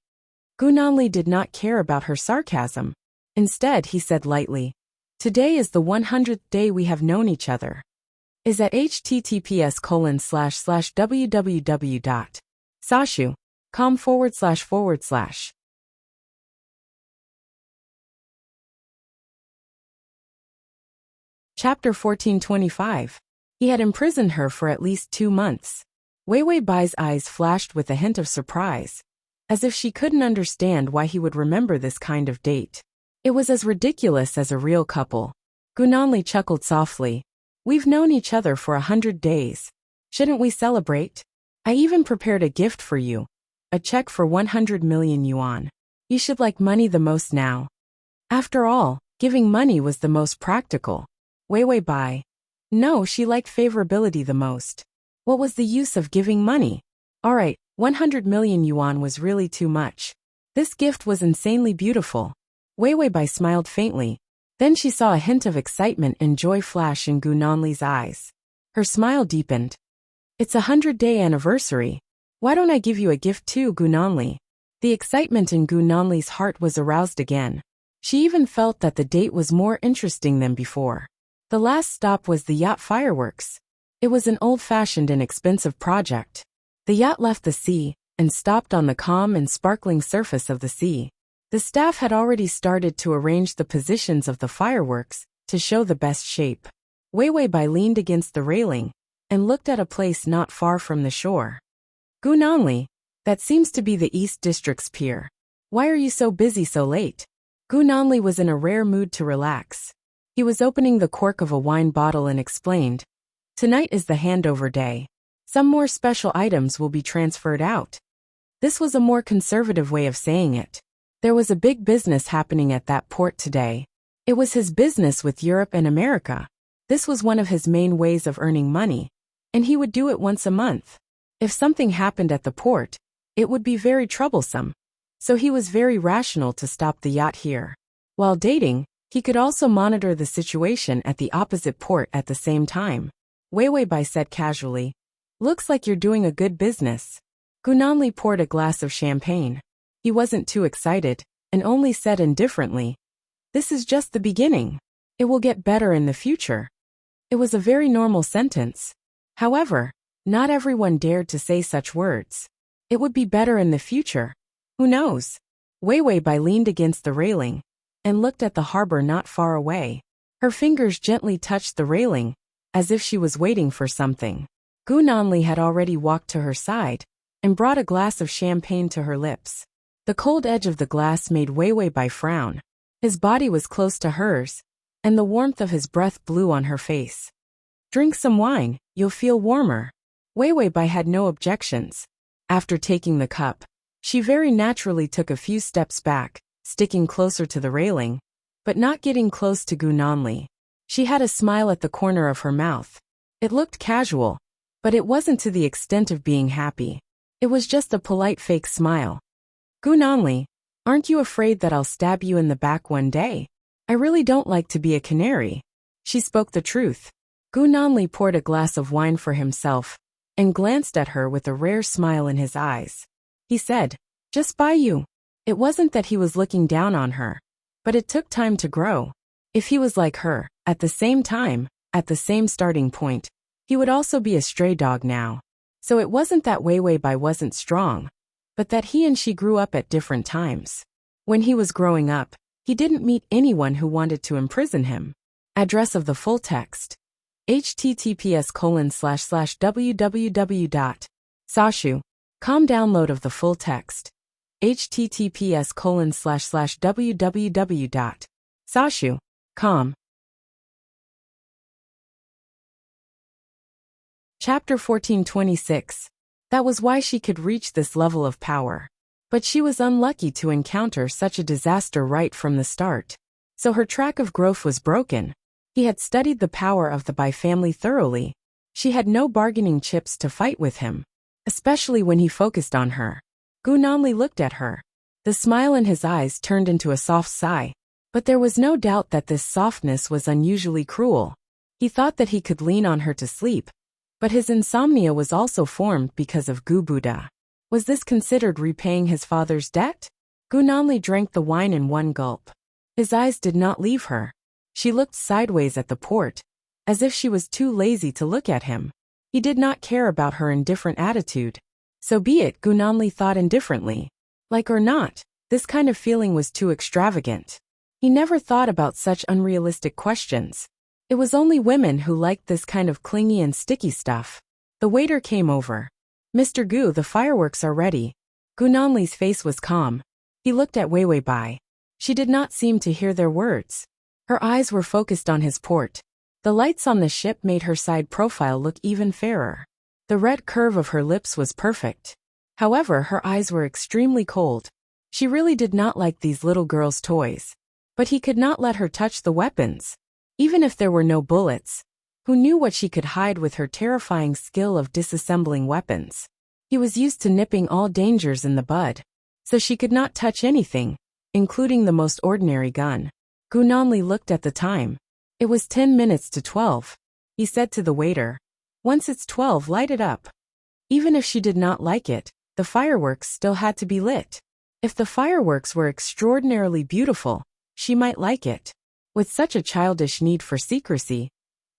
Gu Nanli did not care about her sarcasm. Instead, he said lightly, "Today is the 100th day we have known each other. Is at https://www.sashu.com//. Chapter 1425. He had imprisoned her for at least 2 months. Wei Wei Bai's eyes flashed with a hint of surprise, as if she couldn't understand why he would remember this kind of date. It was as ridiculous as a real couple. Gu Nanli chuckled softly. "We've known each other for 100 days. Shouldn't we celebrate? I even prepared a gift for you. A check for 100 million yuan. You should like money the most now." After all, giving money was the most practical. Wei Wei Bai. No, she liked favorability the most. What was the use of giving money? Alright, 100 million yuan was really too much. This gift was insanely beautiful. Wei Wei Bai smiled faintly. Then she saw a hint of excitement and joy flash in Gu Nanli's eyes. Her smile deepened. "It's a 100-day anniversary. Why don't I give you a gift too, Gu Nanli?" The excitement in Gu Nanli's heart was aroused again. She even felt that the date was more interesting than before. The last stop was the yacht fireworks. It was an old-fashioned and expensive project. The yacht left the sea and stopped on the calm and sparkling surface of the sea. The staff had already started to arrange the positions of the fireworks to show the best shape. Wei Wei Bai leaned against the railing and looked at a place not far from the shore. "Gu Nanli, that seems to be the East District's pier. Why are you so busy so late?" Gu Nanli was in a rare mood to relax. He was opening the cork of a wine bottle and explained, "Tonight is the handover day. Some more special items will be transferred out." This was a more conservative way of saying it. There was a big business happening at that port today. It was his business with Europe and America. This was one of his main ways of earning money, and he would do it once a month. If something happened at the port, it would be very troublesome. So he was very rational to stop the yacht here. While dating, he could also monitor the situation at the opposite port at the same time. Wei Wei Bai said casually, "Looks like you're doing a good business." Gu Nanli poured a glass of champagne. He wasn't too excited, and only said indifferently, "This is just the beginning. It will get better in the future." It was a very normal sentence. However, not everyone dared to say such words. It would be better in the future. Who knows? Wei Wei Bai leaned against the railing and looked at the harbor not far away. Her fingers gently touched the railing, as if she was waiting for something. Gu Nanli had already walked to her side and brought a glass of champagne to her lips. The cold edge of the glass made Wei Wei Bai frown. His body was close to hers, and the warmth of his breath blew on her face. "Drink some wine, you'll feel warmer." Wei Wei Bai had no objections. After taking the cup, she very naturally took a few steps back, sticking closer to the railing, but not getting close to Gu Nanli. She had a smile at the corner of her mouth. It looked casual, but it wasn't to the extent of being happy. It was just a polite fake smile. "Gu Nanli, aren't you afraid that I'll stab you in the back one day? I really don't like to be a canary." She spoke the truth. Gu Nanli poured a glass of wine for himself and glanced at her with a rare smile in his eyes. He said, "Just by you." It wasn't that he was looking down on her, but it took time to grow. If he was like her, at the same time, at the same starting point, he would also be a stray dog now. So it wasn't that Wei Wei Bai wasn't strong, but that he and she grew up at different times. When he was growing up, he didn't meet anyone who wanted to imprison him. Address of the full text. https://www.sashu.com. Download of the full text. https://www.sashu.com. Chapter 1426. That was why she could reach this level of power. But she was unlucky to encounter such a disaster right from the start. So her track of growth was broken. He had studied the power of the Bai family thoroughly. She had no bargaining chips to fight with him, especially when he focused on her. Gu Nanli looked at her. The smile in his eyes turned into a soft sigh. But there was no doubt that this softness was unusually cruel. He thought that he could lean on her to sleep, but his insomnia was also formed because of Gu Buddha. Was this considered repaying his father's debt? Gu Nanli drank the wine in one gulp. His eyes did not leave her. She looked sideways at the port, as if she was too lazy to look at him. He did not care about her indifferent attitude. So be it, Gu Nanli thought indifferently. Like or not, this kind of feeling was too extravagant. He never thought about such unrealistic questions. It was only women who liked this kind of clingy and sticky stuff. The waiter came over. "Mr. Gu, the fireworks are ready." Gu Nanli's face was calm. He looked at Wei Wei Bai. She did not seem to hear their words. Her eyes were focused on his port. The lights on the ship made her side profile look even fairer. The red curve of her lips was perfect. However, her eyes were extremely cold. She really did not like these little girls' toys. But he could not let her touch the weapons. Even if there were no bullets, who knew what she could hide with her terrifying skill of disassembling weapons? He was used to nipping all dangers in the bud. So she could not touch anything, including the most ordinary gun. Gu Nanli looked at the time. It was 10 minutes to 12. He said to the waiter, "Once it's 12, light it up." Even if she did not like it, the fireworks still had to be lit. If the fireworks were extraordinarily beautiful, she might like it. With such a childish need for secrecy,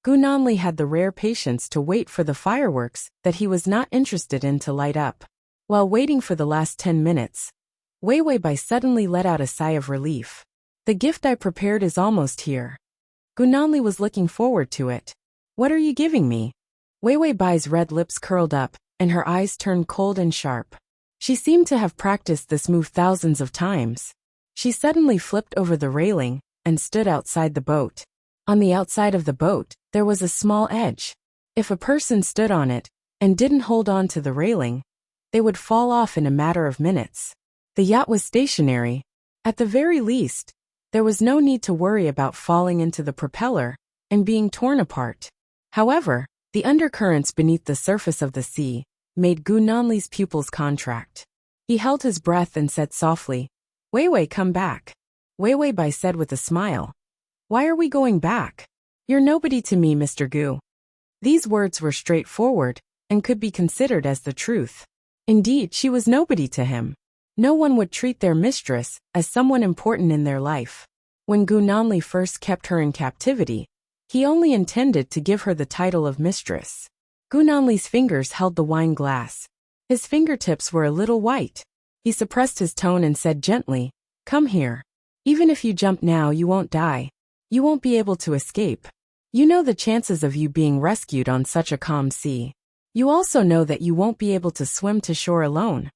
Gu Nanli had the rare patience to wait for the fireworks that he was not interested in to light up. While waiting for the last 10 minutes, Wei Wei Bai suddenly let out a sigh of relief. "The gift I prepared is almost here." Gu Nanli was looking forward to it. "What are you giving me?" Wei Wei Bai's red lips curled up, and her eyes turned cold and sharp. She seemed to have practiced this move thousands of times. She suddenly flipped over the railing and stood outside the boat. On the outside of the boat, there was a small edge. If a person stood on it and didn't hold on to the railing, they would fall off in a matter of minutes. The yacht was stationary. At the very least, there was no need to worry about falling into the propeller and being torn apart. However, the undercurrents beneath the surface of the sea made Gu Nanli's pupils contract. He held his breath and said softly, "Wei Wei, come back." Wei Wei Bai said with a smile, "Why are we going back? You're nobody to me, Mr. Gu." These words were straightforward and could be considered as the truth. Indeed, she was nobody to him. No one would treat their mistress as someone important in their life. When Gu Nanli first kept her in captivity, he only intended to give her the title of mistress. Gu Nanli's fingers held the wine glass. His fingertips were a little white. He suppressed his tone and said gently, "Come here. Even if you jump now, you won't die. You won't be able to escape. You know the chances of you being rescued on such a calm sea. You also know that you won't be able to swim to shore alone."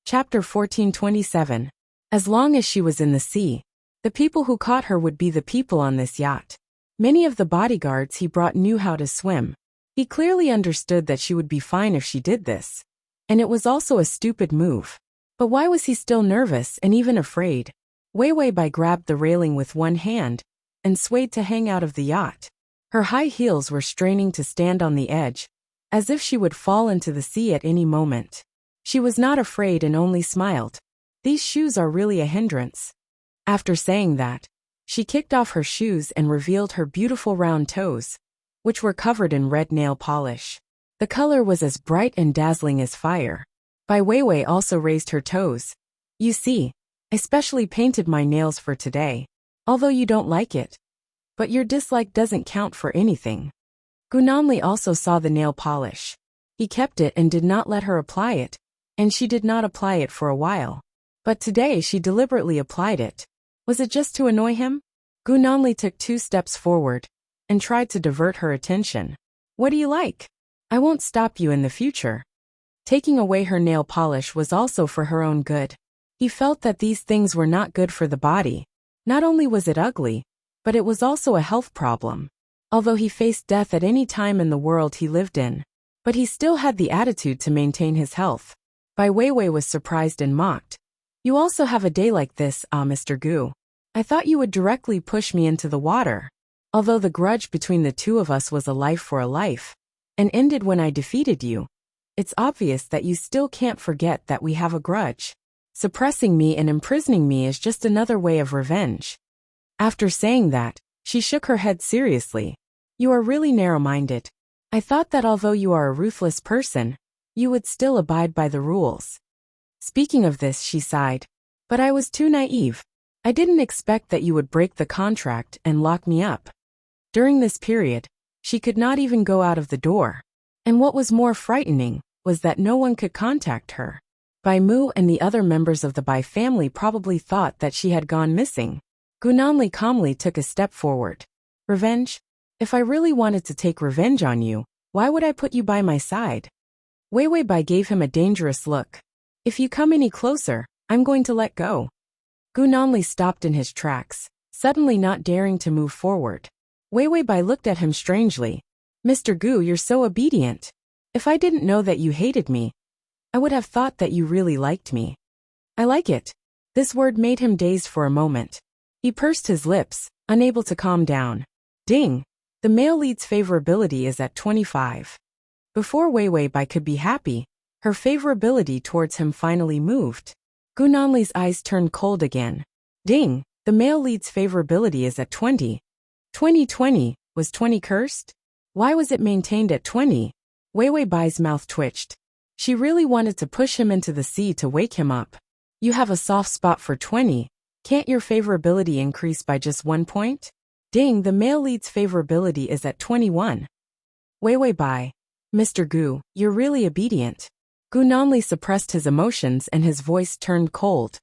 Chapter 1427. As long as she was in the sea, the people who caught her would be the people on this yacht. Many of the bodyguards he brought knew how to swim. He clearly understood that she would be fine if she did this. And it was also a stupid move. But why was he still nervous and even afraid? Wei Wei Bai grabbed the railing with one hand and swayed to hang out of the yacht. Her high heels were straining to stand on the edge, as if she would fall into the sea at any moment. She was not afraid and only smiled. "These shoes are really a hindrance." After saying that, she kicked off her shoes and revealed her beautiful round toes, which were covered in red nail polish. The color was as bright and dazzling as fire. Bai Weiwei also raised her toes. "You see, I specially painted my nails for today, although you don't like it. But your dislike doesn't count for anything." Gu Nanli also saw the nail polish. He kept it and did not let her apply it, and she did not apply it for a while. But today she deliberately applied it. Was it just to annoy him? Gu Nanli took 2 steps forward and tried to divert her attention. "What do you like? I won't stop you in the future." Taking away her nail polish was also for her own good. He felt that these things were not good for the body. Not only was it ugly, but it was also a health problem. Although he faced death at any time in the world he lived in, but he still had the attitude to maintain his health. Bai Weiwei was surprised and mocked. "You also have a day like this, Mr. Gu. I thought you would directly push me into the water." Although the grudge between the two of us was a life for a life, and ended when I defeated you, it's obvious that you still can't forget that we have a grudge. Suppressing me and imprisoning me is just another way of revenge. After saying that, she shook her head seriously. "You are really narrow-minded. I thought that although you are a ruthless person, you would still abide by the rules." Speaking of this, she sighed. "But I was too naive. I didn't expect that you would break the contract and lock me up." During this period, she could not even go out of the door. And what was more frightening was that no one could contact her. Bai Mu and the other members of the Bai family probably thought that she had gone missing. Gu Nanli calmly took a step forward. "Revenge? If I really wanted to take revenge on you, why would I put you by my side?" Wei Wei Bai gave him a dangerous look. "If you come any closer, I'm going to let go." Gu Nanli stopped in his tracks, suddenly not daring to move forward. Wei Wei Bai looked at him strangely. "Mr. Gu, you're so obedient. If I didn't know that you hated me, I would have thought that you really liked me." "I like it." This word made him dazed for a moment. He pursed his lips, unable to calm down. Ding! The male lead's favorability is at 25. Before Wei Wei Bai could be happy, her favorability towards him finally moved. Gu Nanli's eyes turned cold again. Ding! The male lead's favorability is at 20. 2020, was 20 cursed? Why was it maintained at 20? Wei Wei Bai's mouth twitched. She really wanted to push him into the sea to wake him up. "You have a soft spot for 20. Can't your favorability increase by just 1 point? Ding, the male lead's favorability is at 21. Wei Wei Bai. Mr. Gu, you're really obedient. Gu Nanli suppressed his emotions and his voice turned cold.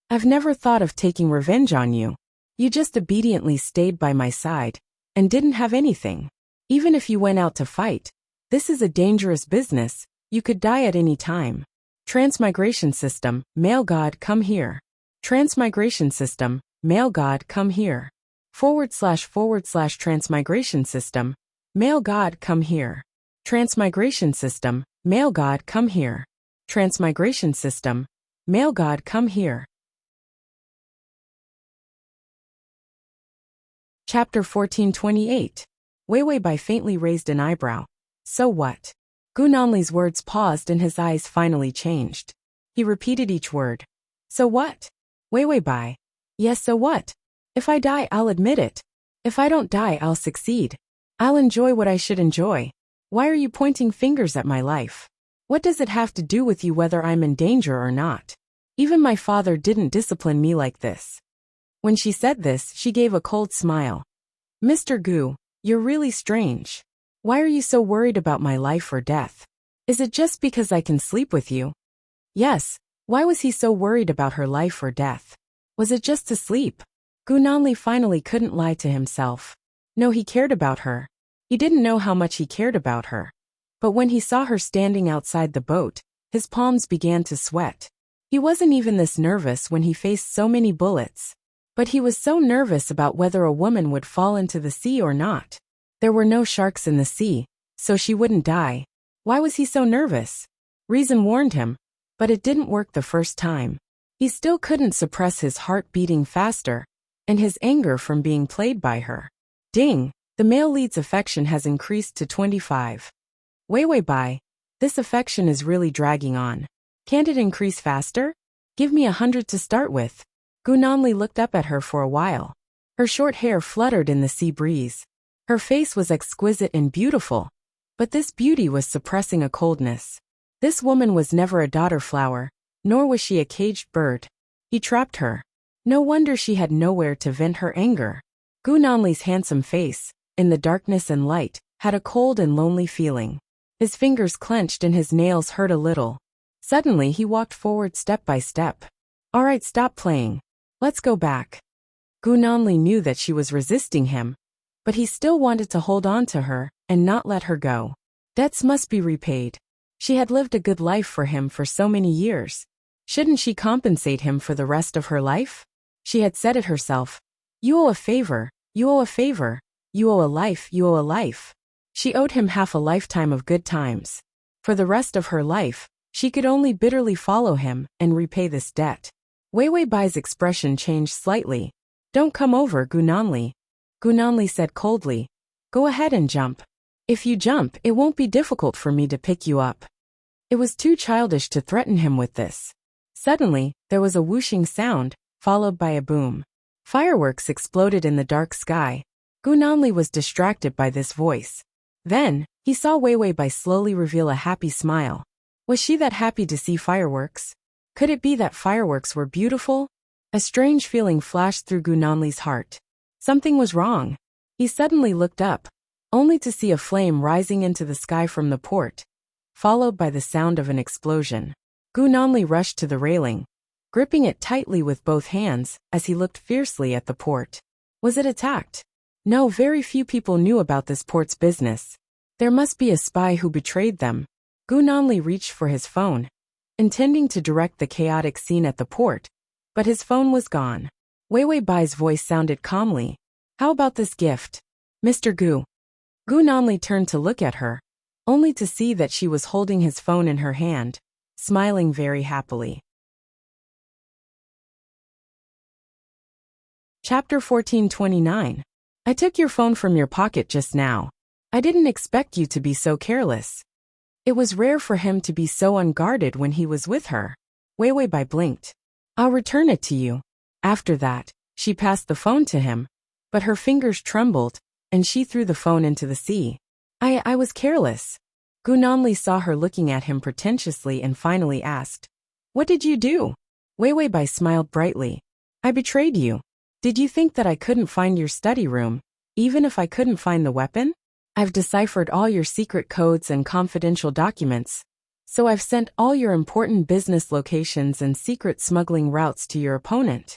"I've never thought of taking revenge on you. You just obediently stayed by my side and didn't have anything. Even if you went out to fight, this is a dangerous business. You could die at any time. Transmigration system, male god, come here." Transmigration system, male god come here. / transmigration system, male god come here. Transmigration system, male god come here. Transmigration system, male god come here. Chapter 1428. Wei Wei Bai faintly raised an eyebrow. So what? Gu Nanli's words paused and his eyes finally changed. He repeated each word. So what? Wei Wei Bai. Yes, so what? If I die, I'll admit it. If I don't die, I'll succeed. I'll enjoy what I should enjoy. Why are you pointing fingers at my life? What does it have to do with you whether I'm in danger or not? Even my father didn't discipline me like this. When she said this, she gave a cold smile. Mr. Gu, you're really strange. Why are you so worried about my life or death? Is it just because I can sleep with you? Yes, why was he so worried about her life or death? Was it just to sleep? Gu Nanli finally couldn't lie to himself. No, he cared about her. He didn't know how much he cared about her. But when he saw her standing outside the boat, his palms began to sweat. He wasn't even this nervous when he faced so many bullets. But he was so nervous about whether a woman would fall into the sea or not. There were no sharks in the sea, so she wouldn't die. Why was he so nervous? Reason warned him, but it didn't work the first time. He still couldn't suppress his heart beating faster, and his anger from being played by her. Ding! The male lead's affection has increased to 25. Wei Wei Bai, this affection is really dragging on. Can't it increase faster? Give me 100 to start with. Gu Nanli looked up at her for a while. Her short hair fluttered in the sea breeze. Her face was exquisite and beautiful, but this beauty was suppressing a coldness. This woman was never a daughter flower, nor was she a caged bird. He trapped her. No wonder she had nowhere to vent her anger. Gu Nanli's handsome face, in the darkness and light, had a cold and lonely feeling. His fingers clenched and his nails hurt a little. Suddenly he walked forward step by step. All right, stop playing. Let's go back. Gu Nanli knew that she was resisting him, but he still wanted to hold on to her and not let her go. Debts must be repaid. She had lived a good life for him for so many years. Shouldn't she compensate him for the rest of her life? She had said it herself. You owe a favor, you owe a favor, you owe a life, you owe a life. She owed him half a lifetime of good times. For the rest of her life, she could only bitterly follow him and repay this debt. Wei Wei Bai's expression changed slightly. Don't come over, Gu Nanli. Gu Nanli said coldly. Go ahead and jump. If you jump, it won't be difficult for me to pick you up. It was too childish to threaten him with this. Suddenly, there was a whooshing sound, followed by a boom. Fireworks exploded in the dark sky. Gu Nanli was distracted by this voice. Then, he saw Wei Wei Bai slowly reveal a happy smile. Was she that happy to see fireworks? Could it be that fireworks were beautiful? A strange feeling flashed through Gu Nanli's heart. Something was wrong. He suddenly looked up, only to see a flame rising into the sky from the port, followed by the sound of an explosion. Gu Nanli rushed to the railing, gripping it tightly with both hands as he looked fiercely at the port. Was it attacked? No, very few people knew about this port's business. There must be a spy who betrayed them. Gu Nanli reached for his phone, intending to direct the chaotic scene at the port, but his phone was gone. Wei Wei Bai's voice sounded calmly. How about this gift? Mr. Gu. Gu Nanli turned to look at her, only to see that she was holding his phone in her hand, smiling very happily. Chapter 1429. I took your phone from your pocket just now. I didn't expect you to be so careless. It was rare for him to be so unguarded when he was with her. Wei Wei Bai blinked. I'll return it to you. After that, she passed the phone to him, but her fingers trembled, and she threw the phone into the sea. I was careless. Gu Nanli saw her looking at him pretentiously and finally asked, What did you do? Wei Wei Bai smiled brightly. I betrayed you. Did you think that I couldn't find your study room, even if I couldn't find the weapon? I've deciphered all your secret codes and confidential documents, so I've sent all your important business locations and secret smuggling routes to your opponent.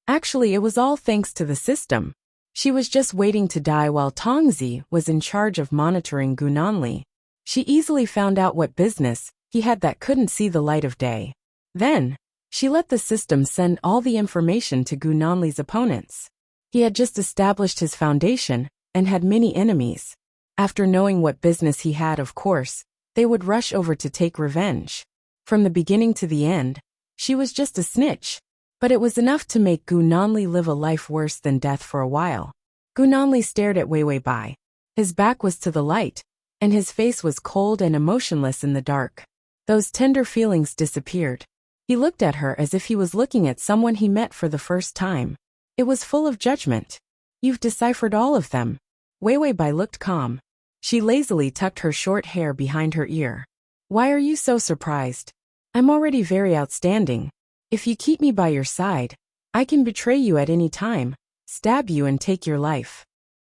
Actually, it was all thanks to the system. She was just waiting to die while Tongzi was in charge of monitoring Gu Nanli. She easily found out what business he had that couldn't see the light of day. Then, She let the system send all the information to Gu Nanli's opponents. He had just established his foundation and had many enemies. After knowing what business he had, of course, they would rush over to take revenge. From the beginning to the end, she was just a snitch. But it was enough to make Gu Nanli live a life worse than death for a while. Gu Nanli stared at Wei Wei Bai. His back was to the light, and his face was cold and emotionless in the dark. Those tender feelings disappeared. He looked at her as if he was looking at someone he met for the first time. It was full of judgment. You've deciphered all of them. Wei Wei Bai looked calm. She lazily tucked her short hair behind her ear. Why are you so surprised? I'm already very outstanding. If you keep me by your side, I can betray you at any time, stab you and take your life.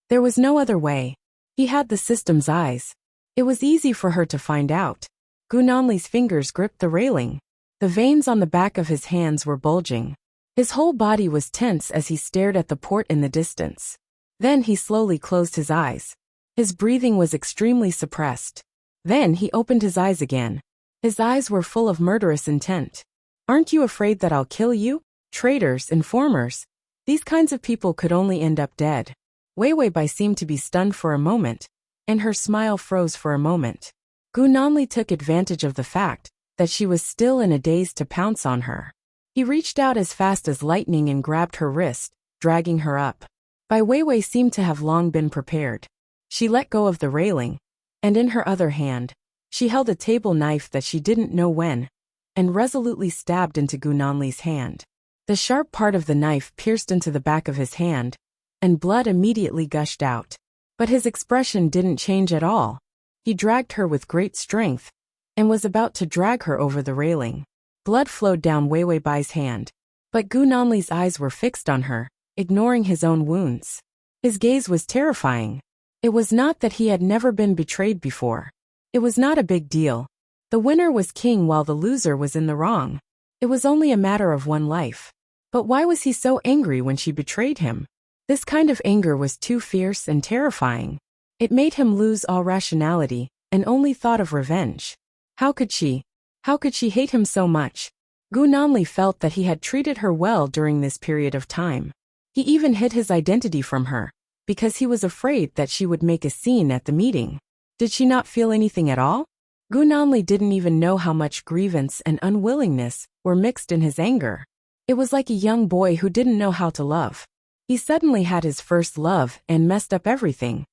There was no other way. He had the system's eyes. It was easy for her to find out. Gu Nanli's fingers gripped the railing. The veins on the back of his hands were bulging. His whole body was tense as he stared at the port in the distance. Then he slowly closed his eyes. His breathing was extremely suppressed. Then he opened his eyes again. His eyes were full of murderous intent. Aren't you afraid that I'll kill you? Traitors, informers. These kinds of people could only end up dead. Wei Wei Bai seemed to be stunned for a moment, and her smile froze for a moment. Gu Nanli took advantage of the fact that she was still in a daze to pounce on her. He reached out as fast as lightning and grabbed her wrist, dragging her up. Bai Weiwei seemed to have long been prepared. She let go of the railing, and in her other hand, she held a table knife that she didn't know when, and resolutely stabbed into Gu Nanli's hand. The sharp part of the knife pierced into the back of his hand, and blood immediately gushed out. But his expression didn't change at all. He dragged her with great strength, and was about to drag her over the railing. Blood flowed down Wei Wei Bai's hand, but Gu Nanli's eyes were fixed on her, ignoring his own wounds. His gaze was terrifying. It was not that he had never been betrayed before. It was not a big deal. The winner was king while the loser was in the wrong. It was only a matter of one life. But why was he so angry when she betrayed him? This kind of anger was too fierce and terrifying. It made him lose all rationality, and only thought of revenge. How could she hate him so much? Gu Nanli felt that he had treated her well during this period of time. He even hid his identity from her, because he was afraid that she would make a scene at the meeting. Did she not feel anything at all? Gu Nanli didn't even know how much grievance and unwillingness were mixed in his anger. It was like a young boy who didn't know how to love. He suddenly had his first love and messed up everything.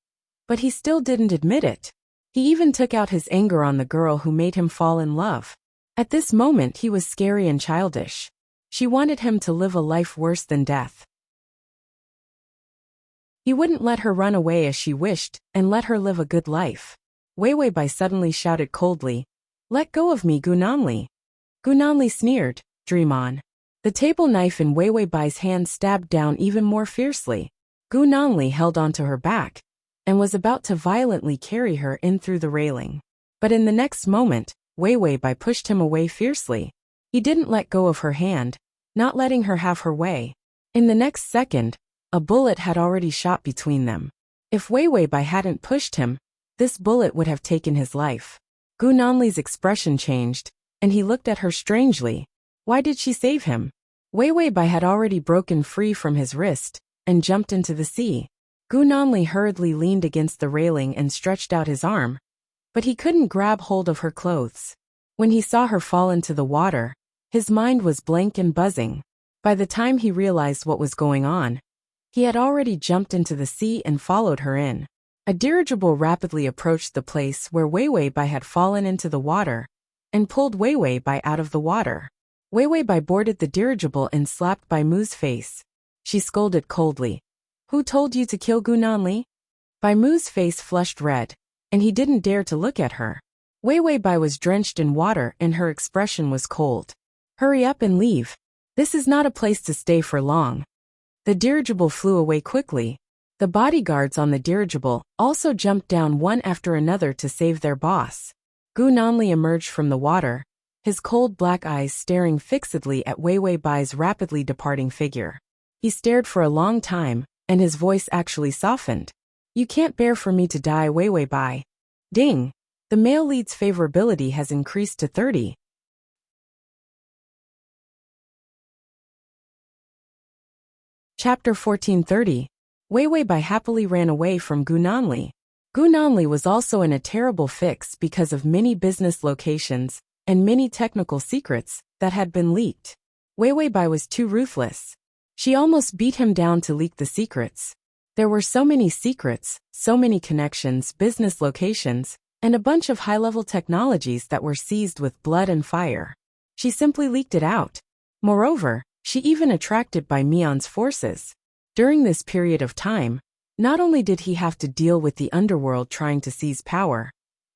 But he still didn't admit it. He even took out his anger on the girl who made him fall in love. At this moment he was scary and childish. She wanted him to live a life worse than death. He wouldn't let her run away as she wished, and let her live a good life. Wei Wei Bai suddenly shouted coldly, "Let go of me, Gu Nanli." Gu Nanli sneered, "Dream on." The table knife in Wei Wei Bai's hand stabbed down even more fiercely. Gu Nanli held onto her back, and was about to violently carry her in through the railing. But in the next moment, Wei Wei Bai pushed him away fiercely. He didn't let go of her hand, not letting her have her way. In the next second, a bullet had already shot between them. If Wei Wei Bai hadn't pushed him, this bullet would have taken his life. Gu Nanli's expression changed, and he looked at her strangely. Why did she save him? Wei Wei Bai had already broken free from his wrist, and jumped into the sea. Gu Nanli hurriedly leaned against the railing and stretched out his arm, but he couldn't grab hold of her clothes. When he saw her fall into the water, his mind was blank and buzzing. By the time he realized what was going on, he had already jumped into the sea and followed her in. A dirigible rapidly approached the place where Wei Wei Bai had fallen into the water, and pulled Wei Wei Bai out of the water. Wei Wei Bai boarded the dirigible and slapped Bai Mu's face. She scolded coldly, "Who told you to kill Gu Nanli?" Bai Mu's face flushed red, and he didn't dare to look at her. Wei Wei Bai was drenched in water and her expression was cold. "Hurry up and leave. This is not a place to stay for long." The dirigible flew away quickly. The bodyguards on the dirigible also jumped down one after another to save their boss. Gu Nanli emerged from the water, his cold black eyes staring fixedly at Wei Wei Bai's rapidly departing figure. He stared for a long time, and his voice actually softened. "You can't bear for me to die, Wei Wei Bai." Ding! The male lead's favorability has increased to 30. Chapter 1430. Wei Wei Bai happily ran away from Gu Nanli. Gu Nanli was also in a terrible fix because of many business locations and many technical secrets that had been leaked. Wei Wei Bai was too ruthless. She almost beat him down to leak the secrets. There were so many secrets, so many connections, business locations, and a bunch of high-level technologies that were seized with blood and fire. She simply leaked it out. Moreover, she even attracted Bai Mian's forces. During this period of time, not only did he have to deal with the underworld trying to seize power,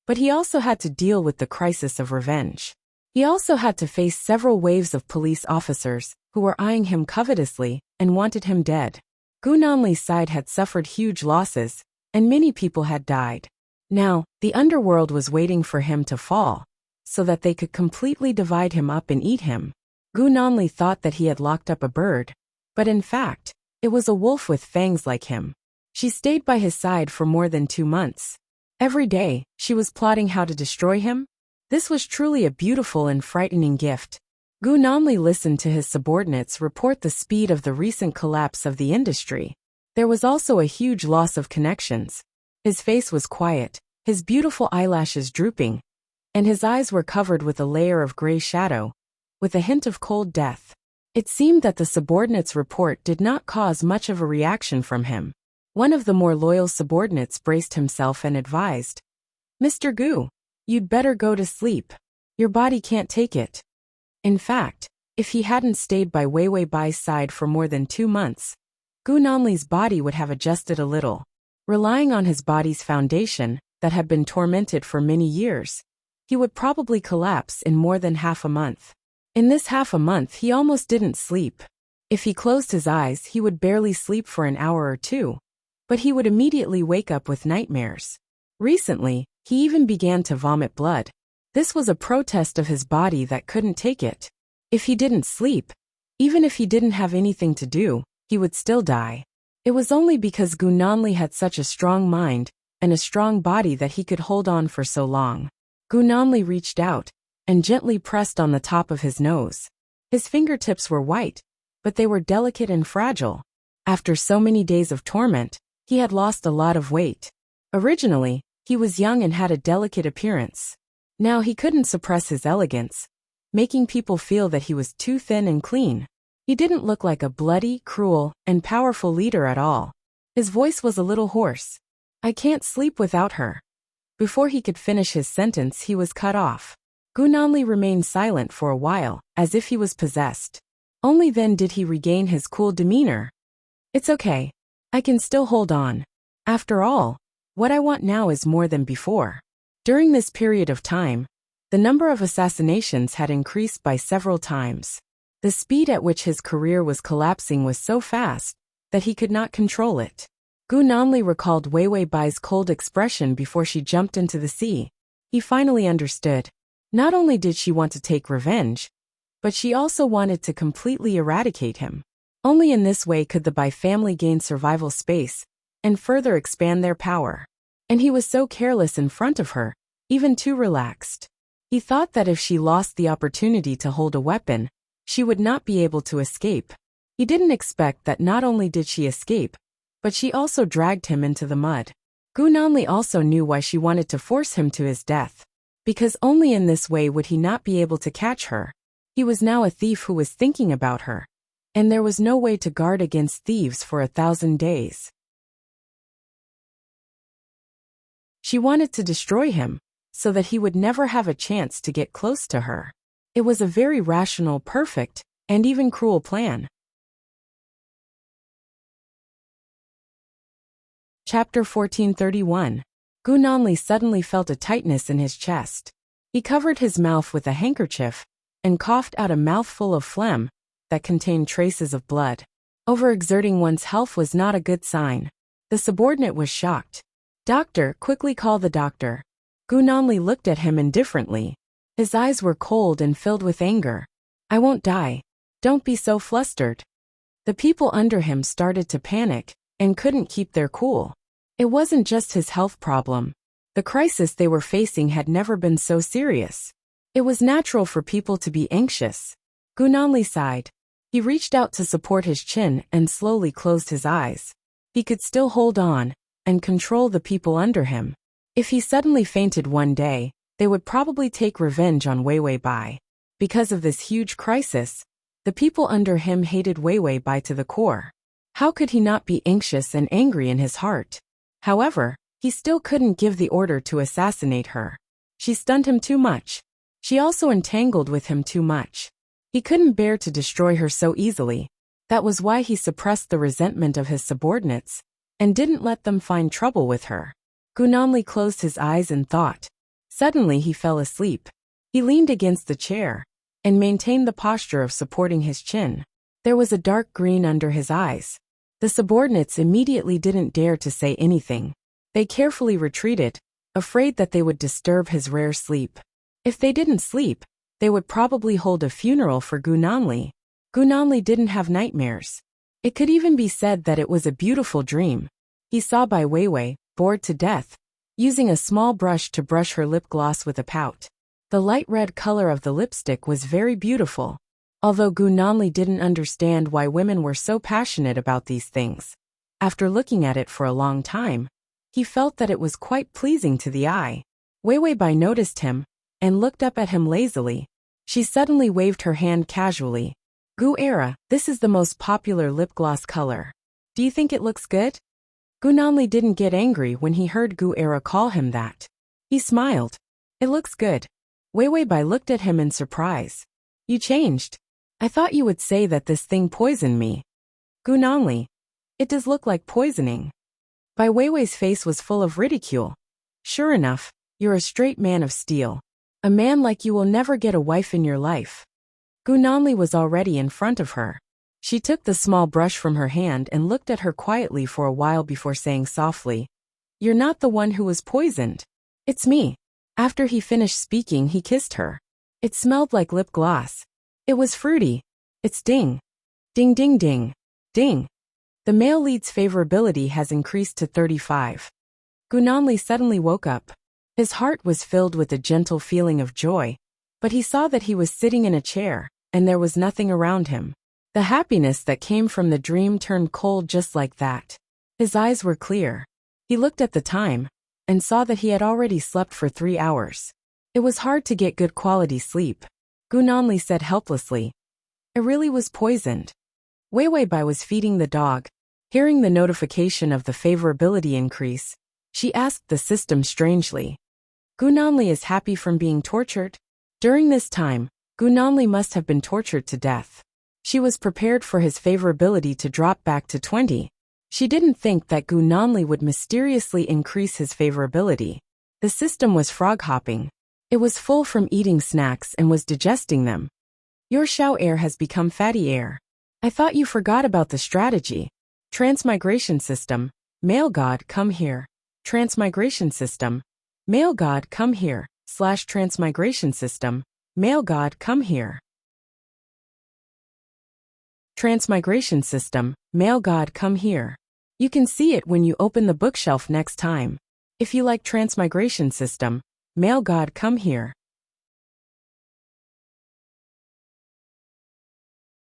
but he also had to deal with the crisis of revenge. He also had to face several waves of police officers who were eyeing him covetously and wanted him dead. Gu Nanli's side had suffered huge losses, and many people had died. Now, the underworld was waiting for him to fall, so that they could completely divide him up and eat him. Gu Nanli thought that he had locked up a bird, but in fact, it was a wolf with fangs like him. She stayed by his side for more than 2 months. Every day, she was plotting how to destroy him. This was truly a beautiful and frightening gift. Gu Nanli listened to his subordinates report the speed of the recent collapse of the industry. There was also a huge loss of connections. His face was quiet, his beautiful eyelashes drooping, and his eyes were covered with a layer of gray shadow, with a hint of cold death. It seemed that the subordinate's report did not cause much of a reaction from him. One of the more loyal subordinates braced himself and advised, "Mr. Gu, you'd better go to sleep. Your body can't take it." In fact, if he hadn't stayed by Wei Wei Bai's side for more than 2 months, Gu Nanli's body would have adjusted a little. Relying on his body's foundation, that had been tormented for many years, he would probably collapse in more than half a month. In this half a month he almost didn't sleep. If he closed his eyes he would barely sleep for an hour or two, but he would immediately wake up with nightmares. Recently, he even began to vomit blood. This was a protest of his body that couldn't take it. If he didn't sleep, even if he didn't have anything to do, he would still die. It was only because Gu Nanli had such a strong mind and a strong body that he could hold on for so long. Gu Nanli reached out and gently pressed on the top of his nose. His fingertips were white, but they were delicate and fragile. After so many days of torment, he had lost a lot of weight. Originally, he was young and had a delicate appearance. Now he couldn't suppress his elegance, making people feel that he was too thin and clean. He didn't look like a bloody, cruel, and powerful leader at all. His voice was a little hoarse. "I can't sleep without her." Before he could finish his sentence he was cut off. Gu Nanli remained silent for a while, as if he was possessed. Only then did he regain his cool demeanor. "It's okay. I can still hold on. After all, what I want now is more than before." During this period of time, the number of assassinations had increased by several times. The speed at which his career was collapsing was so fast that he could not control it. Gu Nanli recalled Wei Wei Bai's cold expression before she jumped into the sea. He finally understood. Not only did she want to take revenge, but she also wanted to completely eradicate him. Only in this way could the Bai family gain survival space and further expand their power. And he was so careless in front of her, even too relaxed. He thought that if she lost the opportunity to hold a weapon, she would not be able to escape. He didn't expect that not only did she escape, but she also dragged him into the mud. Gu Nanli also knew why she wanted to force him to his death, because only in this way would he not be able to catch her. He was now a thief who was thinking about her, and there was no way to guard against thieves for 1,000 days. She wanted to destroy him, so that he would never have a chance to get close to her. It was a very rational, perfect, and even cruel plan. Chapter 1431. Gu Nanli suddenly felt a tightness in his chest. He covered his mouth with a handkerchief and coughed out a mouthful of phlegm that contained traces of blood. Overexerting one's health was not a good sign. The subordinate was shocked. "Doctor, quickly call the doctor." Gu Nanli looked at him indifferently. His eyes were cold and filled with anger. "I won't die. Don't be so flustered." The people under him started to panic and couldn't keep their cool. It wasn't just his health problem. The crisis they were facing had never been so serious. It was natural for people to be anxious. Gu Nanli sighed. He He reached out to support his chin and slowly closed his eyes. He could still hold on and control the people under him. If he suddenly fainted one day, they would probably take revenge on Weiwei Bai. Because of this huge crisis, the people under him hated Weiwei Bai to the core. How could he not be anxious and angry in his heart? However, he still couldn't give the order to assassinate her. She stunned him too much. She also entangled with him too much. He couldn't bear to destroy her so easily. That was why he suppressed the resentment of his subordinates and didn't let them find trouble with her. Gu Nanli closed his eyes in thought. Suddenly he fell asleep. He leaned against the chair and maintained the posture of supporting his chin. There was a dark green under his eyes. The subordinates immediately didn't dare to say anything. They carefully retreated, afraid that they would disturb his rare sleep. If they didn't sleep, they would probably hold a funeral for Gu Nanli. Gu Nanli didn't have nightmares. It could even be said that it was a beautiful dream. He saw Bai Weiwei, bored to death, using a small brush to brush her lip gloss with a pout. The light red color of the lipstick was very beautiful. Although Gu Nanli didn't understand why women were so passionate about these things, after looking at it for a long time, he felt that it was quite pleasing to the eye. Weiwei Bai noticed him and looked up at him lazily. She suddenly waved her hand casually. Gu Era, this is the most popular lip gloss color. Do you think it looks good? Gu Nanli didn't get angry when he heard Gu Era call him that. He smiled. It looks good. Weiwei Bai looked at him in surprise. You changed. I thought you would say that this thing poisoned me. Gu Nanli. It does look like poisoning. Bai Weiwei's face was full of ridicule. Sure enough, you're a straight man of steel. A man like you will never get a wife in your life. Gu Nanli was already in front of her. She took the small brush from her hand and looked at her quietly for a while before saying softly, You're not the one who was poisoned. It's me. After he finished speaking, he kissed her. It smelled like lip gloss. It was fruity. It's ding. Ding ding ding. Ding. The male lead's favorability has increased to 35. Gu Nanli suddenly woke up. His heart was filled with a gentle feeling of joy, but he saw that he was sitting in a chair, and there was nothing around him. The happiness that came from the dream turned cold just like that. His eyes were clear. He looked at the time and saw that he had already slept for 3 hours. It was hard to get good quality sleep. Gu Nanli said helplessly, I really was poisoned. Weiwei Bai was feeding the dog. Hearing the notification of the favorability increase, she asked the system strangely, Gu Nanli is happy from being tortured? During this time, Gu Nanli must have been tortured to death. She was prepared for his favorability to drop back to 20. She didn't think that Gu Nanli would mysteriously increase his favorability. The system was frog-hopping. It was full from eating snacks and was digesting them. Your Shao air has become fatty air. I thought you forgot about the strategy. Transmigration system, male god come here. Transmigration system, male god come here. /transmigration system, male god come here. Transmigration system, male god come here. You can see it when you open the bookshelf next time. If you like transmigration system, male god come here.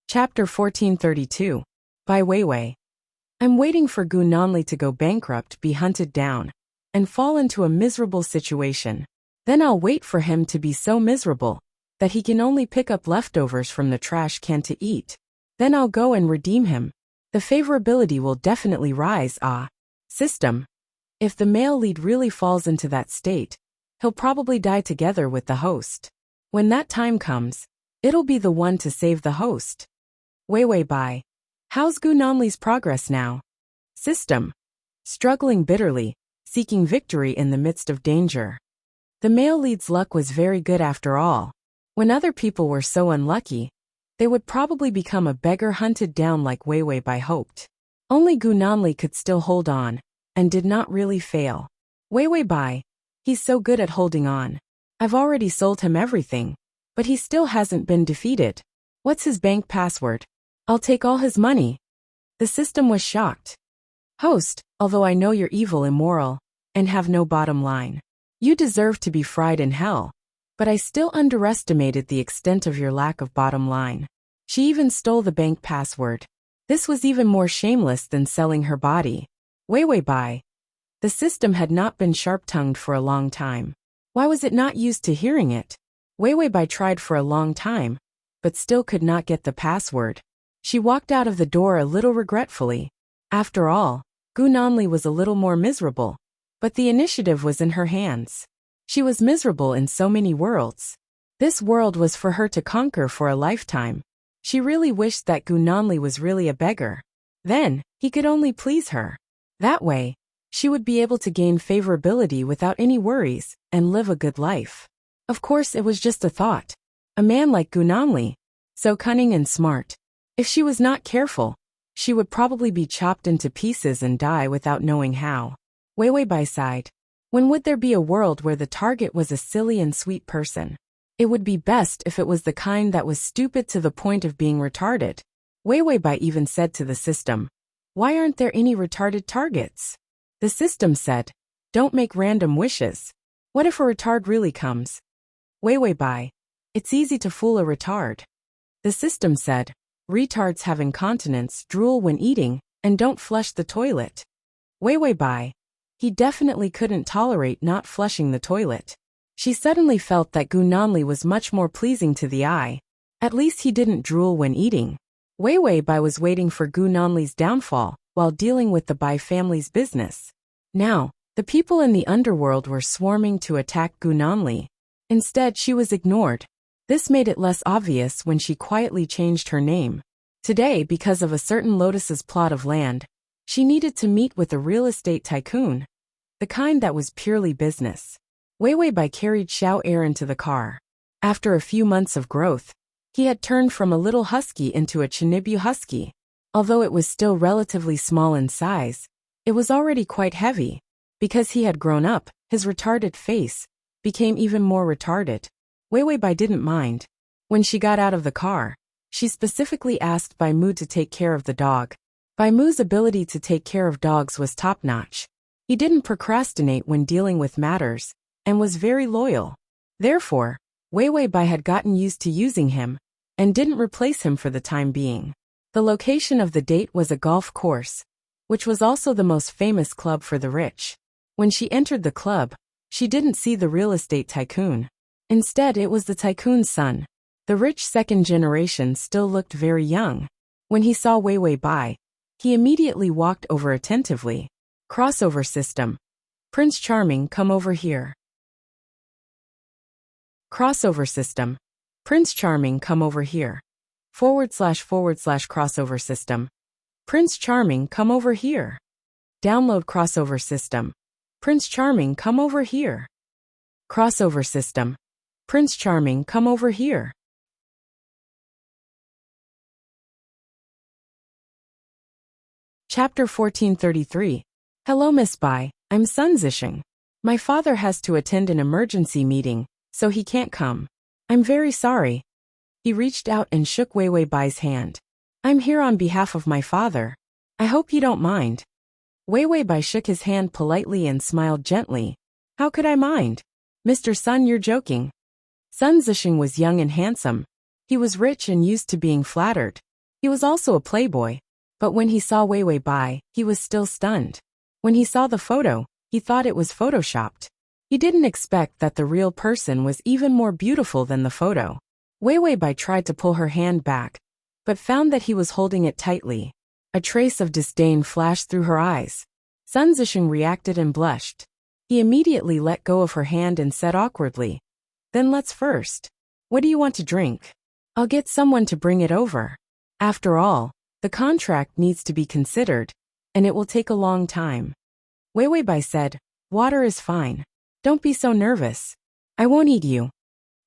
Chapter 1432. Bai Weiwei. I'm waiting for Gu Nanli to go bankrupt, be hunted down, and fall into a miserable situation. Then I'll wait for him to be so miserable that he can only pick up leftovers from the trash can to eat. Then I'll go and redeem him. The favorability will definitely rise. System. If the male lead really falls into that state, he'll probably die together with the host. When that time comes, it'll be the one to save the host. Weiwei Bai. How's Gu Nanli's progress now? System. Struggling bitterly, seeking victory in the midst of danger. The male lead's luck was very good after all. When other people were so unlucky, they would probably become a beggar hunted down like Weiwei Bai hoped. Only Gu Nanli could still hold on, and did not really fail. Weiwei Bai. He's so good at holding on. I've already sold him everything, but he still hasn't been defeated. What's his bank password? I'll take all his money. The system was shocked. Host, although I know you're evil, immoral, and have no bottom line. You deserve to be fried in hell, but I still underestimated the extent of your lack of bottom line. She even stole the bank password. This was even more shameless than selling her body. Wei Bai. The system had not been sharp-tongued for a long time. Why was it not used to hearing it? Wei Bai tried for a long time, but still could not get the password. She walked out of the door a little regretfully. After all, Gu Nanli was a little more miserable, but the initiative was in her hands. She was miserable in so many worlds. This world was for her to conquer for a lifetime. She really wished that Gu Nanli was really a beggar. Then, he could only please her. That way, she would be able to gain favorability without any worries and live a good life. Of course, it was just a thought. A man like Gu Nanli, so cunning and smart. If she was not careful, she would probably be chopped into pieces and die without knowing how. Wei Bai sighed. When would there be a world where the target was a silly and sweet person? It would be best if it was the kind that was stupid to the point of being retarded. Wei Bai even said to the system, "Why aren't there any retarded targets?" The system said, "Don't make random wishes. What if a retard really comes?" Wei Bai. It's easy to fool a retard. The system said, "Retards have incontinence, drool when eating, and don't flush the toilet." Wei Bai. He definitely couldn't tolerate not flushing the toilet. She suddenly felt that Gu Nanli was much more pleasing to the eye. At least he didn't drool when eating. Wei Bai was waiting for Gu Nanli's downfall while dealing with the Bai family's business. Now, the people in the underworld were swarming to attack Gu Nanli. Instead, she was ignored. This made it less obvious when she quietly changed her name. Today, because of a certain Lotus's plot of land, she needed to meet with a real estate tycoon, the kind that was purely business. Wei Bai carried Xiao Er into the car. After a few months of growth, he had turned from a little husky into a Chinibu husky. Although it was still relatively small in size, it was already quite heavy. Because he had grown up, his retarded face became even more retarded. Wei Bai didn't mind. When she got out of the car, she specifically asked Bai Mu to take care of the dog. Bai Mu's ability to take care of dogs was top-notch. He didn't procrastinate when dealing with matters, and was very loyal. Therefore, Wei Bai had gotten used to using him, and didn't replace him for the time being. The location of the date was a golf course, which was also the most famous club for the rich. When she entered the club, she didn't see the real estate tycoon. Instead, it was the tycoon's son. The rich second generation still looked very young. When he saw Wei Bai, he immediately walked over attentively. Crossover system. Prince Charming, come over here. Crossover system. Prince Charming, come over here. / crossover system. Prince Charming, come over here. Download crossover system. Prince Charming, come over here. Crossover system. Prince Charming, come over here. Chapter 1433. Hello Miss Bai, I'm Sun Zixing. My father has to attend an emergency meeting, so he can't come. I'm very sorry. He reached out and shook Wei Bai's hand. I'm here on behalf of my father. I hope you don't mind. Wei Bai shook his hand politely and smiled gently. How could I mind? Mr. Sun, you're joking. Sun Zixing was young and handsome. He was rich and used to being flattered. He was also a playboy. But when he saw Wei Bai, he was still stunned. When he saw the photo, he thought it was photoshopped. He didn't expect that the real person was even more beautiful than the photo. Wei Bai tried to pull her hand back, but found that he was holding it tightly. A trace of disdain flashed through her eyes. Sun Zixing reacted and blushed. He immediately let go of her hand and said awkwardly, Then let's first. What do you want to drink? I'll get someone to bring it over. After all, the contract needs to be considered, and it will take a long time. Wei Bai said, Water is fine. Don't be so nervous. I won't eat you.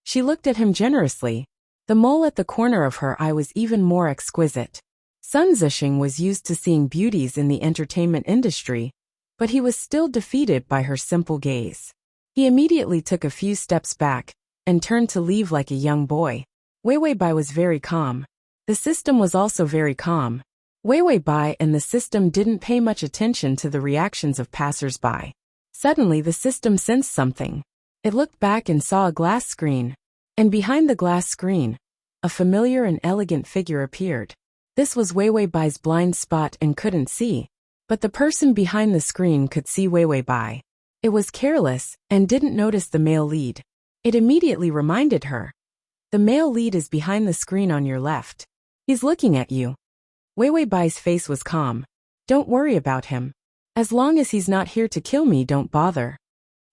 She looked at him generously. The mole at the corner of her eye was even more exquisite. Sun Zixing was used to seeing beauties in the entertainment industry, but he was still defeated by her simple gaze. He immediately took a few steps back and turned to leave like a young boy. Wei Bai was very calm. The system was also very calm. Wei Bai and the system didn't pay much attention to the reactions of passers-by. Suddenly the system sensed something. It looked back and saw a glass screen. And behind the glass screen, a familiar and elegant figure appeared. This was Wei Wei Bai's blind spot and couldn't see, but the person behind the screen could see Wei Wei Bai. It was careless and didn't notice the male lead. It immediately reminded her. The male lead is behind the screen on your left. He's looking at you. Wei Wei Bai's face was calm. Don't worry about him. As long as he's not here to kill me, don't bother.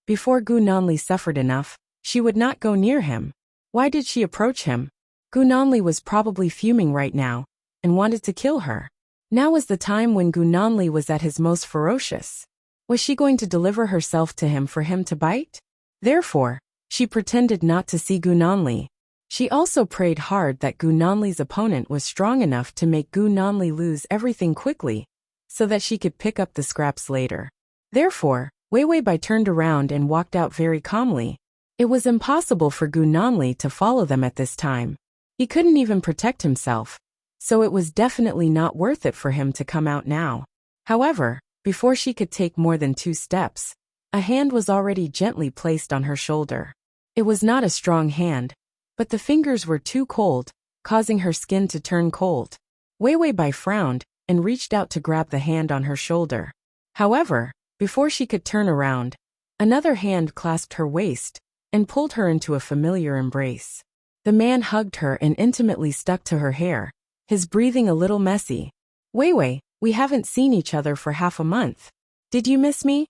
Before Gu Nanli suffered enough, she would not go near him. Why did she approach him? Gu Nanli was probably fuming right now and wanted to kill her. Now was the time when Gu Nanli was at his most ferocious. Was she going to deliver herself to him for him to bite? Therefore, she pretended not to see Gu Nanli. She also prayed hard that Gu Nanli's opponent was strong enough to make Gu Nanli lose everything quickly, so that she could pick up the scraps later. Therefore, Wei Wei Bai turned around and walked out very calmly. It was impossible for Gu Nanli to follow them at this time. He couldn't even protect himself, so it was definitely not worth it for him to come out now. However, before she could take more than 2 steps, a hand was already gently placed on her shoulder. It was not a strong hand, but the fingers were too cold, causing her skin to turn cold. Wei Wei Bai frowned and reached out to grab the hand on her shoulder. However, before she could turn around, another hand clasped her waist and pulled her into a familiar embrace. The man hugged her and intimately stuck to her hair, his breathing a little messy. Wei Wei, we haven't seen each other for half a month. Did you miss me?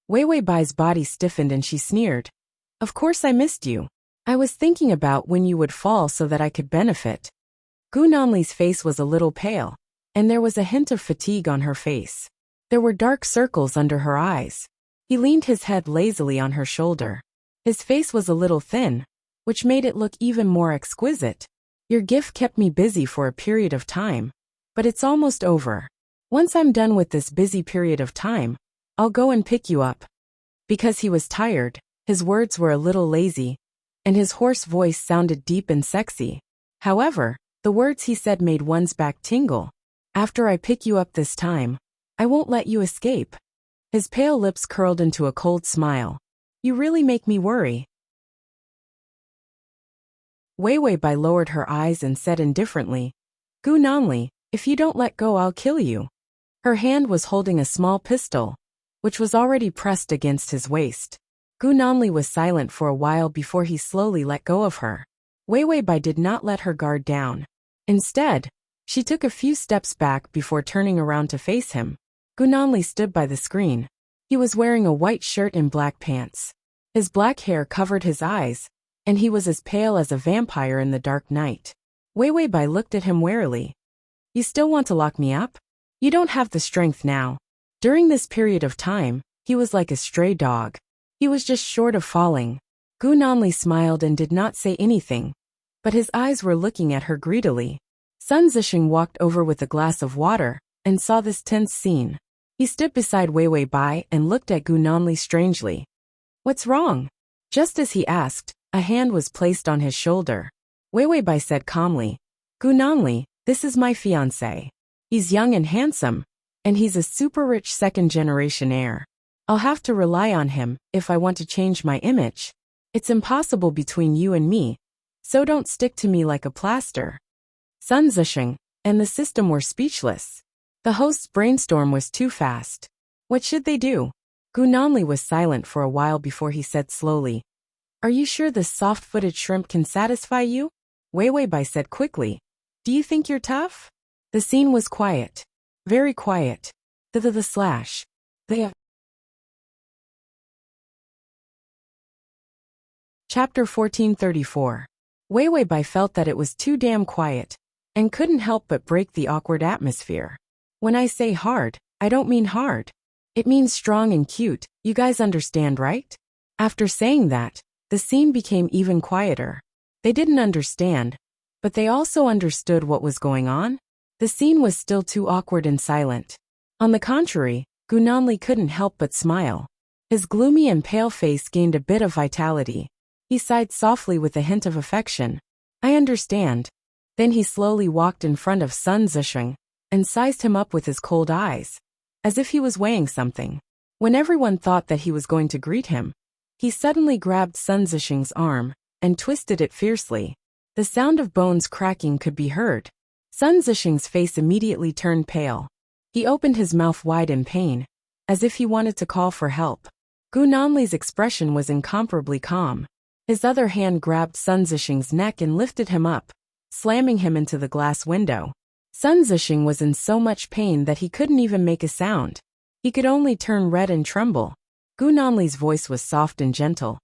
Wei Wei Bai's body stiffened and she sneered. Of course I missed you. I was thinking about when you would fall so that I could benefit. Gu Nanli's face was a little pale, and there was a hint of fatigue on her face. There were dark circles under her eyes. He leaned his head lazily on her shoulder. His face was a little thin, which made it look even more exquisite. Your gift kept me busy for a period of time, but it's almost over. Once I'm done with this busy period of time, I'll go and pick you up. Because he was tired, his words were a little lazy, and his hoarse voice sounded deep and sexy. However, the words he said made one's back tingle. After I pick you up this time, I won't let you escape. His pale lips curled into a cold smile. You really make me worry. Wei Wei Bai lowered her eyes and said indifferently, Gu Nanli, if you don't let go, I'll kill you. Her hand was holding a small pistol, which was already pressed against his waist. Gu Nanli was silent for a while before he slowly let go of her. Wei Wei Bai did not let her guard down. Instead, she took a few steps back before turning around to face him. Gu Nanli stood by the screen. He was wearing a white shirt and black pants. His black hair covered his eyes, and he was as pale as a vampire in the dark night. Wei Wei Bai looked at him warily. You still want to lock me up? You don't have the strength now. During this period of time, he was like a stray dog. He was just short of falling. Gu Nanli smiled and did not say anything, but his eyes were looking at her greedily. Sun Zixing walked over with a glass of water and saw this tense scene. He stood beside Wei Wei Bai and looked at Gu Nanli strangely. What's wrong? Just as he asked, a hand was placed on his shoulder. Wei Wei Bai said calmly, Gu Nanli, this is my fiancé. He's young and handsome, and he's a super rich second-generation heir. I'll have to rely on him if I want to change my image. It's impossible between you and me, so don't stick to me like a plaster. Sun Zixing and the system were speechless. The host's brainstorm was too fast. What should they do? Gu Nanli was silent for a while before he said slowly, Are you sure this soft-footed shrimp can satisfy you? Wei Wei Bai said quickly, Do you think you're tough? The scene was quiet. Very quiet. Chapter 1434. Wei Wei Bai felt that it was too damn quiet, and couldn't help but break the awkward atmosphere. When I say hard, I don't mean hard. It means strong and cute, you guys understand, right? After saying that, the scene became even quieter. They didn't understand, but they also understood what was going on. The scene was still too awkward and silent. On the contrary, Gu Nanli couldn't help but smile. His gloomy and pale face gained a bit of vitality. He sighed softly with a hint of affection. I understand. Then he slowly walked in front of Sun Zixing and sized him up with his cold eyes, as if he was weighing something. When everyone thought that he was going to greet him, he suddenly grabbed Sun Zixing's arm and twisted it fiercely. The sound of bones cracking could be heard. Sun Zixing's face immediately turned pale. He opened his mouth wide in pain, as if he wanted to call for help. Gu Nanli's expression was incomparably calm. His other hand grabbed Sun Zixing's neck and lifted him up, slamming him into the glass window. Sun Zixing was in so much pain that he couldn't even make a sound. He could only turn red and tremble. Gu Nanli's voice was soft and gentle.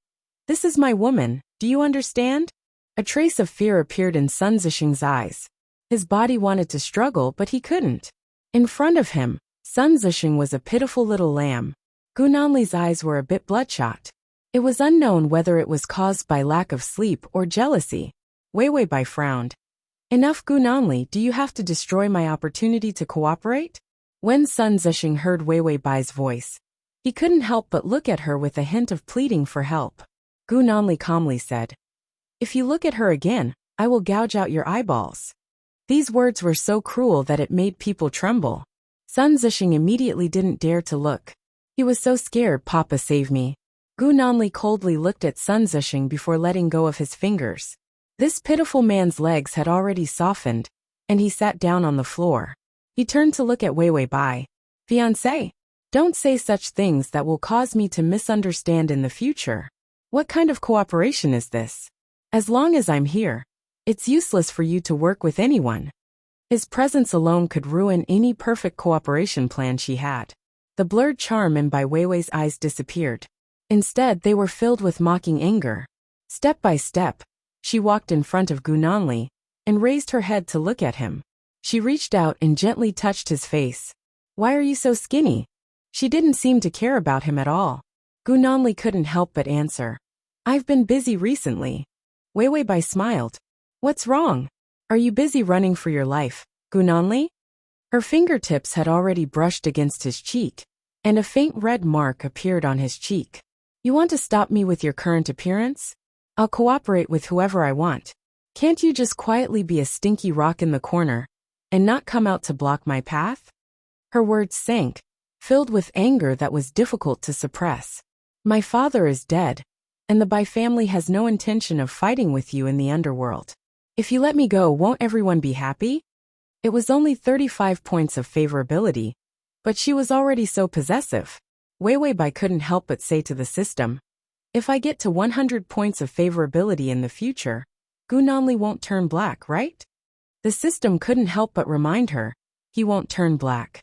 "This is my woman, do you understand?" A trace of fear appeared in Sun Zixing's eyes. His body wanted to struggle, but he couldn't. In front of him, Sun Zixing was a pitiful little lamb. Gu Nanli's eyes were a bit bloodshot. It was unknown whether it was caused by lack of sleep or jealousy. Wei Bai frowned. "Enough, Gu Nanli, do you have to destroy my opportunity to cooperate?" When Sun Zixing heard Wei Bai's voice, he couldn't help but look at her with a hint of pleading for help. Gu Nanli calmly said, "If you look at her again, I will gouge out your eyeballs." These words were so cruel that it made people tremble. Sun Zixing immediately didn't dare to look. He was so scared. "Papa, save me." Gu Nanli coldly looked at Sun Zixing before letting go of his fingers. This pitiful man's legs had already softened, and he sat down on the floor. He turned to look at Wei Bai. "Fiancé, don't say such things that will cause me to misunderstand in the future. What kind of cooperation is this? As long as I'm here, it's useless for you to work with anyone." His presence alone could ruin any perfect cooperation plan she had. The blurred charm in Bai Weiwei's eyes disappeared. Instead, they were filled with mocking anger. Step by step, she walked in front of Gu Nanli and raised her head to look at him. She reached out and gently touched his face. "Why are you so skinny?" She didn't seem to care about him at all. Gu Nanli couldn't help but answer, "I've been busy recently." Wei Bai smiled. "What's wrong? Are you busy running for your life, Gu Nanli?" Her fingertips had already brushed against his cheek, and a faint red mark appeared on his cheek. "You want to stop me with your current appearance? I'll cooperate with whoever I want. Can't you just quietly be a stinky rock in the corner and not come out to block my path?" Her words sank, filled with anger that was difficult to suppress. "My father is dead, and the Bai family has no intention of fighting with you in the underworld. If you let me go, won't everyone be happy?" It was only 35 points of favorability, but she was already so possessive. Wei Bai couldn't help but say to the system, "If I get to 100 points of favorability in the future, Gu Nanli won't turn black, right?" The system couldn't help but remind her, "He won't turn black."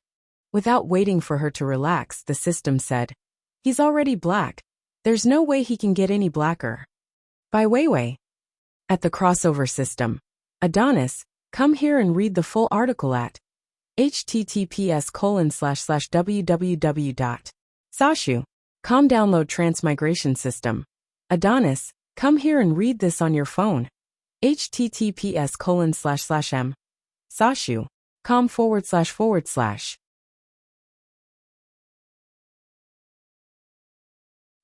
Without waiting for her to relax, the system said, "He's already black. There's no way he can get any blacker." By Wei. At the crossover system. Adonis, come here and read the full article at https://www.sashu.com. Download Transmigration system. Adonis, come here and read this on your phone. https://sashu.com/.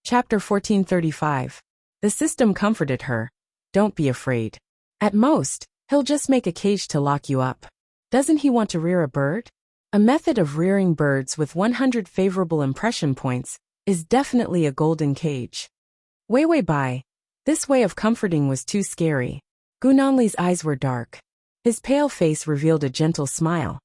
Chapter 1435. The system comforted her. "Don't be afraid. At most, he'll just make a cage to lock you up. Doesn't he want to rear a bird?" A method of rearing birds with 100 favorable impression points is definitely a golden cage. Wei Bai. This way of comforting was too scary. Gu Nanli's eyes were dark. His pale face revealed a gentle smile.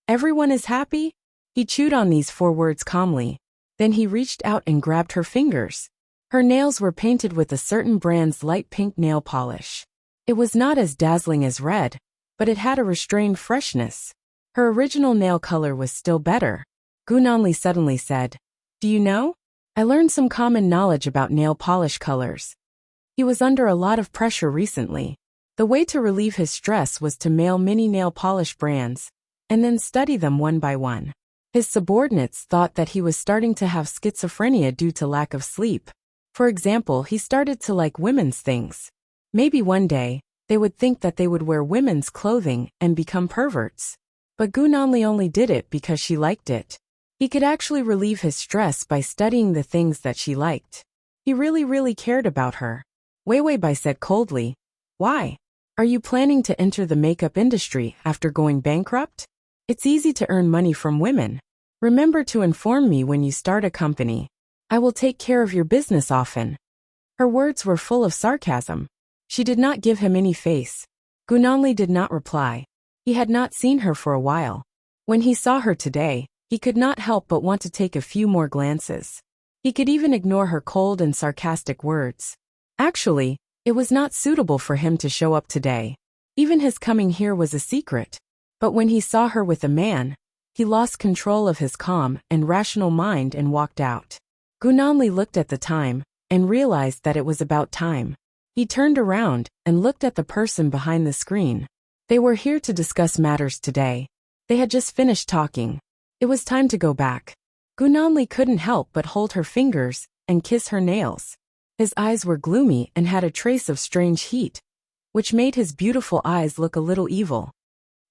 "Everyone is happy?" He chewed on these 4 words calmly. Then he reached out and grabbed her fingers. Her nails were painted with a certain brand's light pink nail polish. It was not as dazzling as red, but it had a restrained freshness. Her original nail color was still better. Gu Nanli suddenly said, "Do you know? I learned some common knowledge about nail polish colors." He was under a lot of pressure recently. The way to relieve his stress was to mail many nail polish brands, and then study them one by one. His subordinates thought that he was starting to have schizophrenia due to lack of sleep. For example, he started to like women's things. Maybe one day, they would think that they would wear women's clothing and become perverts. But Gu Nanli only did it because she liked it. He could actually relieve his stress by studying the things that she liked. He really cared about her. Wei Bai said coldly, "Why? Are you planning to enter the makeup industry after going bankrupt? It's easy to earn money from women. Remember to inform me when you start a company. I will take care of your business often." Her words were full of sarcasm. She did not give him any face. Gunanli did not reply. He had not seen her for a while. When he saw her today, he could not help but want to take a few more glances. He could even ignore her cold and sarcastic words. Actually, it was not suitable for him to show up today. Even his coming here was a secret. But when he saw her with a man, he lost control of his calm and rational mind and walked out. Gunanli looked at the time and realized that it was about time. He turned around and looked at the person behind the screen. They were here to discuss matters today. They had just finished talking. It was time to go back. Gunanli couldn't help but hold her fingers and kiss her nails. His eyes were gloomy and had a trace of strange heat, which made his beautiful eyes look a little evil.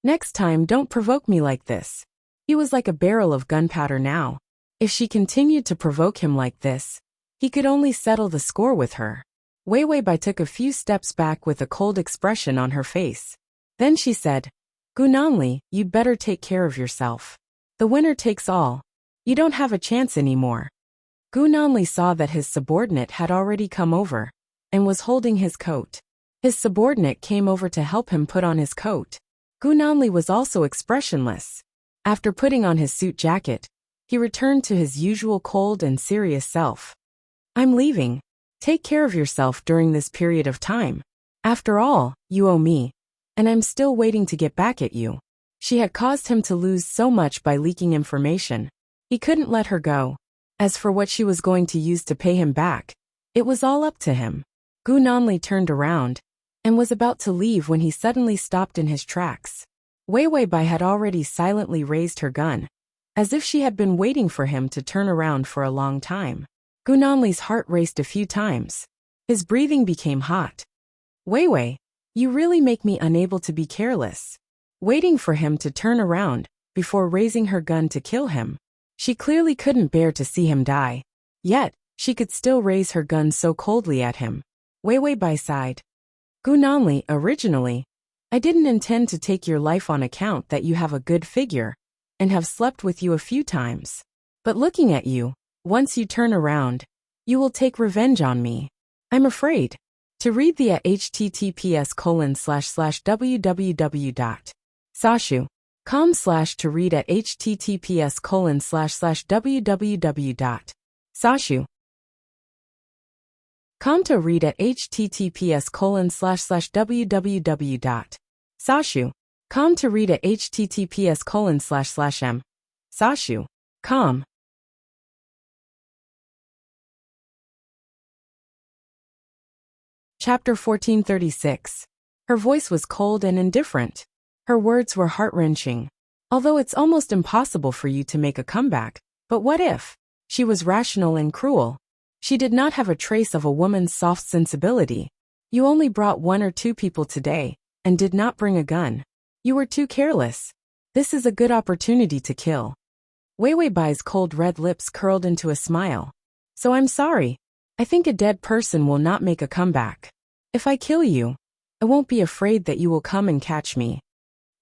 Next time, don't provoke me like this. He was like a barrel of gunpowder now. If she continued to provoke him like this, he could only settle the score with her. Wei Bai took a few steps back with a cold expression on her face. Then she said, Gunanli, you'd better take care of yourself. The winner takes all. You don't have a chance anymore. Gunanli saw that his subordinate had already come over and was holding his coat. His subordinate came over to help him put on his coat. Gunanli was also expressionless. After putting on his suit jacket, he returned to his usual cold and serious self. I'm leaving. Take care of yourself during this period of time. After all, you owe me, and I'm still waiting to get back at you. She had caused him to lose so much by leaking information. He couldn't let her go. As for what she was going to use to pay him back, it was all up to him. Gunanli turned around and was about to leave when he suddenly stopped in his tracks. Wei Bai had already silently raised her gun, as if she had been waiting for him to turn around for a long time. Gunanli's heart raced a few times. His breathing became hot. Wei, you really make me unable to be careless. Waiting for him to turn around before raising her gun to kill him. She clearly couldn't bear to see him die. Yet, she could still raise her gun so coldly at him. Wei Bai sighed. Gunanli, originally, I didn't intend to take your life on account that you have a good figure and have slept with you a few times. But looking at you, once you turn around, you will take revenge on me. I'm afraid. To read the https://www.sashu.com/ to read at https://www.sashu.com to read at https://www.sashu.com to read at https://m.sashu.com. Chapter 1436. Her voice was cold and indifferent. Her words were heart-wrenching. Although it's almost impossible for you to make a comeback, but what if? She was rational and cruel. She did not have a trace of a woman's soft sensibility. You only brought 1 or 2 people today, and did not bring a gun. You were too careless. This is a good opportunity to kill. Wei Bai's cold red lips curled into a smile. So I'm sorry. I think a dead person will not make a comeback. If I kill you, I won't be afraid that you will come and catch me.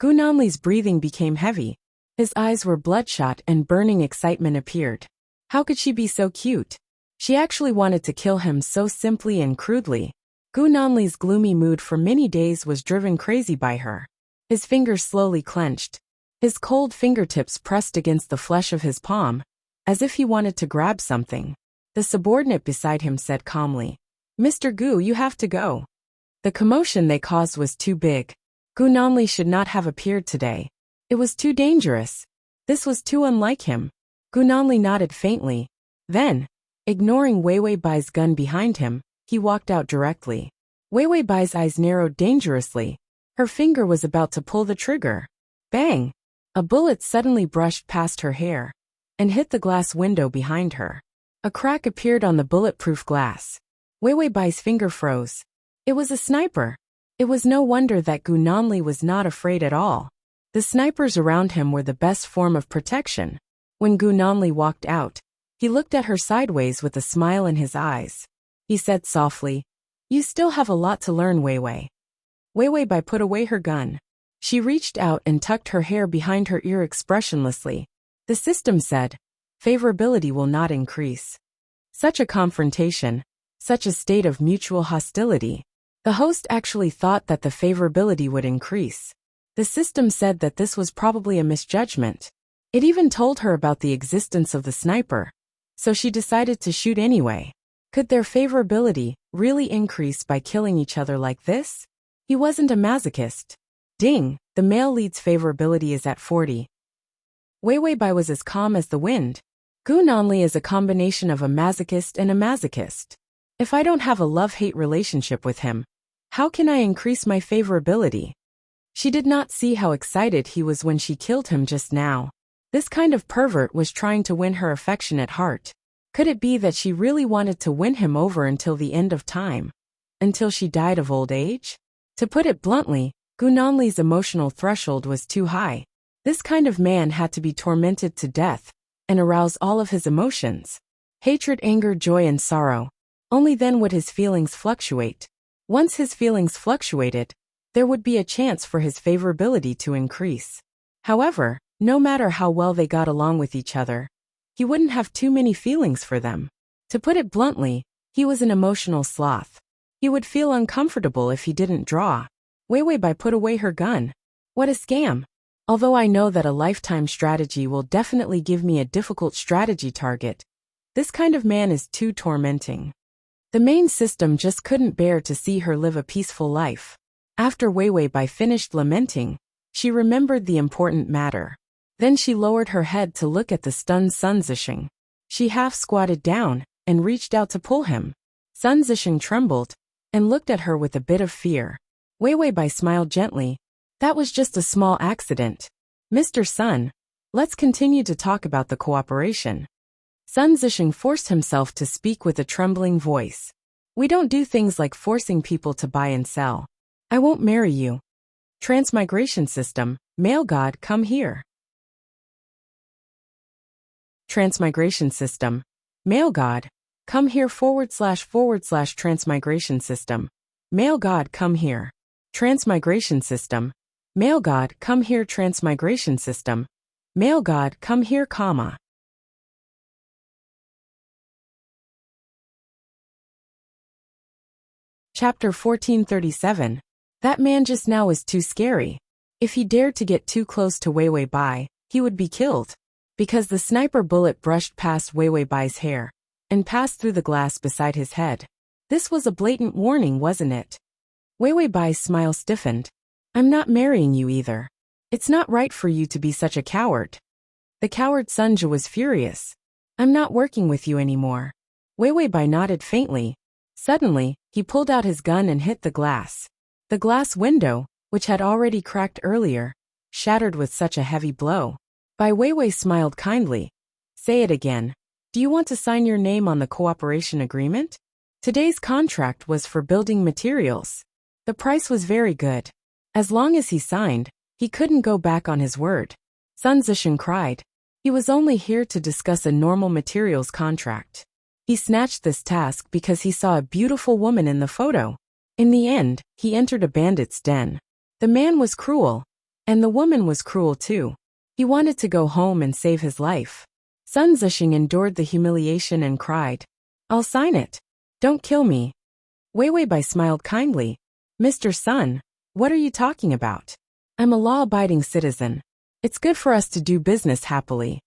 Gunanli's breathing became heavy. His eyes were bloodshot and burning excitement appeared. How could she be so cute? She actually wanted to kill him so simply and crudely. Gunanli's gloomy mood for many days was driven crazy by her. His fingers slowly clenched. His cold fingertips pressed against the flesh of his palm, as if he wanted to grab something. The subordinate beside him said calmly, Mr. Gu, you have to go. The commotion they caused was too big. Gunanli should not have appeared today. It was too dangerous. This was too unlike him. Gunanli nodded faintly. Then, ignoring Wei Bai's gun behind him, he walked out directly. Wei Bai's eyes narrowed dangerously. Her finger was about to pull the trigger. Bang! A bullet suddenly brushed past her hair and hit the glass window behind her. A crack appeared on the bulletproof glass. Wei Bai's finger froze. It was a sniper. It was no wonder that Gunanli was not afraid at all. The snipers around him were the best form of protection. When Gunanli walked out, he looked at her sideways with a smile in his eyes. He said softly, You still have a lot to learn, Wei. Wei Bai put away her gun. She reached out and tucked her hair behind her ear expressionlessly. The system said, Favorability will not increase. Such a confrontation, such a state of mutual hostility. The host actually thought that the favorability would increase. The system said that this was probably a misjudgment. It even told her about the existence of the sniper. So she decided to shoot anyway. Could their favorability really increase by killing each other like this? He wasn't a masochist. Ding, the male lead's favorability is at 40. Wei Wei Bai was as calm as the wind. Gu Nanli is a combination of a masochist and a masochist. If I don't have a love-hate relationship with him, how can I increase my favorability? She did not see how excited he was when she killed him just now. This kind of pervert was trying to win her affectionate heart. Could it be that she really wanted to win him over until the end of time? Until she died of old age? To put it bluntly, Gu Nanli's emotional threshold was too high. This kind of man had to be tormented to death and arouse all of his emotions. Hatred, anger, joy, and sorrow. Only then would his feelings fluctuate. Once his feelings fluctuated, there would be a chance for his favorability to increase. However, no matter how well they got along with each other, he wouldn't have too many feelings for them. To put it bluntly, he was an emotional sloth. He would feel uncomfortable if he didn't draw. Wei Wei Bai put away her gun. What a scam. Although I know that a lifetime strategy will definitely give me a difficult strategy target, this kind of man is too tormenting. The main system just couldn't bear to see her live a peaceful life. After Wei Wei Bai finished lamenting, she remembered the important matter. Then she lowered her head to look at the stunned Sun Zixing. She half squatted down and reached out to pull him. Sun Zixing trembled and looked at her with a bit of fear. Wei Wei Bai smiled gently. That was just a small accident. Mr. Sun, let's continue to talk about the cooperation. Sun Zixing forced himself to speak with a trembling voice. We don't do things like forcing people to buy and sell. I won't marry you. Transmigration system, male god, come here. Transmigration system, male god, come here / transmigration system, male god, come here. Transmigration system, male god, come here. Transmigration system, male god, come here, comma. Chapter 1437. That man just now is too scary. If he dared to get too close to Wei Wei Bai, he would be killed. Because the sniper bullet brushed past Wei Wei Bai's hair and passed through the glass beside his head. This was a blatant warning, wasn't it? Wei Wei Bai's smile stiffened. I'm not marrying you either. It's not right for you to be such a coward. The coward Sunja was furious. I'm not working with you anymore. Wei Wei Bai nodded faintly. Suddenly, he pulled out his gun and hit the glass. The glass window, which had already cracked earlier, shattered with such a heavy blow. Bai Weiwei smiled kindly. Say it again. Do you want to sign your name on the cooperation agreement? Today's contract was for building materials. The price was very good. As long as he signed, he couldn't go back on his word. Sun Zixing cried. He was only here to discuss a normal materials contract. He snatched this task because he saw a beautiful woman in the photo. In the end, he entered a bandit's den. The man was cruel, and the woman was cruel too. He wanted to go home and save his life. Sun Zixing endured the humiliation and cried, I'll sign it. Don't kill me. Wei Wei Bai smiled kindly. Mr. Sun, what are you talking about? I'm a law-abiding citizen. It's good for us to do business happily.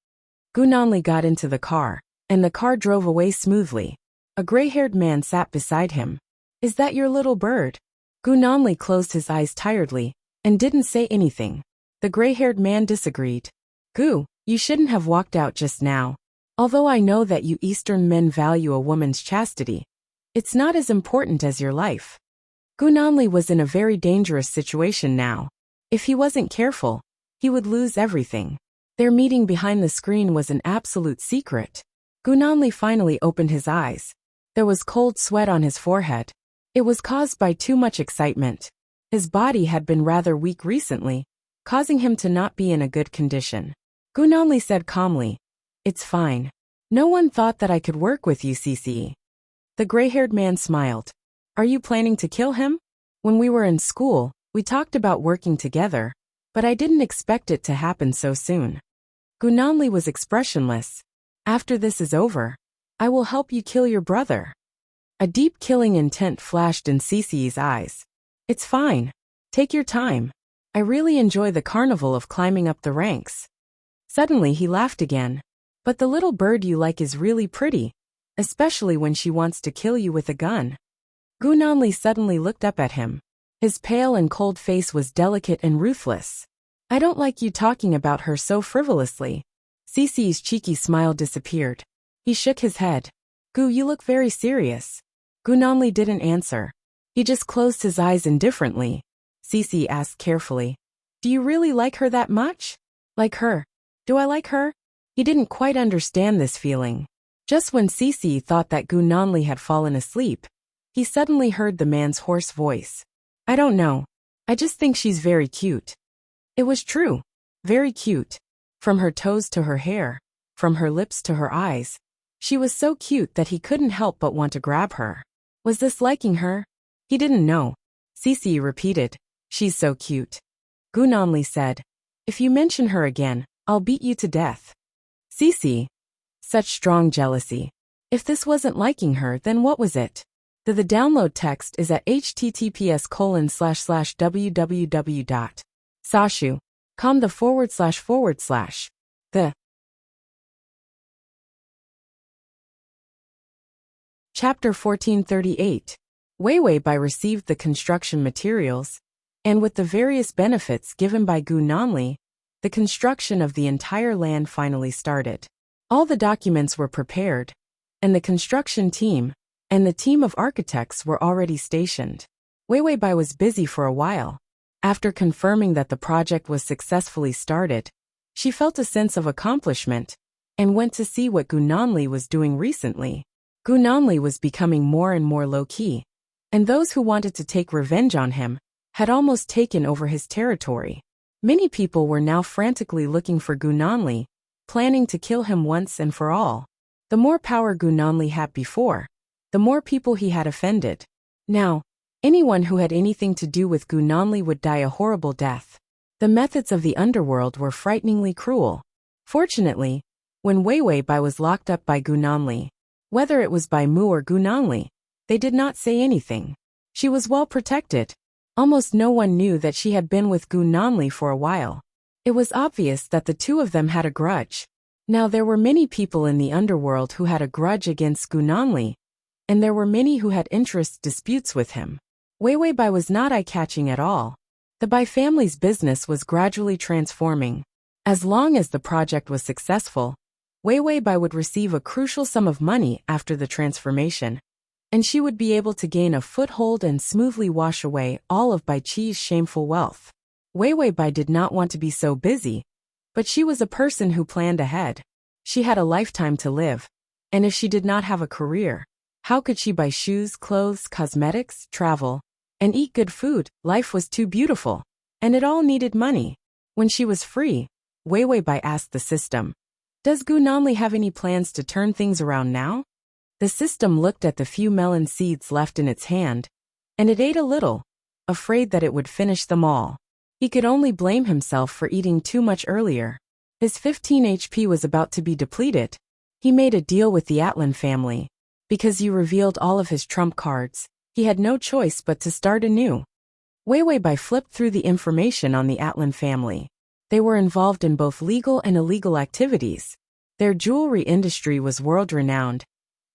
Gu Nanli got into the car, and the car drove away smoothly. A gray-haired man sat beside him. Is that your little bird? Gu Nanli closed his eyes tiredly and didn't say anything. The gray-haired man disagreed. Gu, you shouldn't have walked out just now. Although I know that you Eastern men value a woman's chastity, it's not as important as your life. Gu Nanli was in a very dangerous situation now. If he wasn't careful, he would lose everything. Their meeting behind the screen was an absolute secret. Gu Nanli finally opened his eyes. There was cold sweat on his forehead. It was caused by too much excitement. His body had been rather weak recently, causing him to not be in a good condition. Gu Nanli said calmly, It's fine. No one thought that I could work with you, CC. The gray-haired man smiled. Are you planning to kill him? When we were in school, we talked about working together, but I didn't expect it to happen so soon. Gu Nanli was expressionless. After this is over, I will help you kill your brother. A deep killing intent flashed in Cece's eyes. It's fine. Take your time. I really enjoy the carnival of climbing up the ranks. Suddenly he laughed again. But the little bird you like is really pretty, especially when she wants to kill you with a gun. Gu Nanli suddenly looked up at him. His pale and cold face was delicate and ruthless. I don't like you talking about her so frivolously. Cece's cheeky smile disappeared. He shook his head. Gu, you look very serious. Gu Nanli didn't answer. He just closed his eyes indifferently. Cece asked carefully. Do you really like her that much? Like her? Do I like her? He didn't quite understand this feeling. Just when Cece thought that Gu Nanli had fallen asleep, he suddenly heard the man's hoarse voice. I don't know. I just think she's very cute. It was true. Very cute. From her toes to her hair, from her lips to her eyes. She was so cute that he couldn't help but want to grab her. Was this liking her? He didn't know. Cece repeated. She's so cute. Gu Nanli said. If you mention her again, I'll beat you to death. Cece. Such strong jealousy. If this wasn't liking her, then what was it? The download text is at https://www.sashu.com/. The Chapter 1438. Wei Wei Bai received the construction materials, and with the various benefits given by Gu Nanli, the construction of the entire land finally started. All the documents were prepared, and the construction team, and the team of architects were already stationed. Wei Wei Bai was busy for a while. After confirming that the project was successfully started, she felt a sense of accomplishment, and went to see what Gu Nanli was doing recently. Gu Nanli was becoming more and more low-key, and those who wanted to take revenge on him had almost taken over his territory. Many people were now frantically looking for Gu Nanli, planning to kill him once and for all. The more power Gu Nanli had before, the more people he had offended. Now, anyone who had anything to do with Gu Nanli would die a horrible death. The methods of the underworld were frighteningly cruel. Fortunately, when Wei Wei Bai was locked up by Gu Nanli, whether it was by Mu or Gu Nanli, they did not say anything. She was well protected. Almost no one knew that she had been with Gu Nanli for a while. It was obvious that the two of them had a grudge. Now there were many people in the underworld who had a grudge against Gu Nanli, and there were many who had interest disputes with him. Wei Wei Bai was not eye-catching at all. The Bai family's business was gradually transforming. As long as the project was successful, Wei Wei Bai would receive a crucial sum of money after the transformation, and she would be able to gain a foothold and smoothly wash away all of Bai Qi's shameful wealth. Wei Wei Bai did not want to be so busy, but she was a person who planned ahead. She had a lifetime to live, and if she did not have a career, how could she buy shoes, clothes, cosmetics, travel, and eat good food? Life was too beautiful, and it all needed money. When she was free, Wei Wei Bai asked the system, "Does Gu Nanli have any plans to turn things around now?" The system looked at the few melon seeds left in its hand, and it ate a little, afraid that it would finish them all. He could only blame himself for eating too much earlier. His 15 HP was about to be depleted. He made a deal with the Atlan family. Because he revealed all of his trump cards, he had no choice but to start anew. Wei Wei Bai flipped through the information on the Atlan family. They were involved in both legal and illegal activities. Their jewelry industry was world-renowned,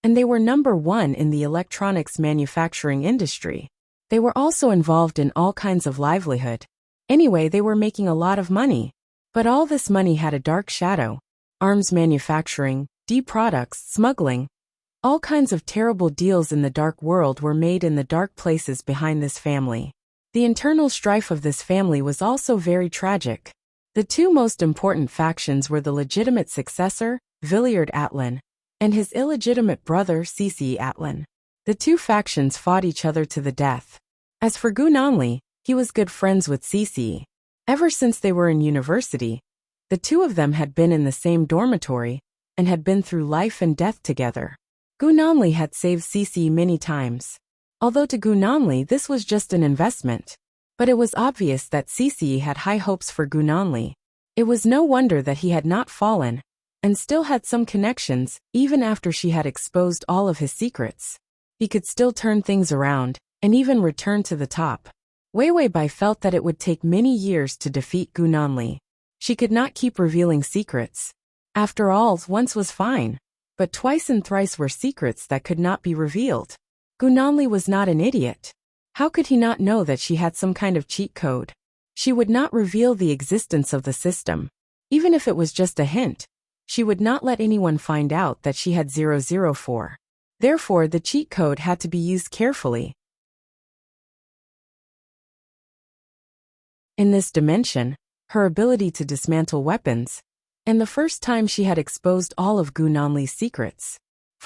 and they were number one in the electronics manufacturing industry. They were also involved in all kinds of livelihood. Anyway, they were making a lot of money. But all this money had a dark shadow. Arms manufacturing, products, smuggling. All kinds of terrible deals in the dark world were made in the dark places behind this family. The internal strife of this family was also very tragic. The two most important factions were the legitimate successor, Villiard Atlan, and his illegitimate brother, Cece Atlan. The two factions fought each other to the death. As for Gu Nanli, he was good friends with Cece. Ever since they were in university, the two of them had been in the same dormitory, and had been through life and death together. Gu Nanli had saved Cece many times. Although to Gu Nanli this was just an investment. But it was obvious that Cece had high hopes for Gu Nanli. It was no wonder that he had not fallen, and still had some connections, even after she had exposed all of his secrets. He could still turn things around, and even return to the top. Wei Wei Bai felt that it would take many years to defeat Gu Nanli. She could not keep revealing secrets. After all, once was fine, but twice and thrice were secrets that could not be revealed. Gu Nanli was not an idiot. How could he not know that she had some kind of cheat code? She would not reveal the existence of the system. Even if it was just a hint, she would not let anyone find out that she had 004. Therefore, the cheat code had to be used carefully. In this dimension, her ability to dismantle weapons, and the first time she had exposed all of Gu Nanli's secrets. //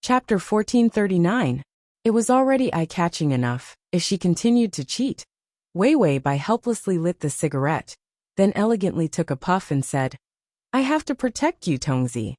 Chapter 1439. It was already eye-catching enough. If she continued to cheat, Wei Wei Bai helplessly lit the cigarette, then elegantly took a puff and said, "I have to protect you, Tongzi."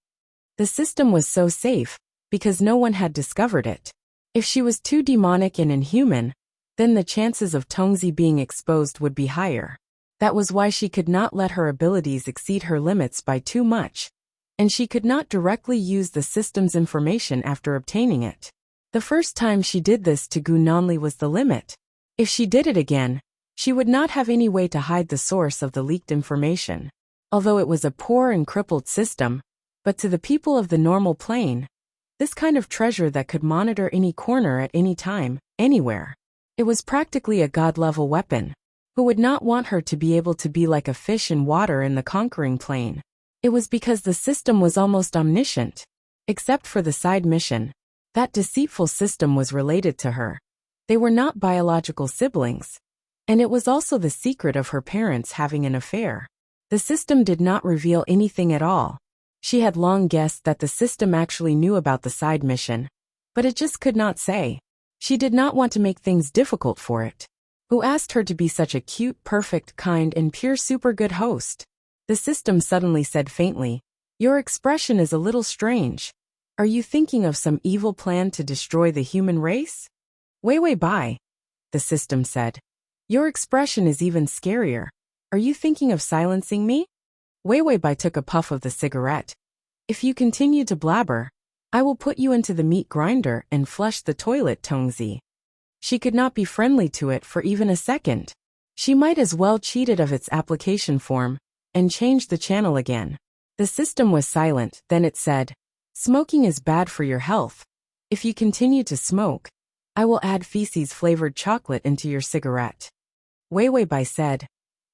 The system was so safe, because no one had discovered it. If she was too demonic and inhuman, then the chances of Tongzi being exposed would be higher. That was why she could not let her abilities exceed her limits by too much, and she could not directly use the system's information after obtaining it. The first time she did this to Gu Nanli was the limit. If she did it again, she would not have any way to hide the source of the leaked information. Although it was a poor and crippled system, but to the people of the normal plane, this kind of treasure that could monitor any corner at any time, anywhere. It was practically a god-level weapon. Who would not want her to be able to be like a fish in water in the conquering plane? It was because the system was almost omniscient. Except for the side mission. That deceitful system was related to her. They were not biological siblings. And it was also the secret of her parents having an affair. The system did not reveal anything at all. She had long guessed that the system actually knew about the side mission. But it just could not say. She did not want to make things difficult for it. Who asked her to be such a cute, perfect, kind, and pure super good host? The system suddenly said faintly, "Your expression is a little strange. Are you thinking of some evil plan to destroy the human race?" "Wei Wei Bai," the system said. "Your expression is even scarier. Are you thinking of silencing me?" Wei Wei Bai took a puff of the cigarette. "If you continue to blabber, I will put you into the meat grinder and flush the toilet, Tongzi." She could not be friendly to it for even a second. She might as well cheat it of its application form, and change the channel again. The system was silent, then it said, "Smoking is bad for your health. If you continue to smoke, I will add feces-flavored chocolate into your cigarette." Wei Wei Bai said,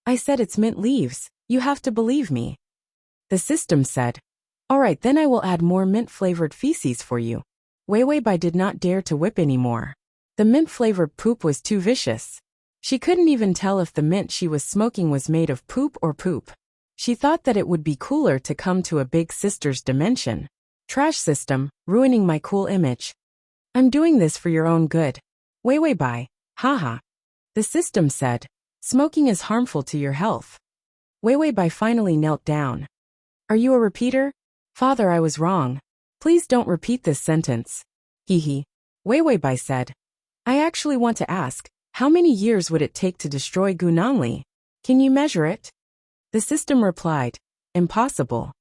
"I said it's mint leaves, you have to believe me." The system said, "All right, then I will add more mint-flavored feces for you." Wei Wei Bai did not dare to whip anymore. The mint-flavored poop was too vicious. She couldn't even tell if the mint she was smoking was made of poop or poop. She thought that it would be cooler to come to a big sister's dimension. "Trash system, ruining my cool image. I'm doing this for your own good. Wei Wei Bai, haha." The system said, "Smoking is harmful to your health." Wei Wei Bai finally knelt down. "Are you a repeater? Father, I was wrong. Please don't repeat this sentence." Hee. Wei Wei Bai said, "I actually want to ask, how many years would it take to destroy Gu Nanli? Can you measure it?" The system replied, "Impossible.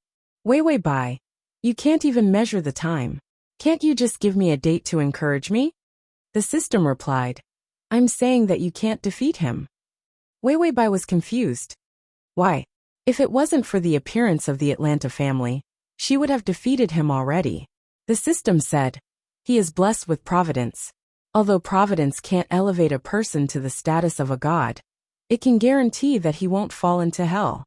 Wei Wei Bai, you can't even measure the time. Can't you just give me a date to encourage me?" The system replied, "I'm saying that you can't defeat him." Wei Wei Bai was confused. Why? If it wasn't for the appearance of the Atlanta family, she would have defeated him already. The system said, "He is blessed with providence. Although providence can't elevate a person to the status of a god, it can guarantee that he won't fall into hell."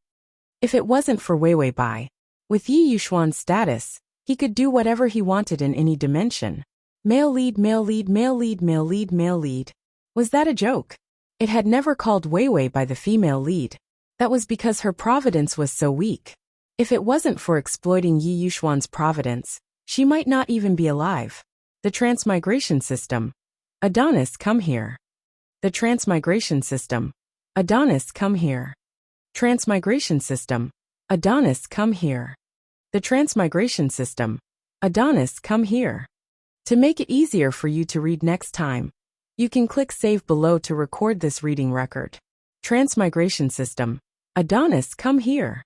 If it wasn't for Wei Wei Bai, with Yi Yuxuan's status, he could do whatever he wanted in any dimension. Male lead, male lead, male lead, male lead, male lead. Was that a joke? It had never called Wei Wei Bai the female lead. That was because her providence was so weak. If it wasn't for exploiting Yi Yuxuan's providence, she might not even be alive. The transmigration system. Adonis, come here. The transmigration system. Adonis, come here. Transmigration system. Adonis, come here. The transmigration system. Adonis, come here. To make it easier for you to read next time, you can click save below to record this reading record. Transmigration system. Adonis, come here.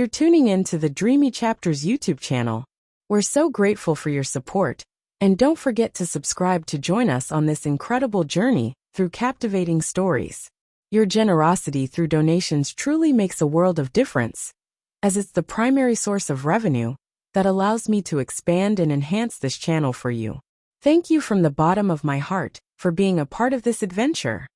You're tuning in to the Dreamy Chapters YouTube channel. We're so grateful for your support, and don't forget to subscribe to join us on this incredible journey through captivating stories. Your generosity through donations truly makes a world of difference, as it's the primary source of revenue that allows me to expand and enhance this channel for you. Thank you from the bottom of my heart for being a part of this adventure.